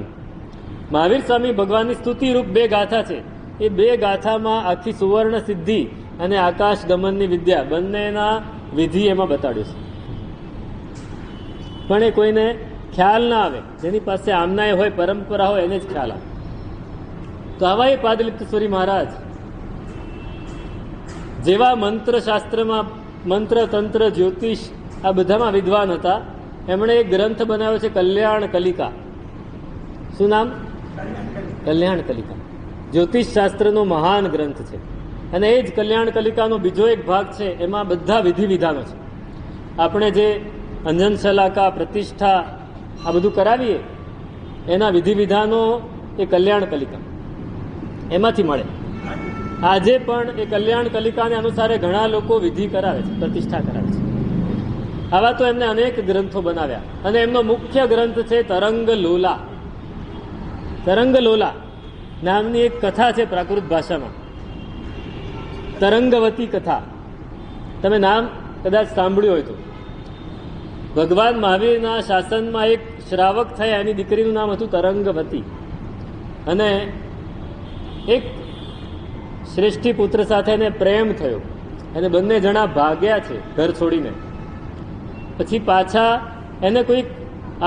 Speaker 1: મહાવીર સ્વામી ભગવાનની સ્તુતિરૂપ 2 ગાથા છે. એ 2 ગાથામાં આખી સુવર્ણ સિદ્ધિ અને આકાશ ગમનની વિદ્યા બંનેના વિધિ એમાં બતાડ્યું છે. પણ એ કોઈને ખ્યાલ ના આવે, જેની પાસે આમનાય હોય, પરંપરા હોય, એને જ ખ્યાલ આવે. તો આવા એ પાદલિપ્તેશ્વરી મહારાજ જેવા મંત્ર શાસ્ત્રમાં, મંત્ર તંત્ર જ્યોતિષ આ બધામાં વિદ્વાન હતા, એમણે એક ગ્રંથ બનાવ્યો છે કલ્યાણ કલિકા. શું નામ? કલ્યાણ કલિકા. જ્યોતિષ શાસ્ત્રનો મહાન ગ્રંથ છે. અને એ જ કલ્યાણ કલિકાનો બીજો એક ભાગ છે, એમાં બધા વિધિ વિધાનો છે. આપણે જે અંજન શલાકા, પ્રતિષ્ઠા આ બધું કરાવીએ, એના વિધિ વિધાનો એ કલ્યાણ કલિકા એમાંથી મળે. આજે પણ એ કલ્યાણ કલિકાને અનુસારે ઘણા લોકો વિધિ કરાવે છે, પ્રતિષ્ઠા કરાવે છે. આવા તો એમને અનેક ગ્રંથો બનાવ્યા. અને એમનો મુખ્ય ગ્રંથ છે તરંગ લોલા. તરંગ લોલા નામની એક કથા છે પ્રાકૃત ભાષામાં, તરંગવતી કથા. તમે નામ કદાચ સાંભળ્યું હોય તો. ભગવાન મહાવીરના શાસનમાં એક શ્રાવક થયા, એની દીકરીનું નામ હતું તરંગવતી. અને એક શ્રેષ્ઠી પુત્ર સાથે એને પ્રેમ થયો અને બંને જણા ભાગ્યા છે ઘર છોડીને. પછી પાછા એને કોઈક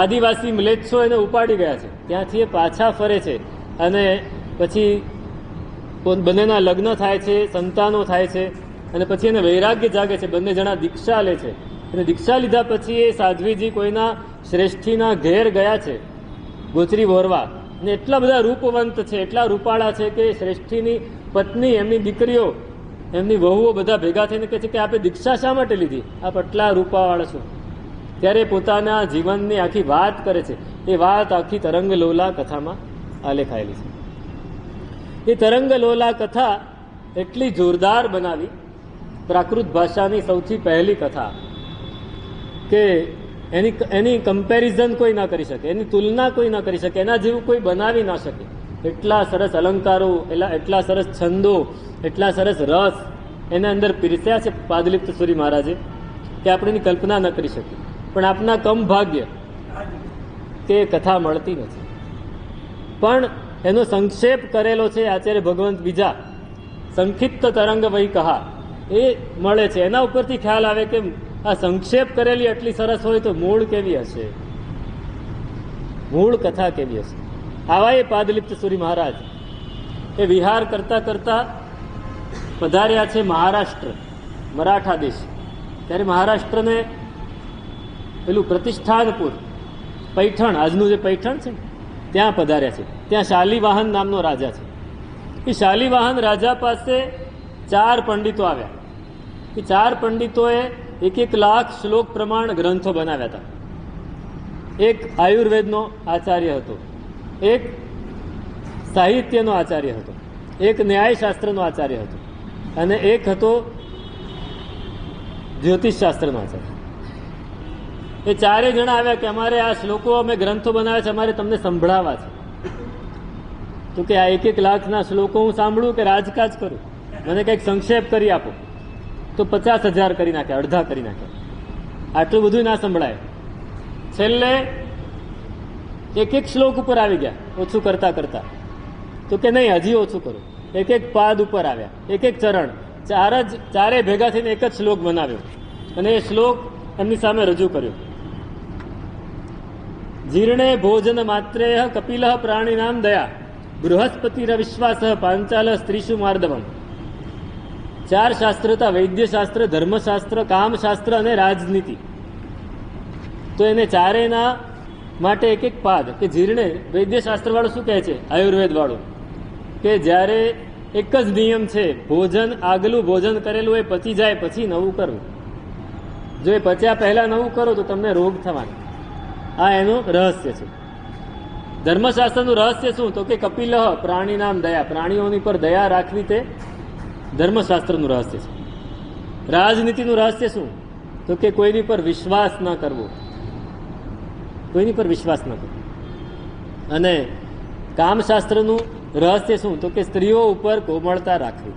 Speaker 1: આદિવાસી મ્લેચ્છો એને ઉપાડી ગયા છે, ત્યાંથી એ પાછા ફરે છે. અને પછી બંનેના લગ્ન થાય છે, સંતાનો થાય છે. અને પછી એને વૈરાગ્ય જાગે છે, બંને જણા દીક્ષા લે છે. અને દીક્ષા લીધા પછી એ સાધ્વીજી કોઈના શ્રેષ્ઠીના ઘેર ગયા છે ગોચરી વોરવા. અને એટલા બધા રૂપવંત છે, એટલા રૂપાળા છે કે શ્રેષ્ઠીની પત્ની, એમની દીકરીઓ, એમની વહુઓ બધા ભેગા થઈને કહે છે કે આપે દીક્ષા શા માટે લીધી? આપ આટલા રૂપાવાળા છો. ત્યારે પોતાના જીવનની આખી વાત કરે છે. એ વાત આખી તરંગ લોલા કથામાં આલેખાયેલી છે. એ તરંગ લોલા કથા એટલી જોરદાર બનાવી, પ્રાકૃત ભાષાની સૌથી પહેલી કથા, કે એની કમ્પેરિઝન કોઈ ના કરી શકે, એની તુલના કોઈ ના કરી શકે, એના જેવું કોઈ બનાવી ના શકે. એટલા સરસ અલંકારો, એટલા સરસ છંદો, એટલા સરસ રસ એના અંદર પીરસ્યા છે પાદલિપ્તેશ્વરી મહારાજે કે આપણે એની કલ્પના ન કરી શકીએ. પણ આપના કમ ભાગ્ય કે કથા મળતી નથી. પણ એનો સંક્ષેપ કરેલો છે આચાર્ય ભગવંત બીજા, સંક્ષિપ્ત તરંગ વહી કહા, એ મળે છે. એના ઉપરથી ખ્યાલ આવે કે આ સંક્ષેપ કરેલી આટલી સરસ હોય તો મૂળ કેવી હશે, મૂળ કથા કેવી હશે. આવા એ પાદલિપ્તેશ્વરી મહારાજ એ વિહાર કરતા કરતા પધાર્યા છે મહારાષ્ટ્ર, મરાઠા દેશ. ત્યારે મહારાષ્ટ્રને પેલું પ્રતિષ્ઠાનપુર, પૈઠણ, આજનું જે પૈઠણ છે ત્યાં પધાર્યા છે. ત્યાં શાલિવાહન નામનો રાજા છે. એ શાલિવાહન રાજા પાસે 4 પંડિતો આવ્યા. એ 4 પંડિતોએ 1 લાખ શ્લોક પ્રમાણ ગ્રંથો બનાવ્યા હતા. એક આયુર્વેદનો આચાર્ય હતો, એક સાહિત્યનો આચાર્ય હતો, એક ન્યાયશાસ્ત્રનો આચાર્ય હતો, અને એક હતો જ્યોતિષશાસ્ત્રનો આચાર્ય. એ 4 જણા આવ્યા કે અમારે આ શ્લોકો, અમે ગ્રંથો બનાવ્યા છે, અમારે તમને સંભળાવવા છે. તો કે આ 1 લાખના શ્લોકો હું સાંભળું કે રાજકાજ કરું? મને કંઈક સંક્ષેપ કરી આપો. તો 50,000 કરી નાખ્યા, અડધા કરી નાખ્યા. આટલું બધું ના સંભળાય. છેલ્લે 1 શ્લોક ઉપર આવી ગયા, ઓછું કરતા કરતા. તો કે નહીં, હજી ઓછું કરો. 1 પાદ ઉપર આવ્યા, 1 ચરણ. ચારે ભેગા થઈને 1 જ શ્લોક બનાવ્યો અને એ શ્લોક એમની સામે રજૂ કર્યો. જીર્ણે ભોજન માત્રે કપિલ પ્રાણીનામ દયા, બૃહસ્પતિર વિશ્વાસ પાંચાલ સ્ત્રીષુ માર્દવમ. 4 શાસ્ત્ર હતા: વૈદ્યશાસ્ત્ર, ધર્મશાસ્ત્ર, કામશાસ્ત્ર અને રાજનીતિ. તો એને ચારેના માટે 1 પાદ. કે જીર્ણે, વૈદ્યશાસ્ત્ર વાળું શું કહે છે? આયુર્વેદ વાળું, કે જ્યારે એક જ નિયમ છે, ભોજન, આગલું ભોજન કરેલું એ પચી જાય પછી નવું કરવું. જો એ પચ્યા પહેલા નવું કરો તો તમને રોગ થવાનો. આ એનું રહસ્ય છે. ધર્મશાસ્ત્રનું રહસ્ય શું? તો કે કપિલ પ્રાણીનામ દયા, પ્રાણીઓની પર દયા રાખવી, તે ધર્મશાસ્ત્રનું રહસ્ય છે. રાજનીતિનું રહસ્ય શું? તો કે કોઈની પર વિશ્વાસ ન કરવો, કોઈની પર વિશ્વાસ ન કરવો. અને કામશાસ્ત્રનું રહસ્ય શું? તો કે સ્ત્રીઓ ઉપર કોમળતા રાખવી.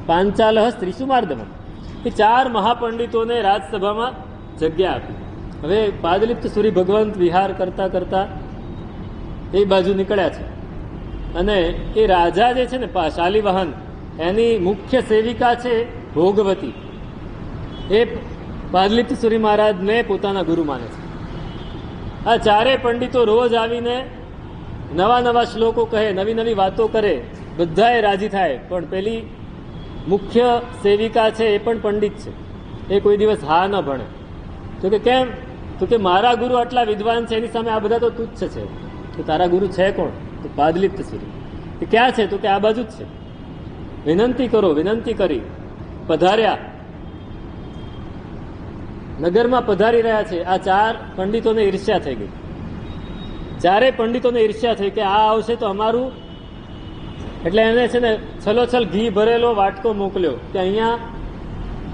Speaker 1: પાંચાલ સ્ત્રીષુ માર્દવમ, એ 4 મહાપંડિતોને રાજસભામાં જગ્યા આપી. હવે પાદલિપ્ત સૂરી ભગવંત વિહાર કરતા કરતા એ બાજુ નીકળ્યા છે અને એ રાજા જે છે ને શાલિવાહન, એની મુખ્ય સેવિકા છે ભોગવતી. એ પાદલિપ્ત સૂરી મહારાજને પોતાના ગુરુ માને છે. આ 4 પંડિતો રોજ આવીને નવા નવા શ્લોકો કહે, નવી નવી વાતો કરે, બધાએ રાજી થાય. પણ પેલી મુખ્ય સેવિકા છે એ પણ પંડિત છે, એ કોઈ દિવસ હા ન ભણે. તો કે કેમ? તો કે મારા ગુરુ આટલા વિદ્વાન છે, એની સામે આ બધા તો તુચ્છ છે. તો તારા ગુરુ છે કોણ? તો પાદલિપ્ત સૂરી. એ ક્યાં છે? તો કે આ બાજુ જ છે. વિનંતી કરો. વિનંતી કરી પધાર્યા, નગરમાં પધારી રહ્યા છે. આ 4 પંડિતોને ઈર્ષ્યા થઈ ગઈ. 4 પંડિતોને ઈર્ષ્યા થઈ કે આ આવશે તો અમારું, એટલે એને છે ને છલોછલ ઘી ભરેલો વાટકો મોકલ્યો કે અહીંયા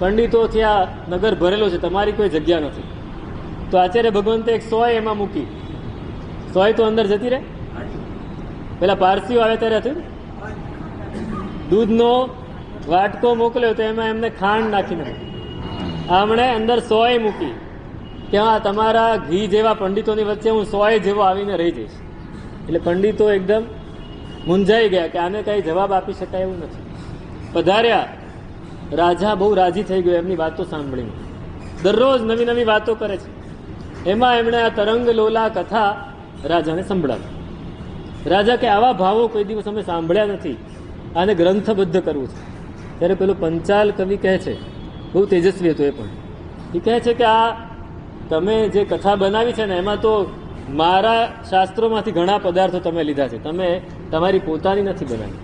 Speaker 1: પંડિતોથી આ નગર ભરેલો છે, તમારી કોઈ જગ્યા નથી. તો આચાર્ય ભગવંતે એક 100 એમાં મૂકી. 100 તો અંદર જતી રહે. પેલા પારસીઓ આવે ત્યારે હતું દૂધનો વાટકો મોકલ્યો તો એમાં એમને ખાંડ નાખીને આમણે અંદર 100 મૂકી કે હા તમારા ઘી જેવા પંડિતોની વચ્ચે હું 100 જેવો આવીને રહી જઈશ. એટલે પંડિતો એકદમ મૂંઝાઈ ગયા કે આને કઈ જવાબ આપી શકાય એવું નથી. પધાર્યા. રાજા બહુ રાજી થઈ ગયો એમની વાતો સાંભળીને. દરરોજ નવી નવી વાતો કરે છે. એમાં એમણે આ તરંગ લોલા કથા રાજાને સંભળાવી. રાજા કે આવા ભાવો કોઈ દિવસ અમે સાંભળ્યા નથી, આને ગ્રંથબદ્ધ કરવું છે. ત્યારે પેલો પંચાલ કવિ કહે છે, બહુ તેજસ્વી હતો એ પણ, એ કહે છે કે આ તમે જે કથા બનાવી છે ને એમાં તો મારા શાસ્ત્રોમાંથી ઘણા પદાર્થો તમે લીધા છે, તમે તમારી પોતાની નથી બનાવી.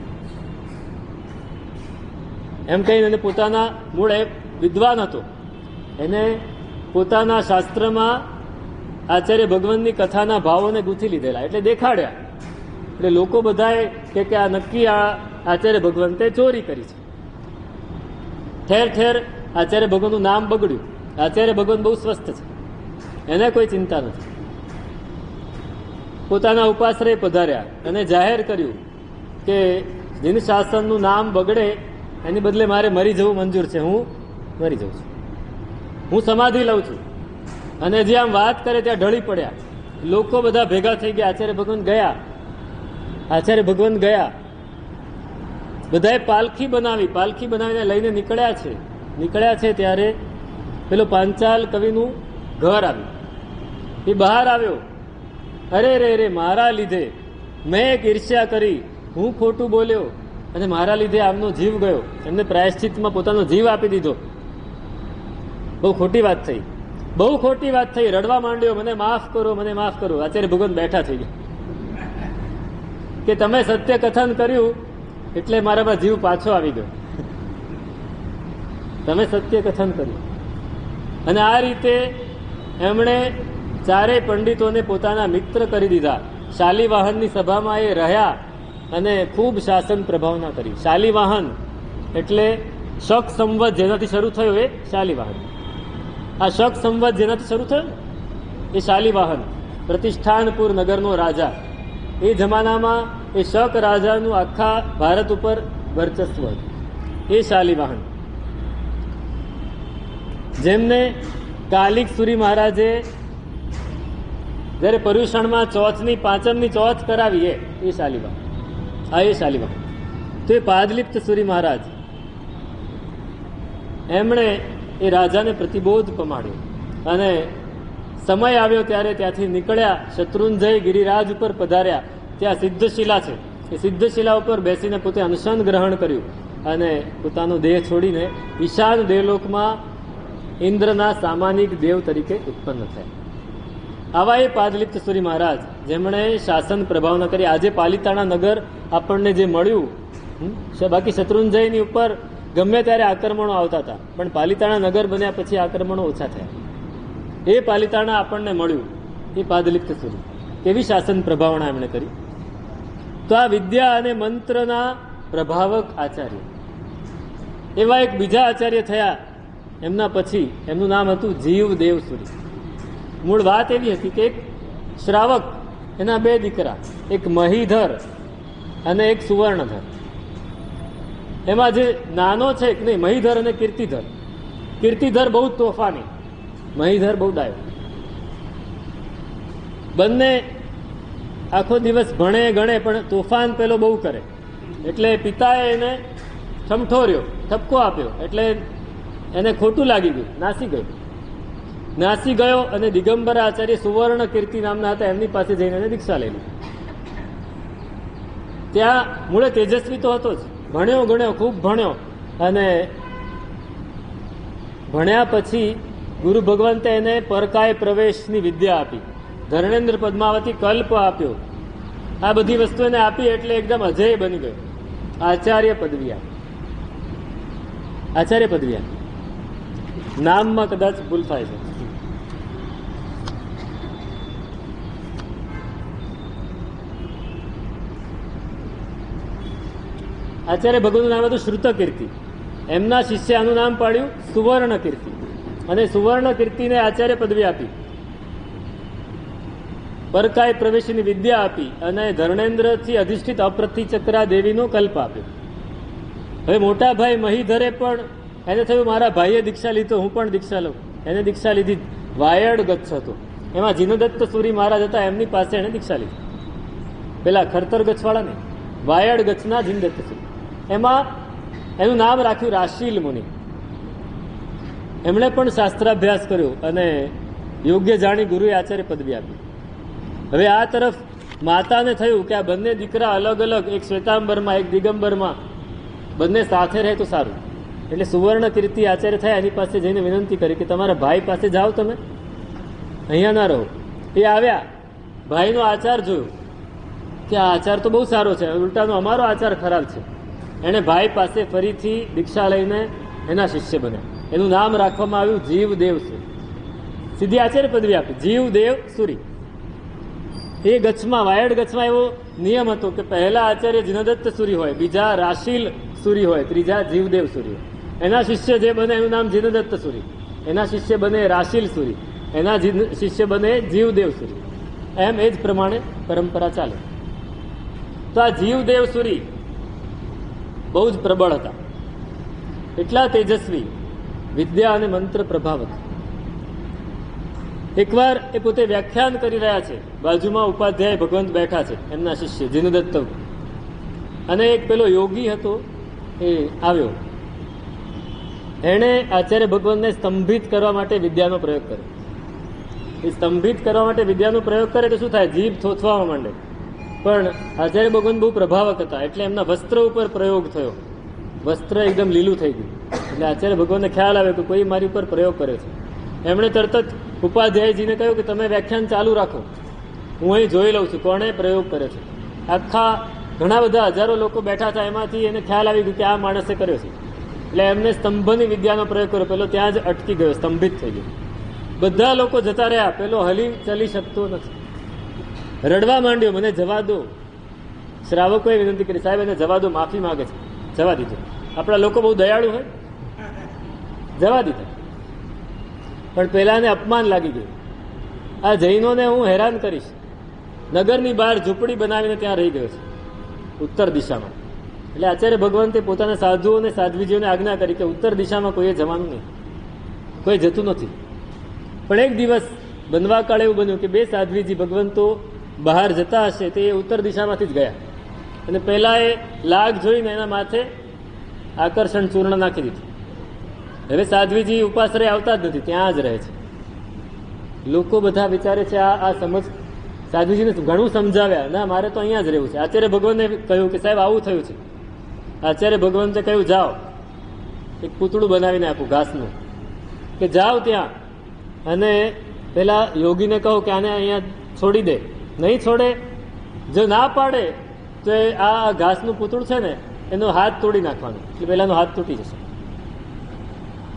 Speaker 1: એમ કહીને પોતાના મૂળ એ વિદ્વાન હતો, એને પોતાના શાસ્ત્રમાં આચાર્ય ભગવાનની કથાના ભાવોને ગૂંથી લીધેલા, એટલે દેખાડ્યા. એટલે લોકો બધાએ કે આ નક્કી આ આચાર્ય ભગવંતે ચોરી કરી છે. ઠેર ઠેર આચાર્ય ભગવાનનું નામ બગડ્યું. આચાર્ય ભગવાન બહુ સ્વસ્થ છે, એને કોઈ ચિંતા નથી. પોતાના ઉપાશ્રય પધાર્યા અને જાહેર કર્યું કે જીન શાસનનું નામ બગડે એની બદલે મારે મરી જવું મંજૂર છે, હું મરી જઉં છું, હું સમાધિ લઉં છું. અને જે આમ વાત કરે ત્યાં ઢળી પડ્યા. લોકો બધા ભેગા થઈ ગયા. આચાર્ય ભગવાન ગયા. આચાર્ય ભગવાન ગયા. બધાએ પાલખી બનાવીને લઈને નીકળ્યા છે ત્યારે પેલો પાંચાલ કવિનું ઘર આવ્યું. એ બહાર આવ્યો. અરે રે રે, મારા લીધે મેં એક ઈર્ષ્યા કરી, હું ખોટું બોલ્યો અને મારા લીધે આમનો જીવ ગયો. એમને પ્રાયશ્ચિતમાં પોતાનો જીવ આપી દીધો. બહુ ખોટી વાત થઈ. રડવા માંડ્યો, મને માફ કરો, મને માફ કરો. આચાર્ય ભગવાન બેઠા થઈ ગયા કે તમે સત્ય કથન કર્યું એટલે મારામાં જીવ પાછો આવી ગયો. તમે સત્ય કથન કર્યું. અને આ રીતે એમણે 4 પંડિતોને પોતાના મિત્ર કરી દીધા. શાલિવાહનની સભામાં એ રહ્યા અને ખૂબ શાસન પ્રભાવના કરી. શાલિવાહન એટલે શક સંવત જેનાથી શરૂ થયો એ શાલિવાહન. આ શક સંવત જેનાથી શરૂ થયો એ શાલિવાહન, પ્રતિષ્ઠાનપુર નગરનો રાજા. એ જમાનામાં એ શક રાજાનું આખા ભારત ઉપર વર્ચસ્વ હતું. એ શાલિવાહન, જેમને કાલિક સુરી મહારાજે જ્યારે પર્યુષણમાં પાંચમની ચોથ કરાવી એ શાલિવાહન. એ શાલિવાહન. તો એ પાદલિપ્ત સુરી મહારાજ એમણે એ રાજાને પ્રતિબોધ પમાડ્યો અને સમય આવ્યો ત્યારે ત્યાંથી નીકળ્યા. શત્રુંજય ગિરિરાજ ઉપર પધાર્યા. ત્યાં સિદ્ધશિલા છે. એ સિદ્ધશિલા ઉપર બેસીને પોતે અનશન ગ્રહણ કર્યું અને પોતાનો દેહ છોડીને ઈશાન દેવલોકમાં ઇન્દ્રના સામાનિક દેવ તરીકે ઉત્પન્ન થયા. આવા એ પાદલિપ્ત સુરી મહારાજ જેમણે શાસન પ્રભાવના કરી. આજે પાલિતાણા નગર આપણને જે મળ્યું, બાકી શત્રુંજયની ઉપર ગમે ત્યારે આક્રમણો આવતા હતા, પણ પાલિતાણા નગર બન્યા પછી આક્રમણો ઓછા થયા. એ પાલિતાણા આપણને મળ્યું એ પાદલિપ્ત સુરી. કેવી શાસન પ્રભાવના એમણે કરી. તો આ વિદ્યા અને મંત્રના પ્રભાવક આચાર્ય. એવા એક બીજા આચાર્ય થયા એમના પછી. એમનું નામ હતું જીવદેવ સુરી. મૂળ વાત એવી હતી કે એક શ્રાવક, એના 2 દીકરા, એક મહીધર અને એક સુવર્ણધર. એમાં જે નાનો છે, નહીં, મહીધર અને કીર્તિધર, કીર્તિધર બહુ તોફાની, મહીધર બહુ ડાયો. બંને આખો દિવસ ભણે ગણે પણ તોફાન પેલો બહુ કરે. એટલે પિતાએ એને ઠમઠોર્યો, ઠપકો આપ્યો, એટલે એને ખોટું લાગી ગયું, નાસી ગયો અને દિગંબર આચાર્ય સુવર્ણ કીર્તિ નામના હતા, એમની પાસે જઈને એને દીક્ષા લઈ લીધી. ત્યાં મૂળે તેજસ્વી તો હતો જ, ભણ્યો ગણ્યો, ખૂબ ભણ્યો, અને ભણ્યા પછી ગુરુ ભગવંતે એને પરકાય પ્રવેશની વિદ્યા આપી, ધર્ણેન્દ્ર પદ્માવતી કલ્પ આપ્યો. આ બધી વસ્તુ એને આપી એટલે એકદમ અજેય બની ગયો. આચાર્ય પદવી નામમાં કદાચ ભૂલ થાય છે. આચાર્ય ભગવતનું નામ હતું શ્રુત કીર્તિ. એમના શિષ્ય આનું નામ પાડ્યું સુવર્ણ કીર્તિ, અને સુવર્ણ કીર્તિને આચાર્ય પદવી આપી, પરકાય પ્રવેશની વિદ્યા આપી, અને ધર્ણેન્દ્રથી અધિષ્ઠિત અપ્રતિચક્રા દેવીનો કલ્પ આપ્યો. હવે મોટા ભાઈ મહીધરે પણ એને થયું મારા ભાઈએ દીક્ષા લીધો, હું પણ દીક્ષા લઉં. એને દીક્ષા લીધી. વાયડ ગચ્છ હતો, એમાં જીનદત્ત સુરી મહારાજ હતા, એમની પાસે એને દીક્ષા લીધી. પેલા ખરતર ગચ્છવાળા ને, વાયડ ગચ્છના જીનદત્ત સુરી. એમાં એનું નામ રાખ્યું રાશિલ મુનિ. એમણે પણ શાસ્ત્રાભ્યાસ કર્યો અને યોગ્ય જાણી ગુરુએ આચાર્ય પદવી આપી. હવે આ તરફ માતાને થયું કે આ બંને દીકરા અલગ અલગ, એક શ્વેતાંબરમાં એક દિગંબરમાં, બંને સાથે રહે તો સારું. એટલે સુવર્ણ કીર્તિ આચાર્ય થયા, એની પાસે જઈને વિનંતી કરી કે તમારા ભાઈ પાસે જાઓ, તમે અહીંયા ના રહો. એ આવ્યા, ભાઈનો આચાર જોયો કે આ આચાર તો બહુ સારો છે, ઉલટાનો અમારો આચાર ખરાબ છે. એણે ભાઈ પાસે ફરીથી દીક્ષા લઈને એના શિષ્ય બન્યા. એનું નામ રાખવામાં આવ્યું જીવદેવ સુરી. સીધી આચાર્ય પદવી આપી, જીવદેવ સુરી. એ ગચ્છમાં, વાયડ ગચ્છમાં એવો નિયમ હતો કે પહેલા આચાર્ય જીનદત્ત સુરી હોય, બીજા રાશિલ સુરી હોય, ત્રીજા જીવદેવ સુરી હોય. એના શિષ્ય જે બને એનું નામ જીનદત્ત સુરી, એના શિષ્ય બને રાશિલ સુરી, એના શિષ્ય બને જીવદેવ સુરી. એમ એ જ પ્રમાણે પરંપરા ચાલે. તો આ જીવદેવ સુરી બહુ જ પ્રબળ હતા, એટલા તેજસ્વી, વિદ્યા અને મંત્ર પ્રભાવ હતો. એકવાર એ પોતે વ્યાખ્યાન કરી રહ્યા છે, બાજુમાં ઉપાધ્યાય ભગવંત બેઠા છે, એમના શિષ્ય જીનદત્ત, અને એક પેલો યોગી હતો એ આવ્યો. એણે આચાર્ય ભગવંતને સ્તંભિત કરવા માટે વિદ્યાનો પ્રયોગ કર્યો. એ સ્તંભિત કરવા માટે વિદ્યાનો પ્રયોગ કરે તો શું થાય? જીભ થોથવા માંડે. પણ આચાર્ય ભગવંત બહુ પ્રભાવક હતા, એટલે એમના વસ્ત્ર ઉપર પ્રયોગ થયો. વસ્ત્ર એકદમ લીલું થઈ ગયું. એટલે આચાર્ય ભગવંતને ખ્યાલ આવ્યો કે કોઈ મારી ઉપર પ્રયોગ કર્યો છે. એમણે તરત જ ઉપાધ્યાયજીને કહ્યું કે તમે વ્યાખ્યાન ચાલુ રાખો, હું અહીં જોઈ લઉં છું કોણે પ્રયોગ કર્યો છે. આખા ઘણા બધા હજારો લોકો બેઠા હતા, એમાંથી એને ખ્યાલ આવી ગયું કે આ માણસે કર્યો છે. એટલે એમને સ્તંભની વિદ્યાનો પ્રયોગ કર્યો. પેલો ત્યાં જ અટકી ગયો, સ્તંભિત થઈ ગયો. બધા લોકો જતા રહ્યા, પેલો હલી ચલી શકતો નથી, રડવા માંડ્યો, મને જવા દો. શ્રાવકોએ વિનંતી કરી, સાહેબ એને જવા દો, માફી માગે છે. જવા દીધો. આપણા લોકો બહુ દયાળુ હોય, જવા દીધા. પણ પેલાને અપમાન લાગી ગયું. આ જૈનોને હું હેરાન કરીશ. નગરની બહાર ઝૂંપડી બનાવીને ત્યાં રહી ગયો છે, ઉત્તર દિશામાં. એટલે આચાર્ય ભગવંતે પોતાના સાધુઓ અને સાધ્વીજીઓને આજ્ઞા કરી કે ઉત્તર દિશામાં કોઈએ જવાનું નહીં, કોઈ જતું નથી. પણ એક દિવસ બનવા કાળ એવું બન્યું કે બે સાધ્વીજી ભગવંતો બહાર જતા હશે, તે ઉત્તર દિશામાંથી જ ગયા. અને પહેલા એ લાગ જોઈને એના માથે આકર્ષણ ચૂર્ણ નાખી દીધું. હવે સાધ્વીજી ઉપાશ્રય આવતા જ નથી, ત્યાં જ રહે છે. લોકો બધા વિચારે છે આ સમજ. સાધ્વીજીને ઘણું સમજાવ્યા, ના મારે તો અહીંયા જ રહેવું છે. આચાર્ય ભગવંતે કહ્યું કે સાહેબ આવું થયું છે. આચાર્ય ભગવંતે કહ્યું જાઓ, એક પૂતળું બનાવીને આપું ઘાસનું, કે જાઓ ત્યાં અને પેલા યોગીને કહો કે આને અહીંયા છોડી દે. નહીં છોડે, જો ના પાડે તો આ ઘાસનું પૂતળું છે ને એનો હાથ તોડી નાખવાનો. એટલે પેલાનો હાથ તૂટી જશે.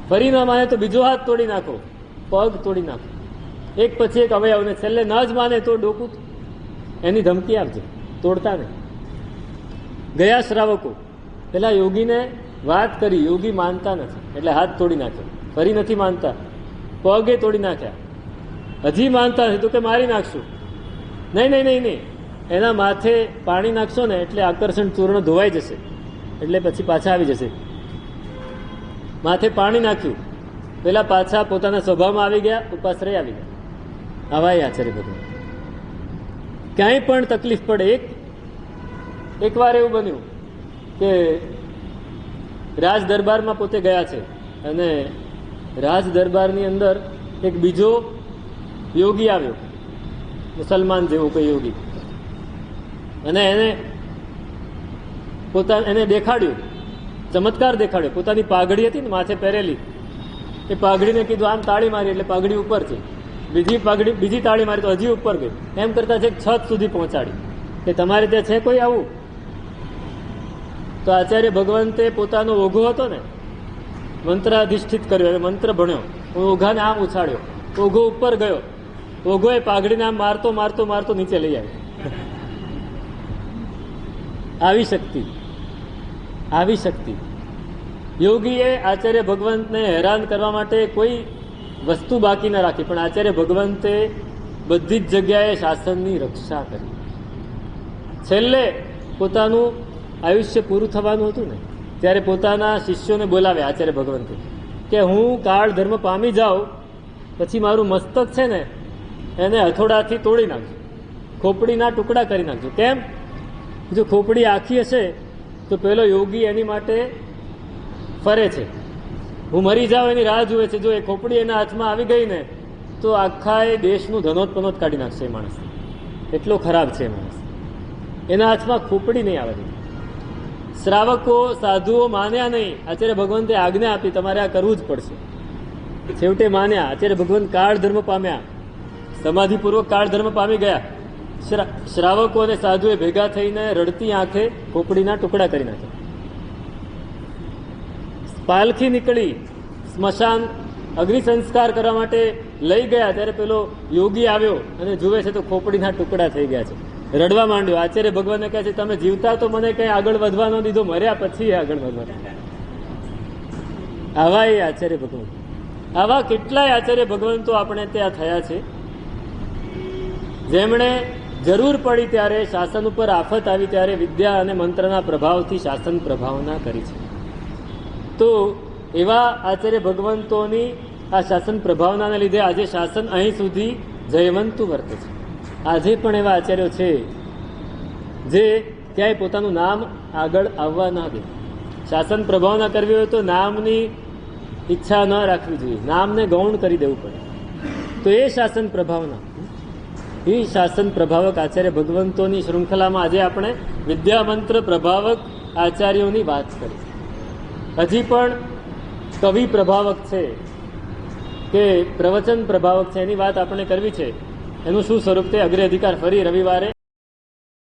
Speaker 1: ફરી ના માને તો બીજો હાથ તોડી નાખો, પગ તોડી નાખો, એક પછી એક અવયવને. છેલ્લે ન જ માને તો ડોકું, એની ધમકી આપજો, તોડતા નહીં. ગયા શ્રાવકો પેલા યોગીને વાત કરી, યોગી માનતા નથી, એટલે હાથ તોડી નાખ્યો. ફરી નથી માનતા, પગે તોડી નાખ્યા. હજી માનતા નથી તો કે મારી નાખશું. નહીં નહીં નહીં નહીં, એના માથે પાણી નાખશો ને એટલે આકર્ષણ ચૂર્ણ ધોવાઈ જશે, એટલે પછી પાછા આવી જશે. માથે પાણી નાખ્યું, પેલા પાછા પોતાના સ્વભાવમાં આવી ગયા, ઉપાશ્રય આવી ગયા. આવા એ આચાર્ય ભગવાન. ક્યાંય પણ તકલીફ પડે. એકવાર એવું બન્યું કે રાજ દરબારમાં પોતે ગયા છે અને રાજ દરબારની અંદર એક બીજો યોગી આવ્યો, મુસલમાન જેવો કોઈ યોગી, અને એને દેખાડ્યું, ચમત્કાર દેખાડ્યો. પોતાની પાઘડી હતી ને માથે પહેરેલી, એ પાઘડીને કીધું આમ તાળી મારી એટલે પાઘડી ઉપર છે, બીજી તાળી મારી તો હજી ઉપર ગઈ. એમ કરતા છે છત સુધી પહોંચાડી કે તમારે ત્યાં છે કોઈ આવું? તો આચાર્ય ભગવંતે પોતાનો ઓઘો હતો ને મંત્ર અધિષ્ઠિત કર્યો, એટલે મંત્ર ભણ્યો, ઓઘાને આમ ઉછાળ્યો, ઓઘો ઉપર ગયો, ઓઘો એ પાઘડીને આમ મારતો મારતો મારતો નીચે લઈ આવ્યો. આવી શક્તિ યોગીએ આચાર્ય ભગવંતને હેરાન કરવા માટે કોઈ વસ્તુ બાકી ન રાખી, પણ આચાર્ય ભગવંતે બધી જ જગ્યાએ શાસનની રક્ષા કરી. છેલ્લે પોતાનું આયુષ્ય પૂરું થવાનું હતું ને ત્યારે પોતાના શિષ્યોને બોલાવ્યા આચાર્ય ભગવંતે કે હું કાળ ધર્મ પામી જાઉં પછી મારું મસ્તક છે ને એને હથોડાથી તોડી નાખજો, ખોપડીના ટુકડા કરી નાખજો. કેમ? જો ખોપડી આખી હશે તો પેલો યોગી એની માટે ફરે છે, હું મરી જાઉં એની રાહ જુએ છે. જો એ ખોપડી એના હાથમાં આવી ગઈ ને તો આખા એ દેશનું ધનોત્પનોત કાઢી નાખશે એ માણસ. એટલો ખરાબ છે એ માણસ. એના હાથમાં ખોપડી નહીં આવે. શ્રાવકો સાધુઓ માન્યા નહીં. આચાર્ય ભગવંતે આજ્ઞા આપી તમારે આ કરવું જ પડશે. છેવટે માન્યા. આચાર્ય ભગવંત કાળ ધર્મ પામ્યા, સમાધિપૂર્વક કાળ ધર્મ પામી ગયા. શ્રાવકો અને સાધુએ ભેગા થઈને રડતી આંખે ખોપડીના ટુકડા કરી નાખ્યા. પાલખી નીકળી, સ્મશાન અગ્નિ સંસ્કાર કરવા માટે લઈ ગયા ત્યારે પેલો યોગી આવ્યો અને જુએ છે તો ખોપડીના ટુકડા થઈ ગયા છે. રડવા માંડ્યો. આચાર્ય ભગવાનને કહે છે તમે જીવતા તો મને કંઈ આગળ વધવા ન દીધો, મર્યા પછી આગળ વધવા. આવા એ આચાર્ય ભગવાન. આવા કેટલાય આચાર્ય ભગવંતો આપણે ત્યાં થયા છે જેમણે જરૂર પડી ત્યારે, શાસન ઉપર આફત આવી ત્યારે વિદ્યા અને મંત્રના પ્રભાવથી શાસન પ્રભાવના કરી છે. તો એવા આચાર્ય ભગવંતોની આ શાસન પ્રભાવનાને લીધે આજે શાસન અહીં સુધી જયવંતું વર્તે છે. આજે પણ એવા આચાર્યો છે જે ક્યાંય પોતાનું નામ આગળ આવવા ના દે. શાસન પ્રભાવના કરવી હોય તો નામની ઈચ્છા ન રાખવી જોઈએ, નામને ગૌણ કરી દેવું પડે. તો એ શાસન પ્રભાવના, એ શાસન પ્રભાવક આચાર્ય ભગવંતોની શૃંખલામાં આજે આપણે વિદ્યામંત્ર પ્રભાવક આચાર્યોની વાત કરી. હજી પણ કવિ પ્રભાવક છે કે પ્રવચન પ્રભાવક છે એની વાત આપણે કરવી છે. એનું શું સ્વરૂપ તે અગ્રે અધિકાર ફરી રવિવારે